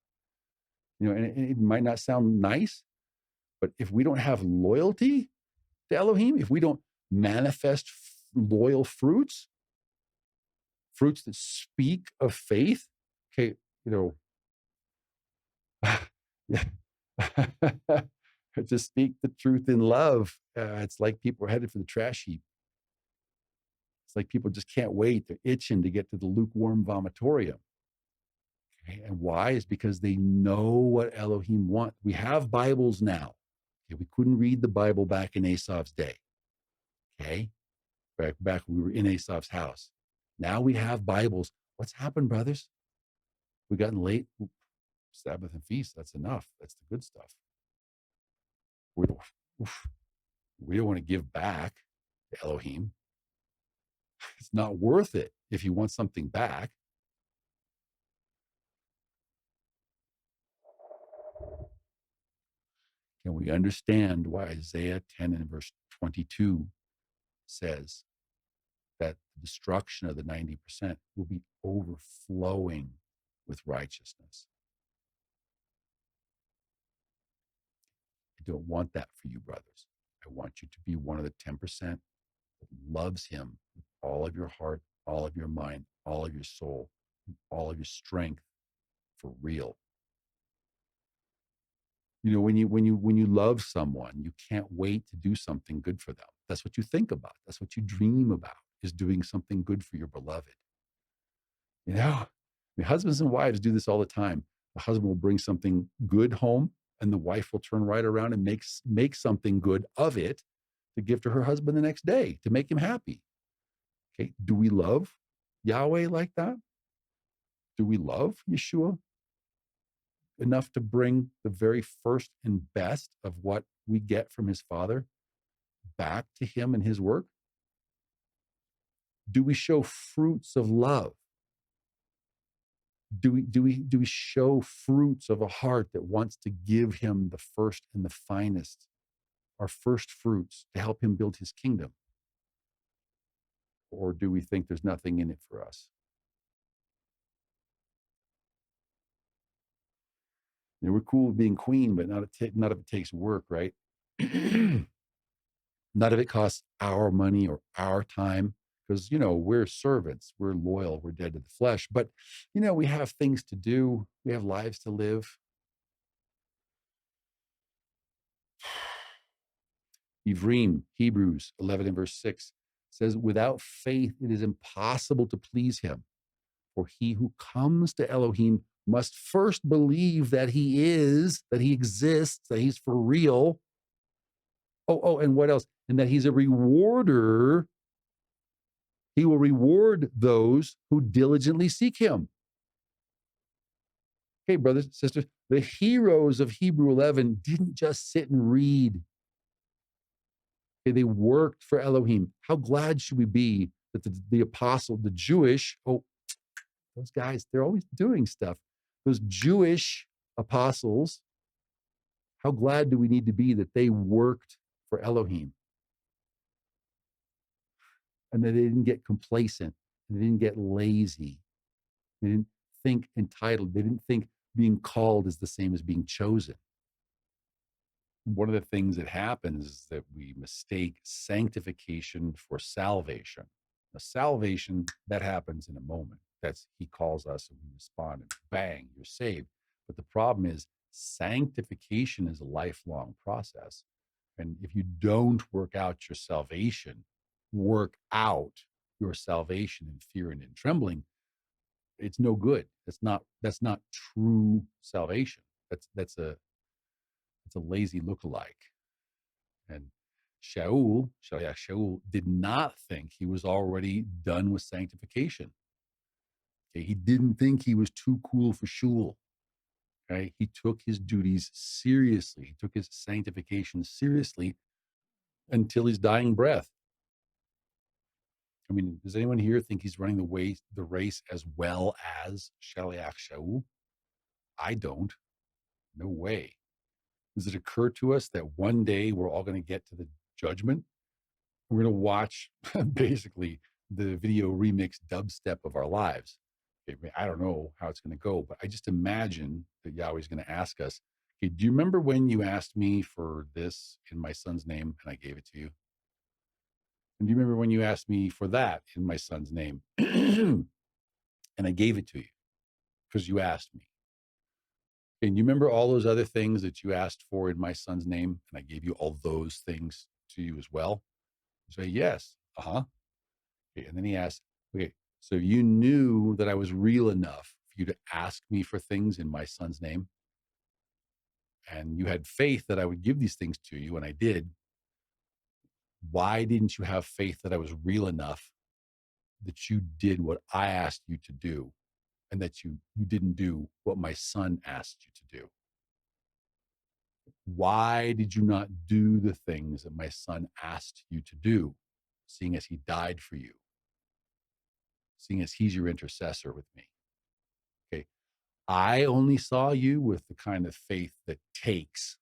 And it might not sound nice, but if we don't have loyalty to Elohim, if we don't manifest loyal fruits that speak of faith, okay, yeah. To speak the truth in love, it's like people are headed for the trash heap. It's like people just can't wait. They're itching to get to the lukewarm vomitorium. Okay? And why? Is because they know what Elohim wants. We have Bibles now. Okay? We couldn't read the Bible back in Esau's day. Okay? Back when we were in Esau's house. Now we have Bibles. What's happened, brothers? We gotten late. Sabbath and feast. That's enough. That's the good stuff. We don't want to give back to Elohim. It's not worth it if you want something back. Can we understand why Isaiah 10 and verse 22 says that the destruction of the 90% will be overflowing with righteousness? I don't want that for you, brothers. I want you to be one of the 10% that loves him with all of your heart, all of your mind, all of your soul, and all of your strength for real. When you love someone, you can't wait to do something good for them. That's what you think about. That's what you dream about, is doing something good for your beloved. Husbands and wives do this all the time. The husband will bring something good home, and the wife will turn right around and make something good of it to give to her husband the next day to make him happy. Okay, do we love Yahweh like that? Do we love Yeshua enough to bring the very first and best of what we get from his Father back to him and his work? Do we show fruits of love? Do we show fruits of a heart that wants to give him the first and the finest, our first fruits, to help him build his kingdom? Or do we think there's nothing in it for us? We're cool with being queen, but not if it takes work, right? Not if it costs our money or our time, because we're servants, we're loyal, we're dead to the flesh, but we have things to do, we have lives to live. Ephraim, Hebrews 11 and verse 6 says, without faith it is impossible to please him, for he who comes to Elohim must first believe that he exists, that he's for real. And what else? And that he's a rewarder. He will reward those who diligently seek him. Okay, brothers and sisters, the heroes of Hebrew 11 didn't just sit and read. Okay, they worked for Elohim. How glad should we be that the apostle, the Jewish, those guys, they're always doing stuff. Those Jewish apostles, how glad do we need to be that they worked for Elohim? And that they didn't get complacent. They didn't get lazy. They didn't think entitled. They didn't think being called is the same as being chosen. One of the things that happens is that we mistake sanctification for salvation. Now, salvation, that happens in a moment. He calls us and we respond and bang, you're saved. But the problem is sanctification is a lifelong process. And if you don't work out your salvation in fear and in trembling, it's no good. That's not true salvation. That's a lazy lookalike. And Yeshayahu did not think he was already done with sanctification. Okay, he didn't think he was too cool for shul. Okay, he took his duties seriously. He took his sanctification seriously until his dying breath. I mean, does anyone here think he's running the race as well as Yeshayahu? I don't. No way. Does it occur to us that one day we're all going to get to the judgment We're going to watch basically the video remix dubstep of our lives. Okay, I don't know how it's going to go, but I just imagine that Yahweh's going to ask us, okay, do you remember when you asked me for this in my son's name and I gave it to you? And do you remember when you asked me for that in my son's name and I gave it to you because you asked me? And you remember all those other things that you asked for in my son's name and I gave you all those things to you as well? You say, yes. Uh-huh. Okay, and then he asked, okay, so you knew that I was real enough for you to ask me for things in my son's name, and you had faith that I would give these things to you, and I did. Why didn't you have faith that I was real enough that you did what I asked you to do, and that you didn't do what my son asked you to do? Why did you not do the things that my son asked you to do, seeing as he died for you, seeing as he's your intercessor with me? Okay, I only saw you with the kind of faith that takes,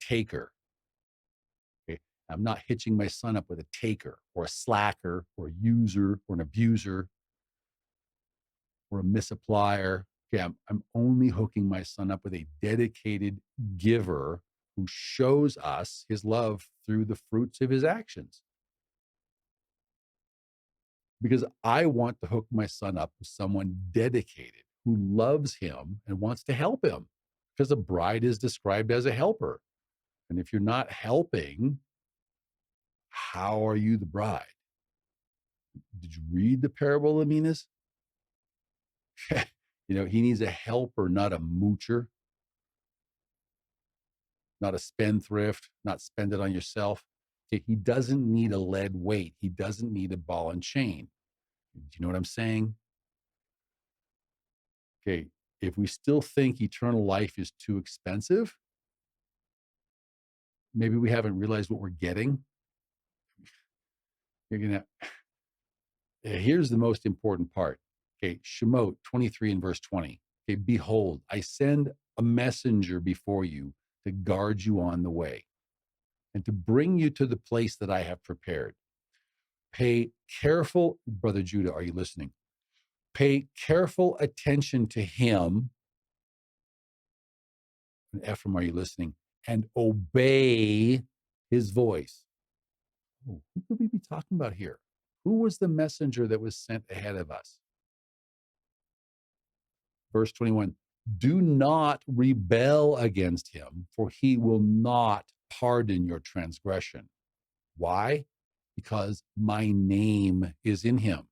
taker. Okay. I'm not hitching my son up with a taker or a slacker or a user or an abuser or a misapplier. Okay. I'm only hooking my son up with a dedicated giver who shows us his love through the fruits of his actions. Because I want to hook my son up with someone dedicated who loves him and wants to help him. Because a bride is described as a helper. And if you're not helping, how are you the bride? Did you read the parable of Minas? He needs a helper, not a moocher, not a spendthrift, not spend it on yourself. Okay, he doesn't need a lead weight. He doesn't need a ball and chain. Do you know what I'm saying? Okay, if we still think eternal life is too expensive, maybe we haven't realized what we're getting. You're gonna. Here's the most important part. Okay, Shemot 23 and verse 20. Okay, behold, I send a messenger before you to guard you on the way and to bring you to the place that I have prepared. Pay careful, Brother Judah, are you listening? Pay careful attention to him. And Ephraim, are you listening? And obey his voice. Oh, who could we be talking about here? Who was the messenger that was sent ahead of us? Verse 21, do not rebel against him, for he will not pardon your transgression. Why? Because my name is in him.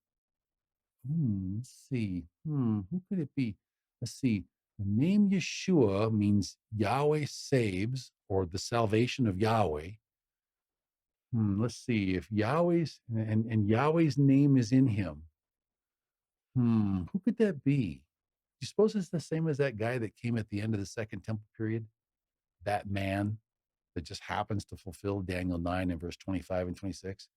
Let's see. Who could it be? Let's see. The name Yeshua means Yahweh saves, or the salvation of Yahweh. Let's see. If Yahweh's and Yahweh's name is in him, who could that be? You suppose it's the same as that guy that came at the end of the Second Temple period? That man that just happens to fulfill Daniel 9 and verse 25 and 26?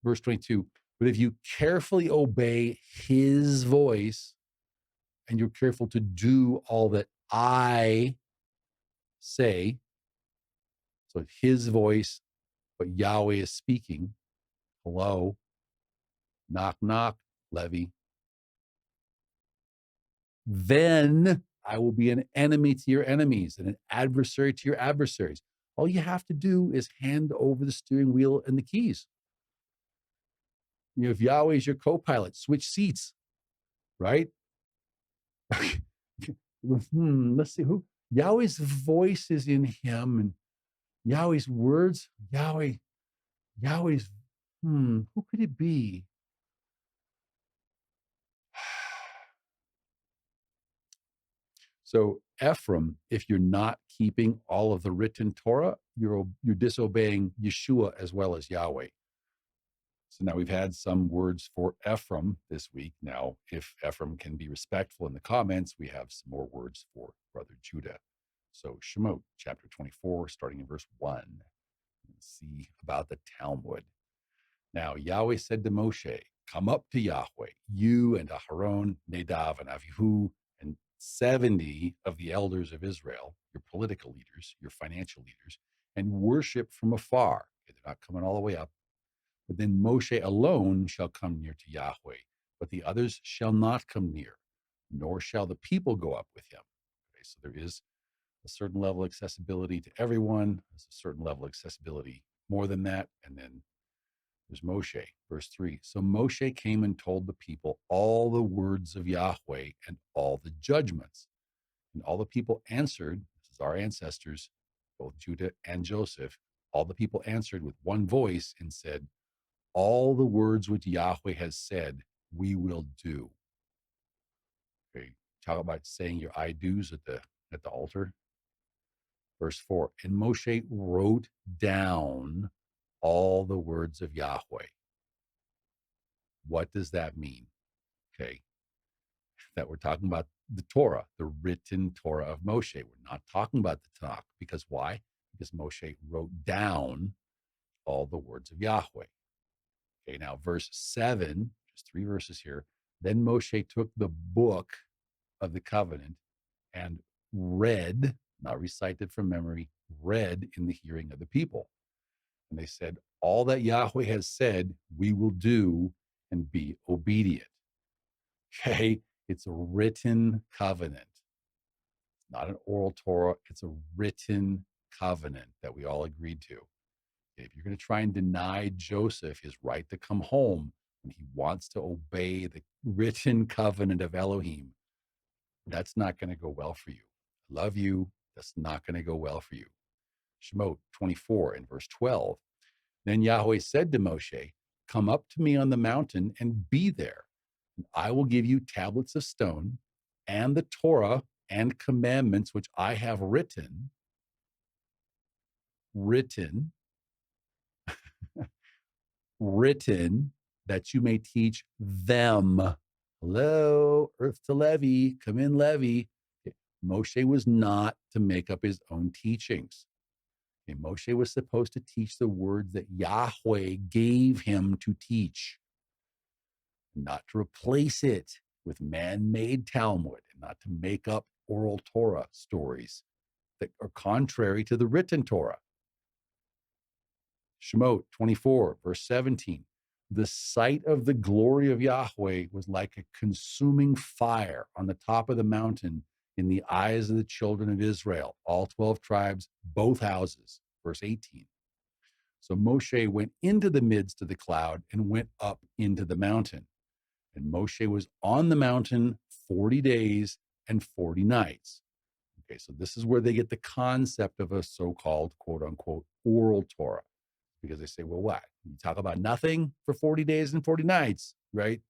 Verse 22, but if you carefully obey his voice and you're careful to do all that I say, so his voice, but Yahweh is speaking, hello, knock, knock, Levi, then I will be an enemy to your enemies and an adversary to your adversaries. All you have to do is hand over the steering wheel and the keys. If Yahweh is your co-pilot, switch seats, right? Let's see who Yahweh's voice is in him, and Yahweh's words, Yahweh's, who could it be? So Ephraim, if you're not keeping all of the written Torah, you're disobeying Yeshua as well as Yahweh. So now we've had some words for Ephraim this week. Now, if Ephraim can be respectful in the comments, we have some more words for Brother Judah. So Shemot, chapter 24, starting in verse 1. Let's see about the Talmud. Now Yahweh said to Moshe, come up to Yahweh, you and Aharon, Nadav, and Avihu, and 70 of the elders of Israel, your political leaders, your financial leaders, and worship from afar. Okay, they're not coming all the way up. But then Moshe alone shall come near to Yahweh, but the others shall not come near, nor shall the people go up with him. Okay, so there is a certain level of accessibility to everyone. There's a certain level of accessibility more than that. And then there's Moshe, verse 3. So Moshe came and told the people all the words of Yahweh and all the judgments. And all the people answered, this is our ancestors, both Judah and Joseph, all the people answered with one voice and said, all the words which Yahweh has said, we will do. Okay, talk about saying your I do's at the altar. Verse 4, and Moshe wrote down all the words of Yahweh. What does that mean? Okay, that we're talking about the Torah, the written Torah of Moshe. We're not talking about the Tanach. Because why? Because Moshe wrote down all the words of Yahweh. Okay, now verse 7, just 3 verses here. Then Moshe took the book of the covenant and read, not recited from memory, read in the hearing of the people. And they said, all that Yahweh has said, we will do and be obedient. Okay, it's a written covenant. It's not an oral Torah, it's a written covenant that we all agreed to. If you're going to try and deny Joseph his right to come home when he wants to obey the written covenant of Elohim, that's not going to go well for you. I love you. That's not going to go well for you. Shemot 24 and verse 12. Then Yahweh said to Moshe, come up to me on the mountain and be there. And I will give you tablets of stone and the Torah and commandments which I have written, that you may teach them. Hello, earth to Levi, come in, Levi. Okay. Moshe was not to make up his own teachings. Okay. Moshe was supposed to teach the words that Yahweh gave him to teach, not to replace it with man-made Talmud, and not to make up oral Torah stories that are contrary to the written Torah. Shemot 24, verse 17. The sight of the glory of Yahweh was like a consuming fire on the top of the mountain in the eyes of the children of Israel, all 12 tribes, both houses. Verse 18. So Moshe went into the midst of the cloud and went up into the mountain. And Moshe was on the mountain 40 days and 40 nights. Okay, so this is where they get the concept of a so-called, quote unquote, oral Torah. Because they say, well, what? You talk about nothing for 40 days and 40 nights, right?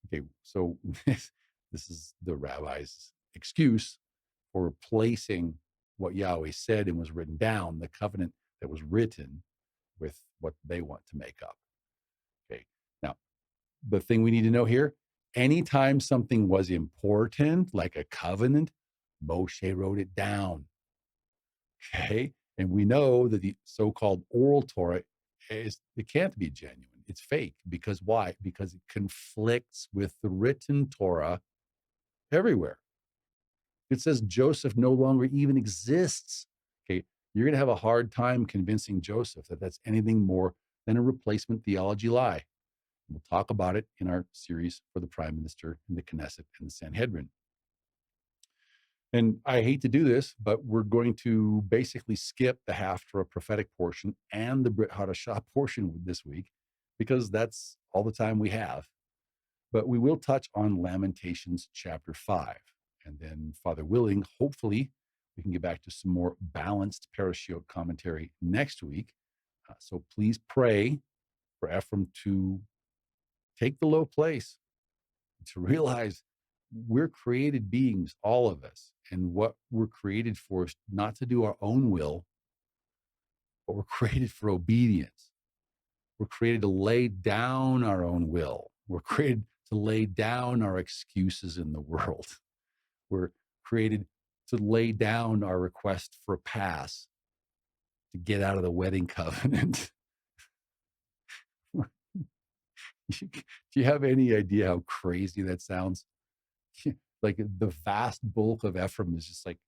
Okay, so this is the rabbi's excuse for replacing what Yahweh said and was written down, the covenant that was written, with what they want to make up. Okay, now, the thing we need to know here, anytime something was important, like a covenant, Moshe wrote it down. Okay, and we know that the so-called oral Torah it can't be genuine. It's fake. Because why? Because it conflicts with the written Torah everywhere. It says Joseph no longer even exists. Okay, you're going to have a hard time convincing Joseph that that's anything more than a replacement theology lie. We'll talk about it in our series for the Prime Minister and the Knesset and the Sanhedrin. And I hate to do this, but we're going to basically skip the Haftarah prophetic portion and the Brit Hadashah portion this week, because that's all the time we have. But we will touch on Lamentations chapter 5. And then, Father willing, hopefully, we can get back to some more balanced parashiot commentary next week. So please pray for Ephraim to take the low place, to realize we're created beings, all of us. And what we're created for is not to do our own will, but we're created for obedience. We're created to lay down our own will. We're created to lay down our excuses in the world. We're created to lay down our request for a pass to get out of the wedding covenant. Do you have any idea how crazy that sounds? Like the vast bulk of Ephraim is just like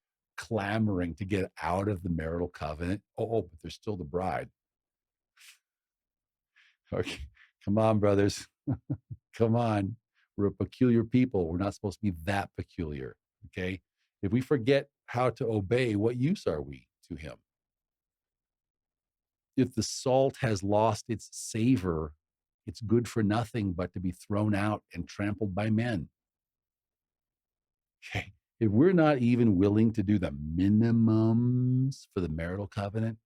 clamoring to get out of the marital covenant. Oh, but they're still the bride. Okay. Come on, brothers. Come on. We're a peculiar people. We're not supposed to be that peculiar. Okay. If we forget how to obey, what use are we to him? If the salt has lost its savor, it's good for nothing but to be thrown out and trampled by men. Okay. If we're not even willing to do the minimums for the marital covenant,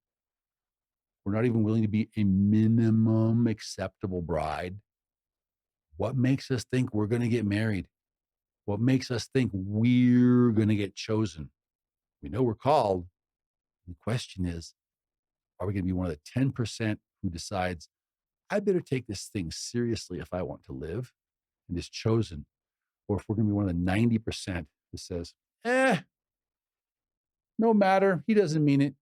we're not even willing to be a minimum acceptable bride. What makes us think we're going to get married? What makes us think we're going to get chosen? We know we're called. The question is, are we going to be one of the 10% who decides, I better take this thing seriously if I want to live and is chosen? Or if we're going to be one of the 90% that says, no matter, he doesn't mean it.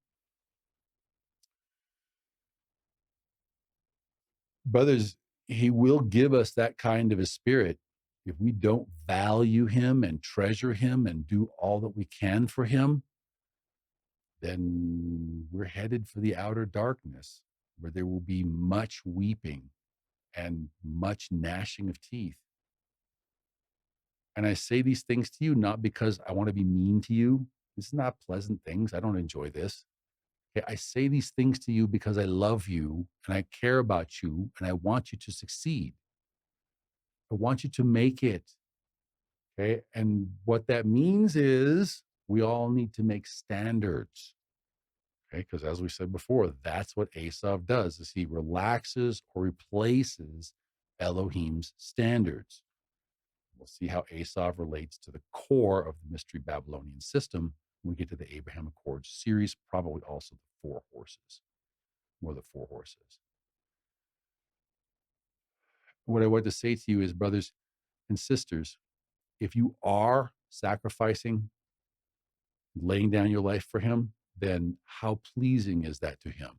Brothers, he will give us that kind of a spirit if we don't value him and treasure him and do all that we can for him. Then we're headed for the outer darkness where there will be much weeping and much gnashing of teeth. And I say these things to you not because I want to be mean to you. This is not pleasant things. I don't enjoy this. Okay, I say these things to you because I love you and I care about you and I want you to succeed. I want you to make it. Okay. And what that means is we all need to make standards. Okay. Because as we said before, that's what Asaph does is he relaxes or replaces Elohim's standards. We'll see how Asaph relates to the core of the mystery Babylonian system when we get to the Abraham Accords series, probably also the four horses, or the four horses. What I want to say to you is, brothers and sisters, if you are sacrificing, laying down your life for him, then how pleasing is that to him?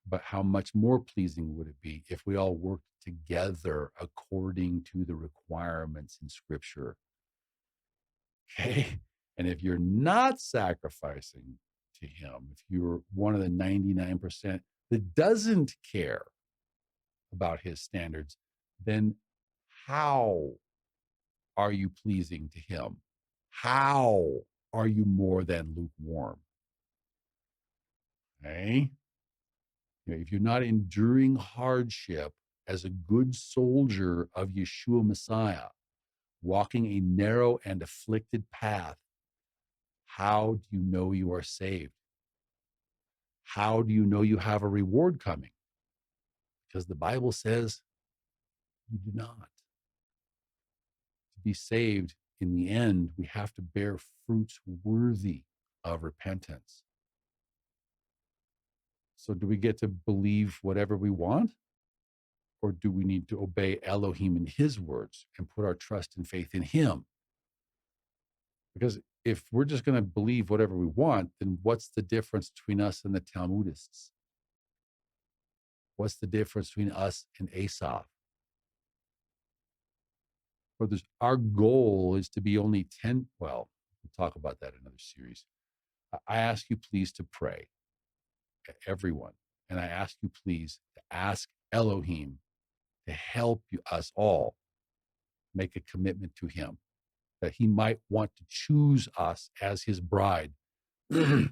But how much more pleasing would it be if we all worked together according to the requirements in Scripture? Okay. And if you're not sacrificing to him, if you're one of the 99% that doesn't care about his standards, then how are you pleasing to him? How are you more than lukewarm? Okay. If you're not enduring hardship as a good soldier of Yeshua Messiah, walking a narrow and afflicted path, how do you know you are saved? How do you know you have a reward coming? Because the Bible says you do not. To be saved, in the end, we have to bear fruits worthy of repentance. So do we get to believe whatever we want? Or do we need to obey Elohim in his words and put our trust and faith in him? Because if we're just going to believe whatever we want, then what's the difference between us and the Talmudists? What's the difference between us and Asaph? Brothers, our goal is to be only 10. Well, we'll talk about that in another series. I ask you, please, to pray, everyone. And I ask you, please, to ask Elohim to help you, us all make a commitment to him, that he might want to choose us as his bride, that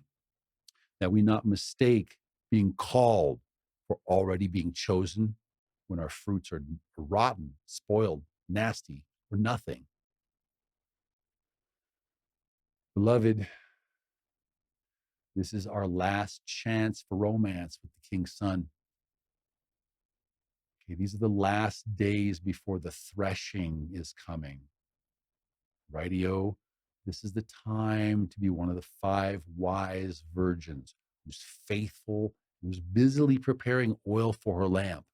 we not mistake being called for already being chosen when our fruits are rotten, spoiled, nasty, or nothing. Beloved, this is our last chance for romance with the King's Son. Okay, these are the last days before the threshing is coming. Rightio, this is the time to be one of the 5 wise virgins who's faithful, who's busily preparing oil for her lamp.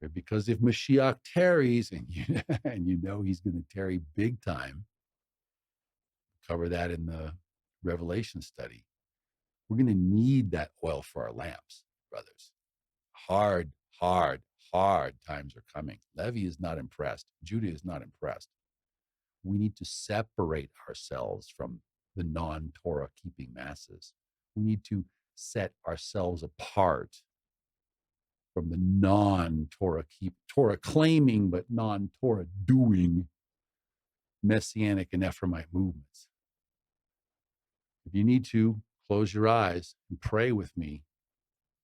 Okay, because if Mashiach tarries, and you know he's going to tarry big time, cover that in the Revelation study, we're going to need that oil for our lamps, brothers. Hard times are coming. Levi is not impressed. Judah is not impressed. We need to separate ourselves from the non-Torah keeping masses. We need to set ourselves apart from the non-Torah Torah claiming but non-Torah doing Messianic and Ephraimite movements. If you need to, close your eyes and pray with me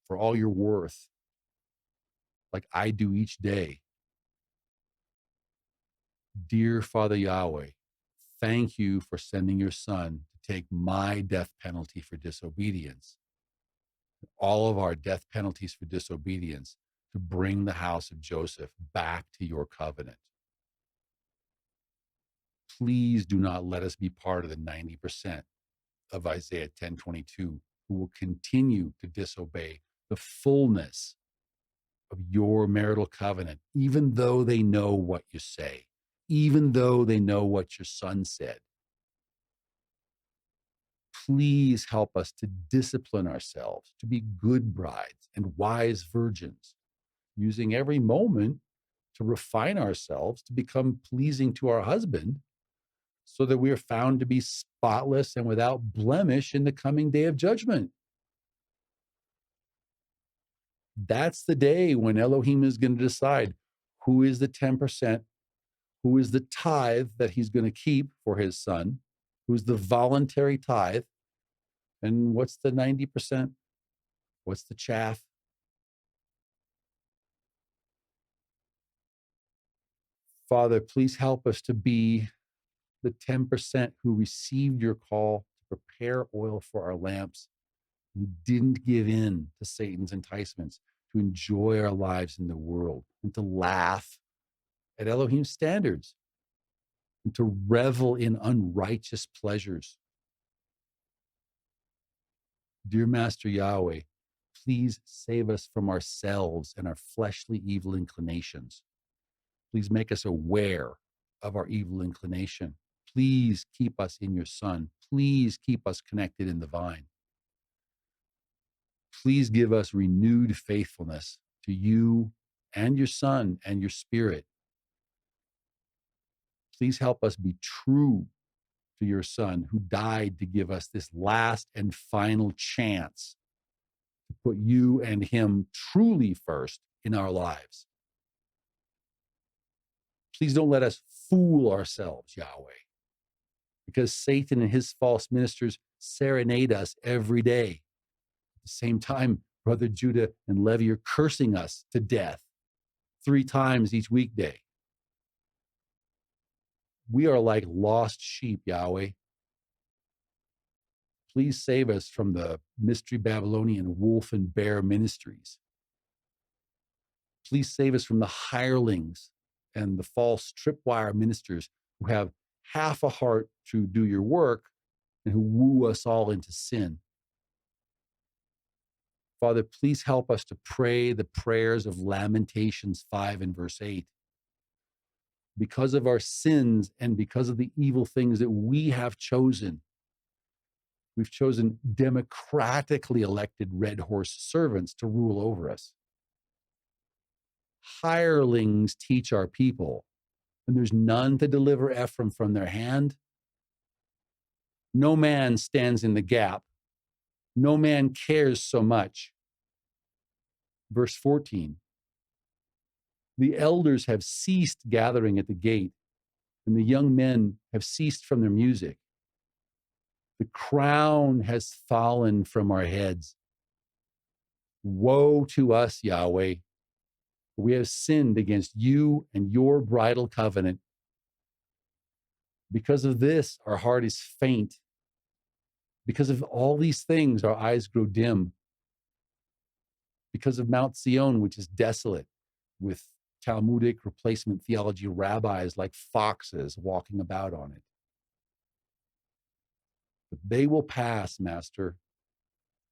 for all you're worth, like I do each day. Dear Father Yahweh, thank you for sending your son to take my death penalty for disobedience, all of our death penalties for disobedience, to bring the house of Joseph back to your covenant. Please do not let us be part of the 90% of Isaiah 10:22 who will continue to disobey the fullness of your marital covenant, even though they know what you say, even though they know what your son said. Please help us to discipline ourselves, to be good brides and wise virgins, using every moment to refine ourselves to become pleasing to our husband, so that we are found to be spotless and without blemish in the coming day of judgment. That's the day when Elohim is going to decide who is the 10%, who is the tithe that he's going to keep for his son, who's the voluntary tithe, and what's the 90%? What's the chaff? Father, please help us to be the 10% who received your call to prepare oil for our lamps, who didn't give in to Satan's enticements, to enjoy our lives in the world, and to laugh at Elohim's standards, and to revel in unrighteous pleasures. Dear Master Yahweh, please save us from ourselves and our fleshly evil inclinations. Please make us aware of our evil inclination. Please keep us in your Son. Please keep us connected in the vine. Please give us renewed faithfulness to you and your Son and your Spirit. Please help us be true to your Son, who died to give us this last and final chance to put you and him truly first in our lives. Please don't let us fool ourselves, Yahweh, because Satan and his false ministers serenade us every day. At the same time, Brother Judah and Levi are cursing us to death 3 times each weekday. We are like lost sheep, Yahweh. Please save us from the mystery Babylonian wolf and bear ministries. Please save us from the hirelings and the false tripwire ministers who have half a heart to do your work and who woo us all into sin. Father, please help us to pray the prayers of Lamentations 5 and verse 8. Because of our sins and because of the evil things that we have chosen, we've chosen democratically elected red horse servants to rule over us. Hirelings teach our people, and there's none to deliver Ephraim from their hand. No man stands in the gap. No man cares so much. Verse 14, the elders have ceased gathering at the gate, and the young men have ceased from their music. The crown has fallen from our heads. Woe to us, Yahweh! We have sinned against you and your bridal covenant. Because of this, our heart is faint. Because of all these things, our eyes grow dim. Because of Mount Zion, which is desolate, with Talmudic replacement theology rabbis like foxes walking about on it. But they will pass, Master,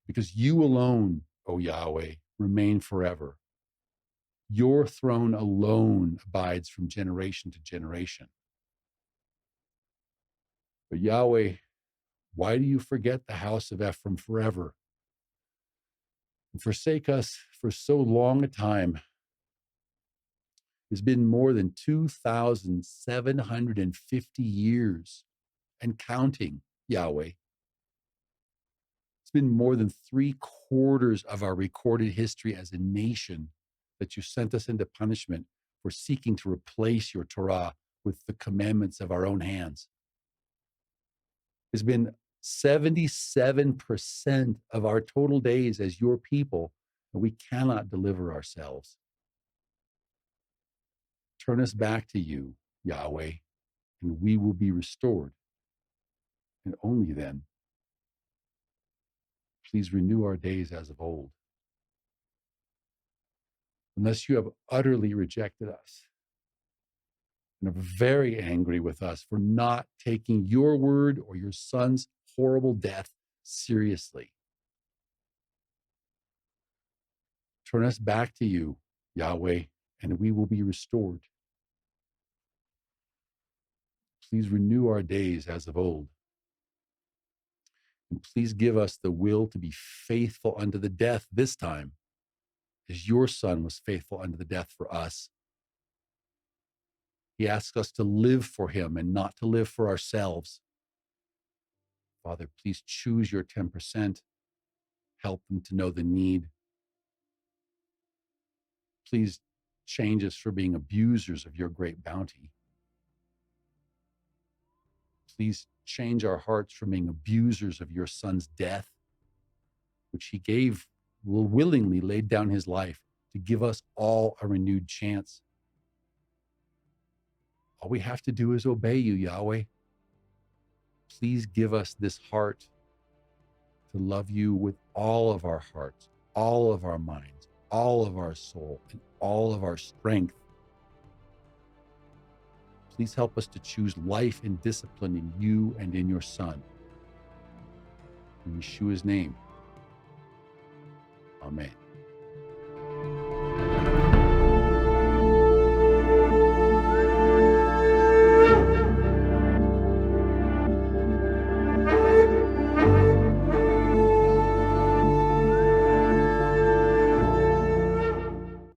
because you alone, O Yahweh, remain forever. Your throne alone abides from generation to generation. But Yahweh, why do you forget the house of Ephraim forever and forsake us for so long a time? It's been more than 2,750 years and counting, Yahweh. It's been more than 3/4 of our recorded history as a nation that you sent us into punishment for seeking to replace your Torah with the commandments of our own hands. It's been 77% of our total days as your people, and we cannot deliver ourselves. Turn us back to you, Yahweh, and we will be restored. And only then, please renew our days as of old. Unless you have utterly rejected us and are very angry with us for not taking your word or your son's horrible death seriously. Turn us back to you, Yahweh, and we will be restored. Please renew our days as of old. And please give us the will to be faithful unto the death this time, as your son was faithful unto the death for us. He asks us to live for him and not to live for ourselves. Father, please choose your 10%. Help them to know the need. Please change us from being abusers of your great bounty. Please change our hearts from being abusers of your son's death, which he gave, willingly laid down his life to give us all a renewed chance. All we have to do is obey you, Yahweh. Please give us this heart to love you with all of our hearts, all of our minds, all of our soul, and all of our strength. Please help us to choose life and discipline in you and in your Son. In Yeshua's name, amen.